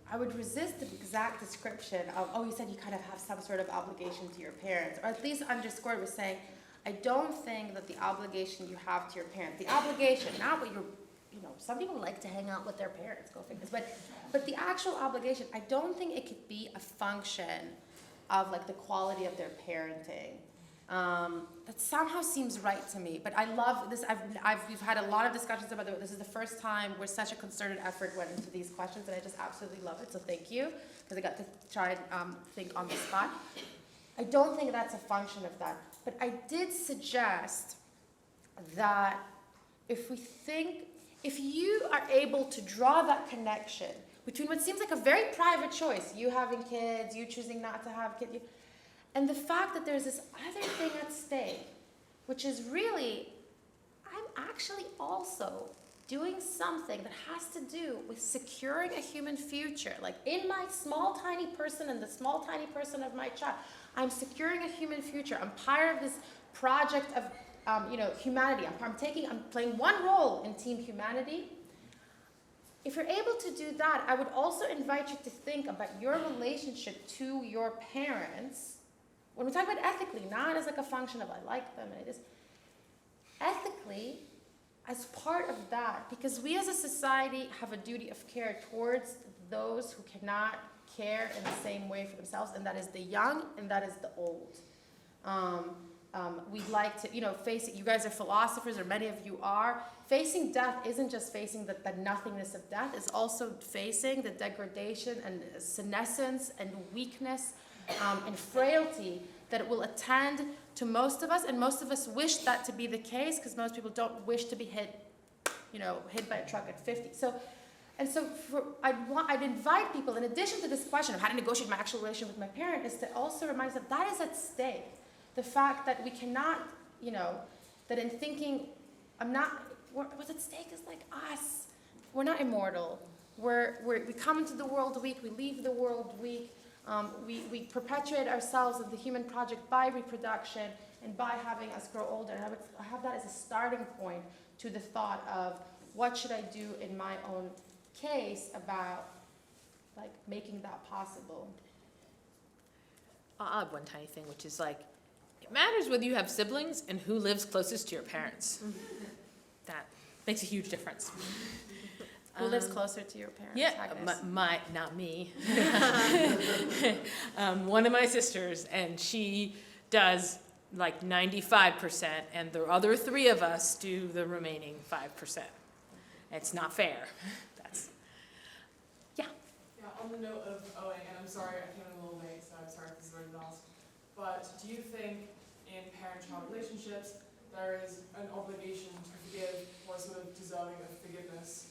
I would resist the exact description of, oh, you said you kind of have some sort of obligation to your parents, or at least underscore with saying, I don't think that the obligation you have to your parents, the obligation, not what you're, you know, some people like to hang out with their parents, go figure, but the actual obligation, I don't think it could be a function of like the quality of their parenting. That somehow seems right to me, but I love this. We've had a lot of discussions about it. This is the first time where such a concerted effort went into these questions, and I just absolutely love it. So thank you, because I got to try and think on the spot. I don't think that's a function of that, but I did suggest that if you are able to draw that connection between what seems like a very private choice, you having kids, you choosing not to have kids, and the fact that there's this other thing at stake, which is really, I'm actually also doing something that has to do with securing a human future. Like in my small, tiny person and the small, tiny person of my child, I'm securing a human future. I'm part of this project of humanity. I'm playing one role in team humanity. If you're able to do that, I would also invite you to think about your relationship to your parents. When we talk about ethically, not as like a function of I like them, and it is ethically as part of that, because we as a society have a duty of care towards those who cannot care in the same way for themselves, and that is the young and that is the old. We'd like to, face it. You guys are philosophers, or many of you are. Facing death isn't just facing the nothingness of death, it's also facing the degradation and senescence and weakness and frailty that it will attend to most of us, and most of us wish that to be the case, because most people don't wish to be hit by a truck at 50. I'd invite people, in addition to this question of how to negotiate my actual relation with my parent, is to also remind us that is at stake. The fact that we cannot, that in thinking, what's at stake is like us. We're not immortal. We come into the world weak, we leave the world weak. We perpetuate ourselves of the human project by reproduction and by having us grow older. And I have that as a starting point to the thought of what should I do in my own case about like making that possible. I'll add one tiny thing, which is like, it matters whether you have siblings and who lives closest to your parents. That makes a huge difference. Who lives closer to your parents? Yeah, not me. One of my sisters, and she does like 95%, and the other 3 of us do the remaining 5%. It's not fair. Yeah, on the note of owing, and I'm sorry I came in a little late, so I'm sorry if this is already been asked, but do you think in parent-child relationships there is an obligation to forgive or sort of deserving of forgiveness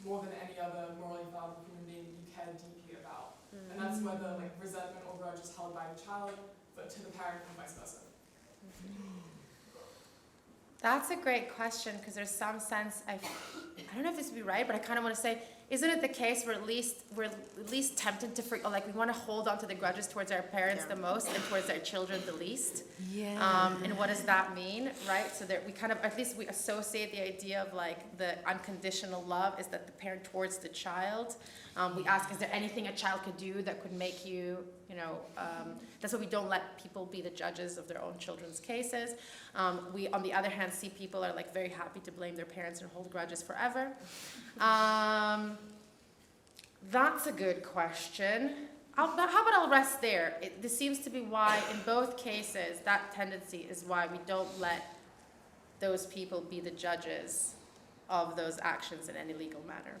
more than any other morally valuable human being you care deeply about? And that's whether like resentment or grudge is held by the child, but to the parent and vice versa. That's a great question, because there's some sense, I don't know if this would be right, but I kind of want to say, isn't it the case we're at least tempted to like we want to hold on to the grudges towards our parents the most and towards our children the least? Yeah. And what does that mean, right? So that we kind of, at least we associate the idea of like the unconditional love is that the parent towards the child. We ask, is there anything a child could do that could make you, that's why we don't let people be the judges of their own children's cases. We, on the other hand, see people are like very happy to blame their parents and hold grudges forever. That's a good question. How about I'll rest there? This seems to be why, in both cases, that tendency is why we don't let those people be the judges of those actions in any legal manner.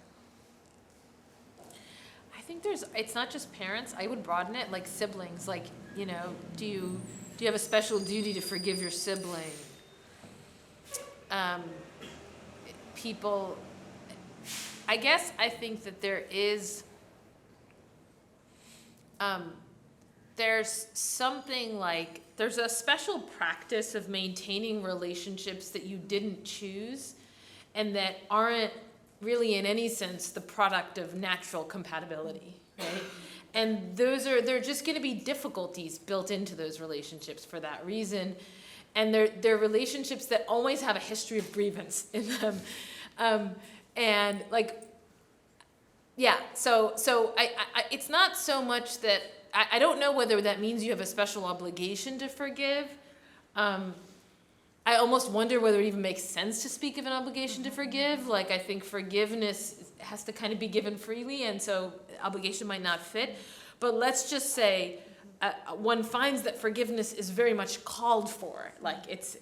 I think it's not just parents. I would broaden it, like siblings. Like, do you have a special duty to forgive your sibling? People, I guess I think that there's something like, there's a special practice of maintaining relationships that you didn't choose and that aren't really in any sense the product of natural compatibility, right? And they're just going to be difficulties built into those relationships for that reason. And they're relationships that always have a history of grievance in them. And like, yeah, so I it's not so much that, I don't know whether that means you have a special obligation to forgive. I almost wonder whether it even makes sense to speak of an obligation to forgive. Like, I think forgiveness has to kind of be given freely, and so obligation might not fit. But let's just say one finds that forgiveness is very much called for. Like, it's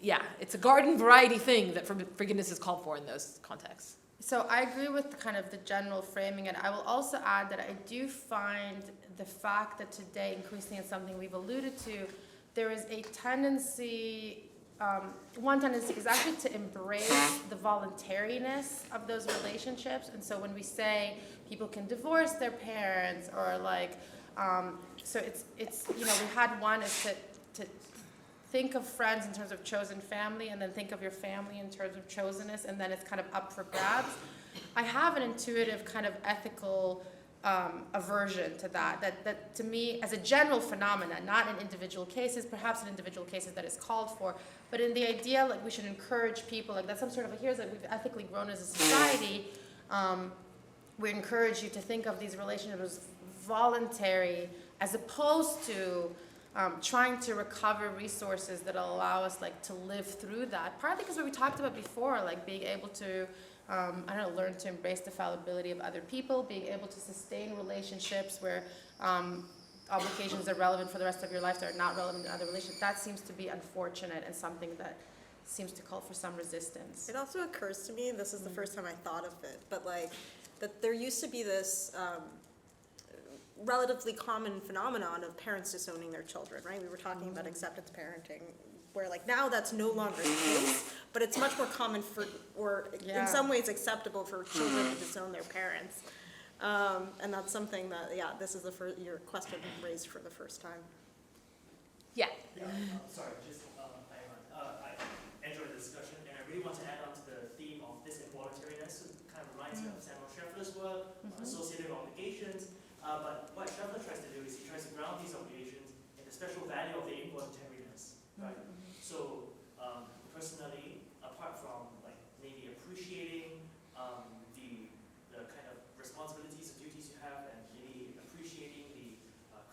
a garden variety thing that forgiveness is called for in those contexts. So I agree with kind of the general framing, and I will also add that I do find the fact that today, increasingly in something we've alluded to, there is a tendency, one tendency is actually to embrace the voluntariness of those relationships. And so when we say people can divorce their parents, or like, so it's we had one is to think of friends in terms of chosen family, and then think of your family in terms of chosenness, and then it's kind of up for grabs. I have an intuitive kind of ethical aversion to that to me, as a general phenomenon, not in individual cases, perhaps in individual cases that is called for, but in the idea like we should encourage people, like that's some sort of, here's like we've ethically grown as a society, we encourage you to think of these relationships as voluntary, as opposed to trying to recover resources that allow us like to live through that. Partly because what we talked about before, like being able to, learn to embrace the fallibility of other people, being able to sustain relationships where obligations are relevant for the rest of your life that are not relevant in other relationships. That seems to be unfortunate and something that seems to call for some resistance. It also occurs to me, this is the first time I thought of it, but like that there used to be this relatively common phenomenon of parents disowning their children, right? We were talking about acceptance parenting, where like now that's no longer the case, but it's much more common in some ways acceptable for children to disown their parents. And that's something that, this is your question raised for the first time. Yeah. Sorry, just I enjoyed the discussion, and I really want to add on to the theme of this involuntariness. It kind of reminds me of Samuel Scheffler's work on associative obligations. But what Scheffler tries to do is he tries to ground these obligations in the special value of the involuntariness, right? So personally, apart from like maybe appreciating the kind of responsibilities and duties you have, and maybe appreciating the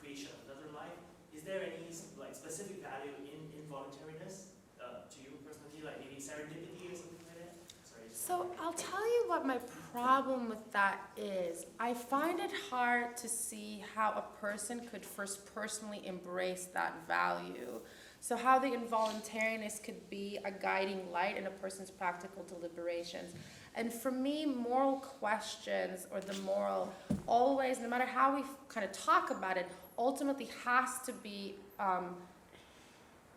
creation of another life, is there any like specific value in involuntariness to you personally, like maybe serendipity or something like that? Sorry. So I'll tell you what my problem with that is. I find it hard to see how a person could first personally embrace that value. So how the involuntariness could be a guiding light in a person's practical deliberations. And for me, moral questions, or the moral, always, no matter how we kind of talk about it, ultimately has to be,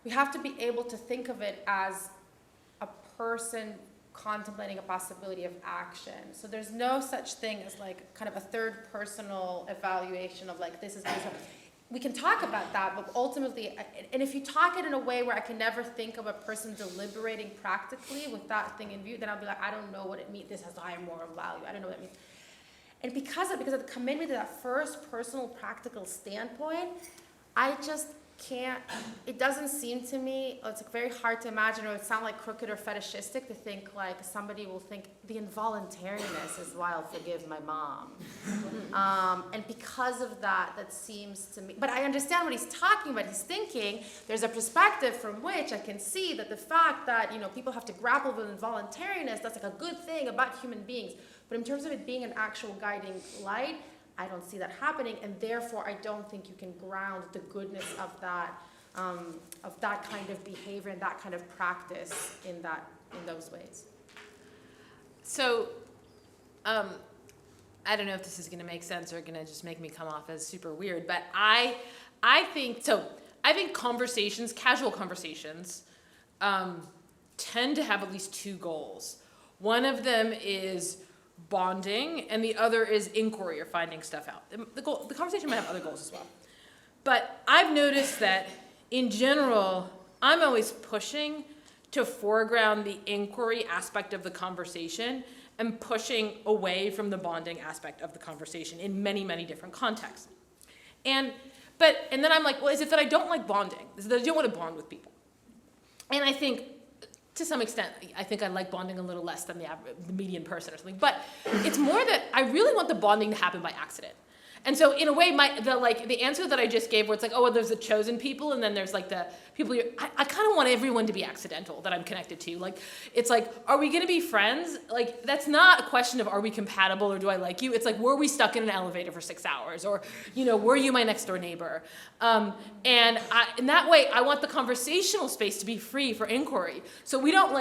we have to be able to think of it as a person contemplating a possibility of action. So there's no such thing as like kind of a third personal evaluation of like this is we can talk about that, but ultimately, and if you talk it in a way where I can never think of a person deliberating practically with that thing in view, then I'll be like, I don't know what it means. This has higher moral value. I don't know what it means. And because of the commitment to that first personal practical standpoint, I just can't, it doesn't seem to me, it's like very hard to imagine, or it would sound like crooked or fetishistic to think like somebody will think the involuntariness is why I'll forgive my mom. And because of that, that seems to me, but I understand what he's talking about. He's thinking there's a perspective from which I can see that the fact that, you know, people have to grapple with involuntariness, that's like a good thing about human beings. But in terms of it being an actual guiding light, I don't see that happening, and therefore I don't think you can ground the goodness of that kind of behavior and that kind of practice in those ways. So, I don't know if this is going to make sense or going to just make me come off as super weird, but I think conversations, casual conversations, tend to have at least two goals. One of them is bonding, and the other is inquiry or finding stuff out. The conversation might have other goals as well. But I've noticed that, in general, I'm always pushing to foreground the inquiry aspect of the conversation and pushing away from the bonding aspect of the conversation in many, many different contexts. And then I'm like, well, is it that I don't like bonding? Is it that I don't want to bond with people? And I think, to some extent, I think I like bonding a little less than the median person or something. But it's more that I really want the bonding to happen by accident. And so in a way, the answer that I just gave, where it's like, oh, well, there's the chosen people, and then there's like the people I kind of want everyone to be accidental that I'm connected to. Like, it's like, are we going to be friends? Like, that's not a question of are we compatible or do I like you? It's like, were we stuck in an elevator for 6 hours? Or, you know, were you my next door neighbor? And in that way, I want the conversational space to be free for inquiry. So we don't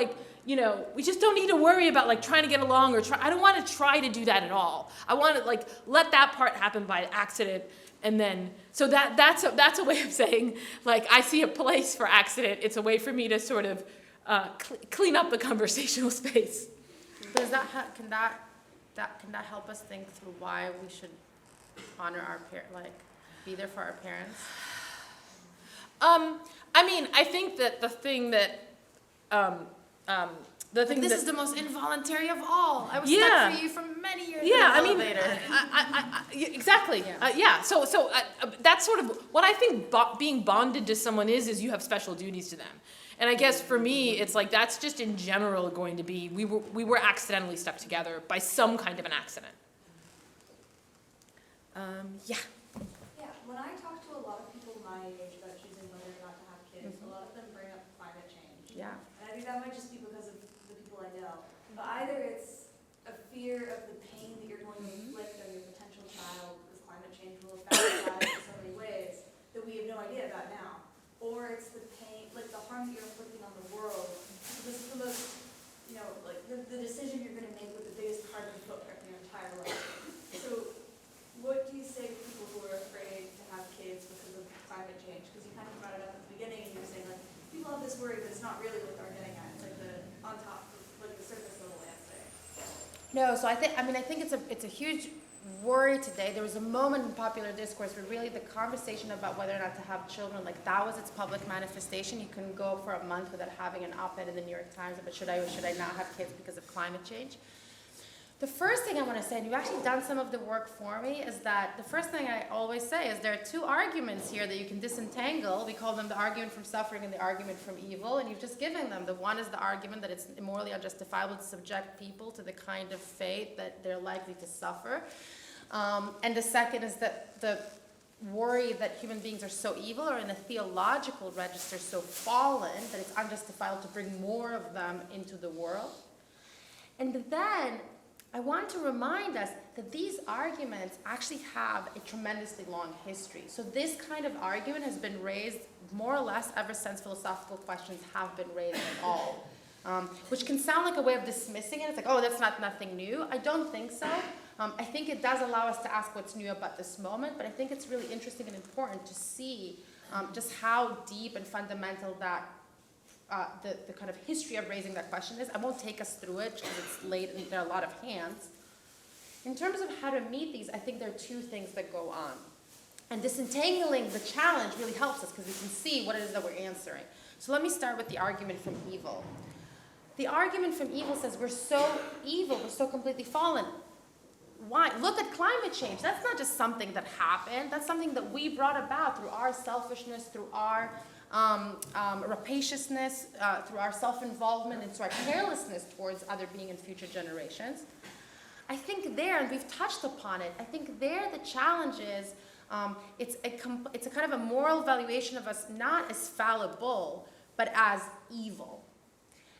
we just don't need to worry about like trying to get along I don't want to try to do that at all. I want to like let that part happen by accident, and then so that's a way of saying like I see a place for accident. It's a way for me to sort of clean up the conversational space. But can that help us think through why we should honor our be there for our parents? I mean, I think that the thing that this is the most involuntary of all. I was stuck for you for many years in the elevator. Exactly. Yeah. So that's sort of what I think being bonded to someone is you have special duties to them. And I guess for me, it's like that's just in general going to be, we were accidentally stuck together by some kind of an accident. Yeah, when I talk to a lot of people my age about choosing whether or not to have kids, a lot of them bring up climate change. Yeah. And I think that might just be because of the people I know. But either it's a fear of the pain that you're going to inflict on your potential child because climate change will affect their lives in so many ways that we have no idea about now. Or it's the pain, like the harm that you're inflicting on the world. So this is the most, the decision you're going to make with the biggest carbon footprint in your entire life. So what do you say to people who are afraid to have kids because of climate change? Because you kind of brought it up at the beginning and you were saying like, people have this worry, but it's not really what they're getting at. It's like on top, like the surface level answer. No, so I think it's a huge worry today. There was a moment in popular discourse where really the conversation about whether or not to have children, like that was its public manifestation. You couldn't go for a month without having an op-ed in the New York Times about should I not have kids because of climate change. The first thing I want to say, and you've actually done some of the work for me, is that the first thing I always say is there are two arguments here that you can disentangle. We call them the argument from suffering and the argument from evil, and you've just given them. The one is the argument that it's morally unjustifiable to subject people to the kind of fate that they're likely to suffer. And the second is that the worry that human beings are so evil or in a theological register so fallen that it's unjustifiable to bring more of them into the world. And then I want to remind us that these arguments actually have a tremendously long history. So this kind of argument has been raised more or less ever since philosophical questions have been raised at all, which can sound like a way of dismissing it. It's like, oh, that's nothing new. I don't think so. I think it does allow us to ask what's new about this moment, but I think it's really interesting and important to see just how deep and fundamental that the kind of history of raising that question is. I won't take us through it because it's late and there are a lot of hands. In terms of how to meet these, I think there are two things that go on. And disentangling the challenge really helps us because we can see what it is that we're answering. So let me start with the argument from evil. The argument from evil says we're so evil, we're so completely fallen. Why? Look at climate change. That's not just something that happened. That's something that we brought about through our selfishness, through our rapaciousness, through our self-involvement, and through our carelessness towards other being and future generations. I think there, and we've touched upon it, I think there the challenge is it's a kind of a moral valuation of us not as fallible, but as evil.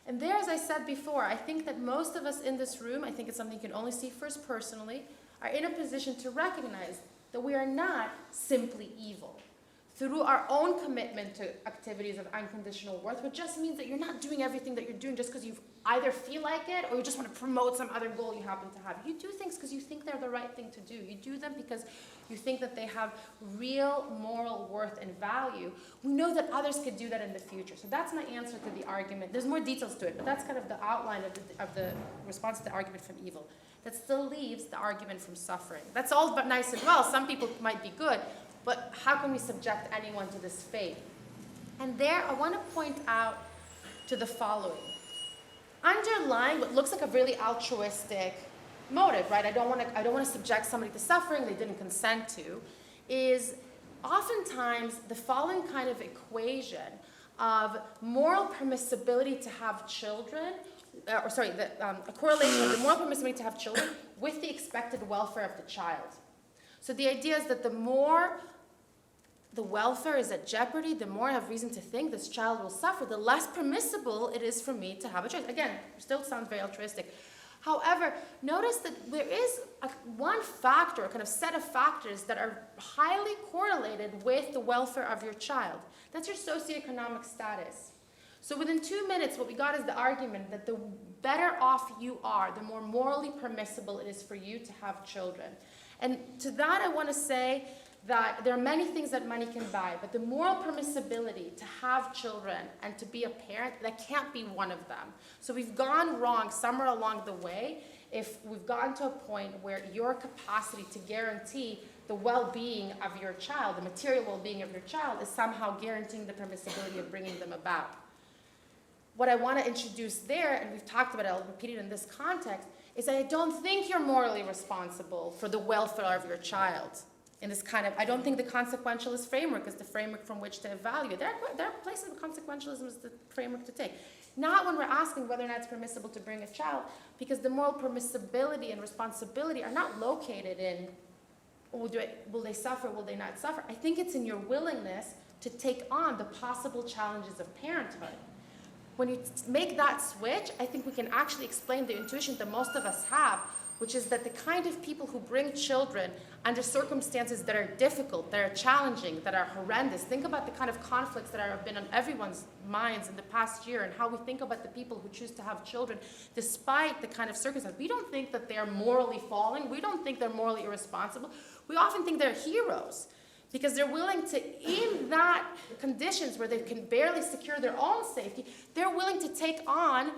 And there, as I said before, I think that most of us in this room, I think it's something you can only see first personally, are in a position to recognize that we are not simply evil. Through our own commitment to activities of unconditional worth, which just means that you're not doing everything that you're doing just because you either feel like it or you just want to promote some other goal you happen to have. You do things because you think they're the right thing to do. You do them because you think that they have real moral worth and value. We know that others could do that in the future. So that's my answer to the argument. There's more details to it, but that's kind of the outline of the response to the argument from evil. That still leaves the argument from suffering. That's all but nice and well. Some people might be good, but how can we subject anyone to this fate? And there, I want to point out to the following. Underlying what looks like a really altruistic motive, right? I don't want to subject somebody to suffering they didn't consent to, is oftentimes the following kind of equation of moral permissibility to have children, a correlation of the moral permissibility to have children with the expected welfare of the child. So the idea is that the more the welfare is at jeopardy, the more I have reason to think this child will suffer, the less permissible it is for me to have a choice. Again, still sounds very altruistic. However, notice that there is one factor, a kind of set of factors that are highly correlated with the welfare of your child. That's your socioeconomic status. So within 2 minutes, what we got is the argument that the better off you are, the more morally permissible it is for you to have children. And to that, I want to say that there are many things that money can buy, but the moral permissibility to have children and to be a parent, that can't be one of them. So we've gone wrong somewhere along the way if we've gotten to a point where your capacity to guarantee the well-being of your child, the material well-being of your child, is somehow guaranteeing the permissibility of bringing them about. What I want to introduce there, and we've talked about it, I'll repeat it in this context, is that I don't think you're morally responsible for the welfare of your child. In this kind of, I don't think the consequentialist framework is the framework from which to evaluate. There are places where consequentialism is the framework to take. Not when we're asking whether or not it's permissible to bring a child, because the moral permissibility and responsibility are not located in, will they suffer, will they not suffer? I think it's in your willingness to take on the possible challenges of parenthood. When you make that switch, I think we can actually explain the intuition that most of us have, which is that the kind of people who bring children under circumstances that are difficult, that are challenging, that are horrendous. Think about the kind of conflicts that have been on everyone's minds in the past year and how we think about the people who choose to have children despite the kind of circumstances. We don't think that they're morally falling. We don't think they're morally irresponsible. We often think they're heroes because they're willing to, in that conditions where they can barely secure their own safety, they're willing to take on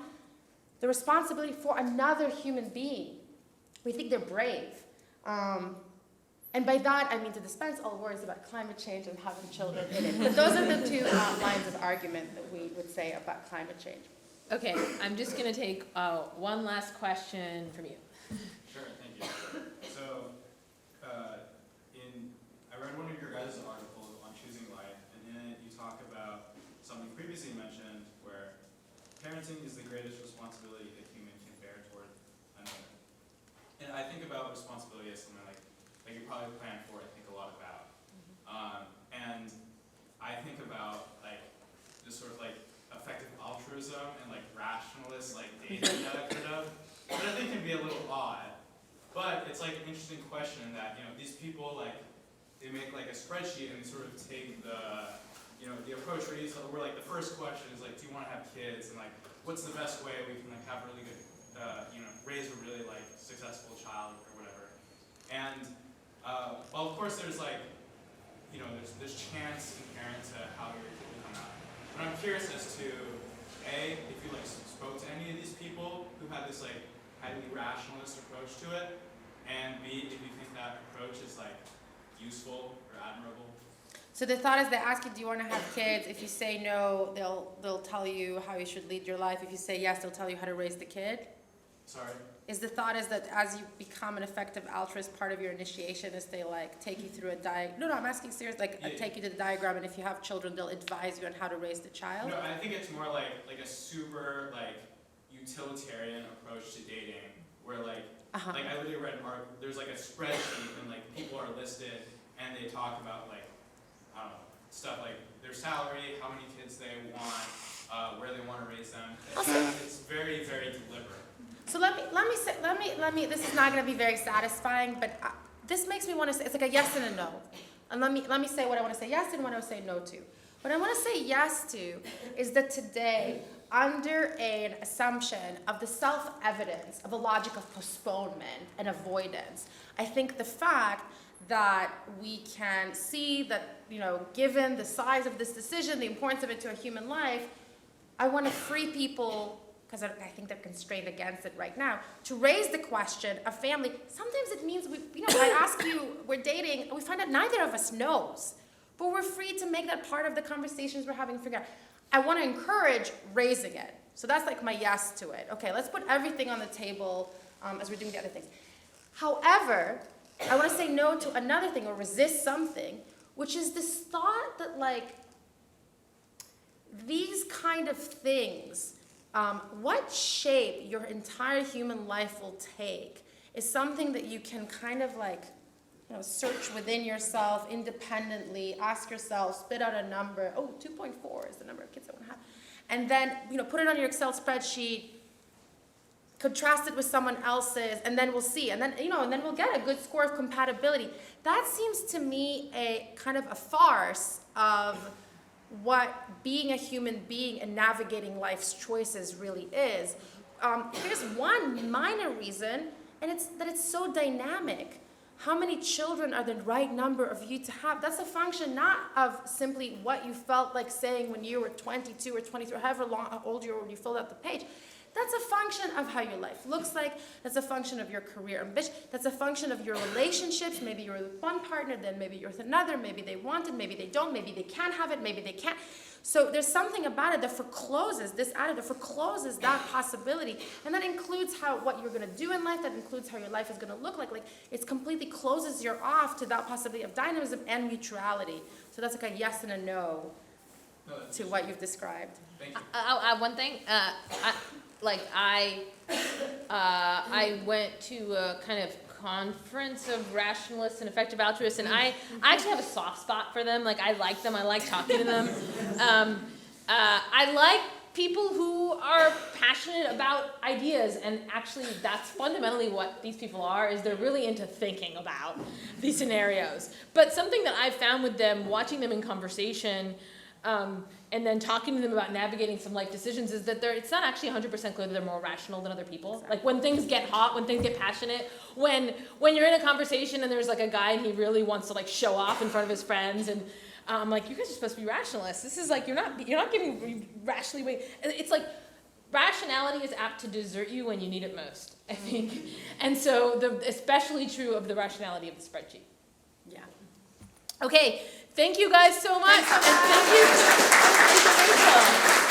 the responsibility for another human being. We think they're brave. And by that, I mean to dispense all worries about climate change and having children in it. But those are the two lines of argument that we would say about climate change. Okay, I'm just going to take one last question from you. Sure, thank you. So, I read one of your guys' articles on choosing life, and in it you talk about something previously mentioned where parenting is the greatest responsibility a human can bear toward another. And I think about responsibility as something like you probably plan for, I think a lot about. And I think about this sort of effective altruism and rationalist data that I've heard of, which I think can be a little odd. But it's an interesting question that, these people they make a spreadsheet and they sort of take the approach where the first question is do you want to have kids, and what's the best way we can have a really good raise a really successful child or whatever. And well, of course there's there's chance inherent to how your kid will come out. But I'm curious as to A, if you spoke to any of these people who had this highly rationalist approach to it, and B, if you think that approach is useful or admirable. So the thought is they ask you, do you want to have kids? If you say no, they'll tell you how you should lead your life. If you say yes, they'll tell you how to raise the kid. Sorry? Is the thought is that as you become an effective altruist, part of your initiation is they like take you through a No, I'm asking serious, like take you to the diagram, and if you have children, they'll advise you on how to raise the child? No, I think it's more like a super like utilitarian approach to dating, where like like I literally read an article, there's like a spreadsheet and like people are listed and they talk about like, I don't know, stuff like their salary, how many kids they want, where they want to raise them. It's very, very deliberate. So let me, this is not going to be very satisfying, but this makes me want to say, it's like a yes and a no. And let me say what I want to say yes to and what I want to say no to. What I want to say yes to is that today, under an assumption of the self-evidence of a logic of postponement and avoidance, I think the fact that we can see that, you know, given the size of this decision, the importance of it to a human life, I want to free people, because I think they're constrained against it right now, to raise the question of family. Sometimes it means, I ask you, we're dating, we find out neither of us knows, but we're free to make that part of the conversations we're having figure out. I want to encourage raising it. So that's like my yes to it. Okay, let's put everything on the table as we're doing the other things. However, I want to say no to another thing, or resist something, which is this thought that like these kind of things, what shape your entire human life will take is something that you can kind of like, search within yourself independently, ask yourself, spit out a number. Oh, 2.4 is the number of kids I want to have. And then, put it on your Excel spreadsheet, contrast it with someone else's, and then we'll see. And then, and then we'll get a good score of compatibility. That seems to me a kind of a farce of what being a human being and navigating life's choices really is. Here's one minor reason, and it's that it's so dynamic. How many children are the right number of you to have? That's a function not of simply what you felt like saying when you were 22 or 23, however old you were when you filled out the page. That's a function of how your life looks like. That's a function of your career ambition. That's a function of your relationships. Maybe you're with one partner, then maybe you're with another. Maybe they want it, maybe they don't. Maybe they can have it, maybe they can't. So there's something about it that forecloses, this attitude forecloses that possibility. And that includes what you're going to do in life. That includes how your life is going to look like. Like it completely closes you off to that possibility of dynamism and mutuality. So that's like a yes and a no to what you've described. Thank you. I'll add one thing. I went to a kind of conference of rationalists and effective altruists, and I actually have a soft spot for them. Like, I like them. I like talking to them. I like people who are passionate about ideas, and actually that's fundamentally what these people are, is they're really into thinking about these scenarios. But something that I've found with them, watching them in conversation, and then talking to them about navigating some life decisions, is that it's not actually 100% clear that they're more rational than other people. Exactly. Like when things get hot, when things get passionate, when you're in a conversation and there's like a guy and he really wants to like show off in front of his friends, and I'm like, you guys are supposed to be rationalists. This is like, you're not giving rationally weight. It's like rationality is apt to desert you when you need it most, I think. And so especially true of the rationality of the spreadsheet. Yeah. Okay. Thank you guys so much. And thank you to Rachel.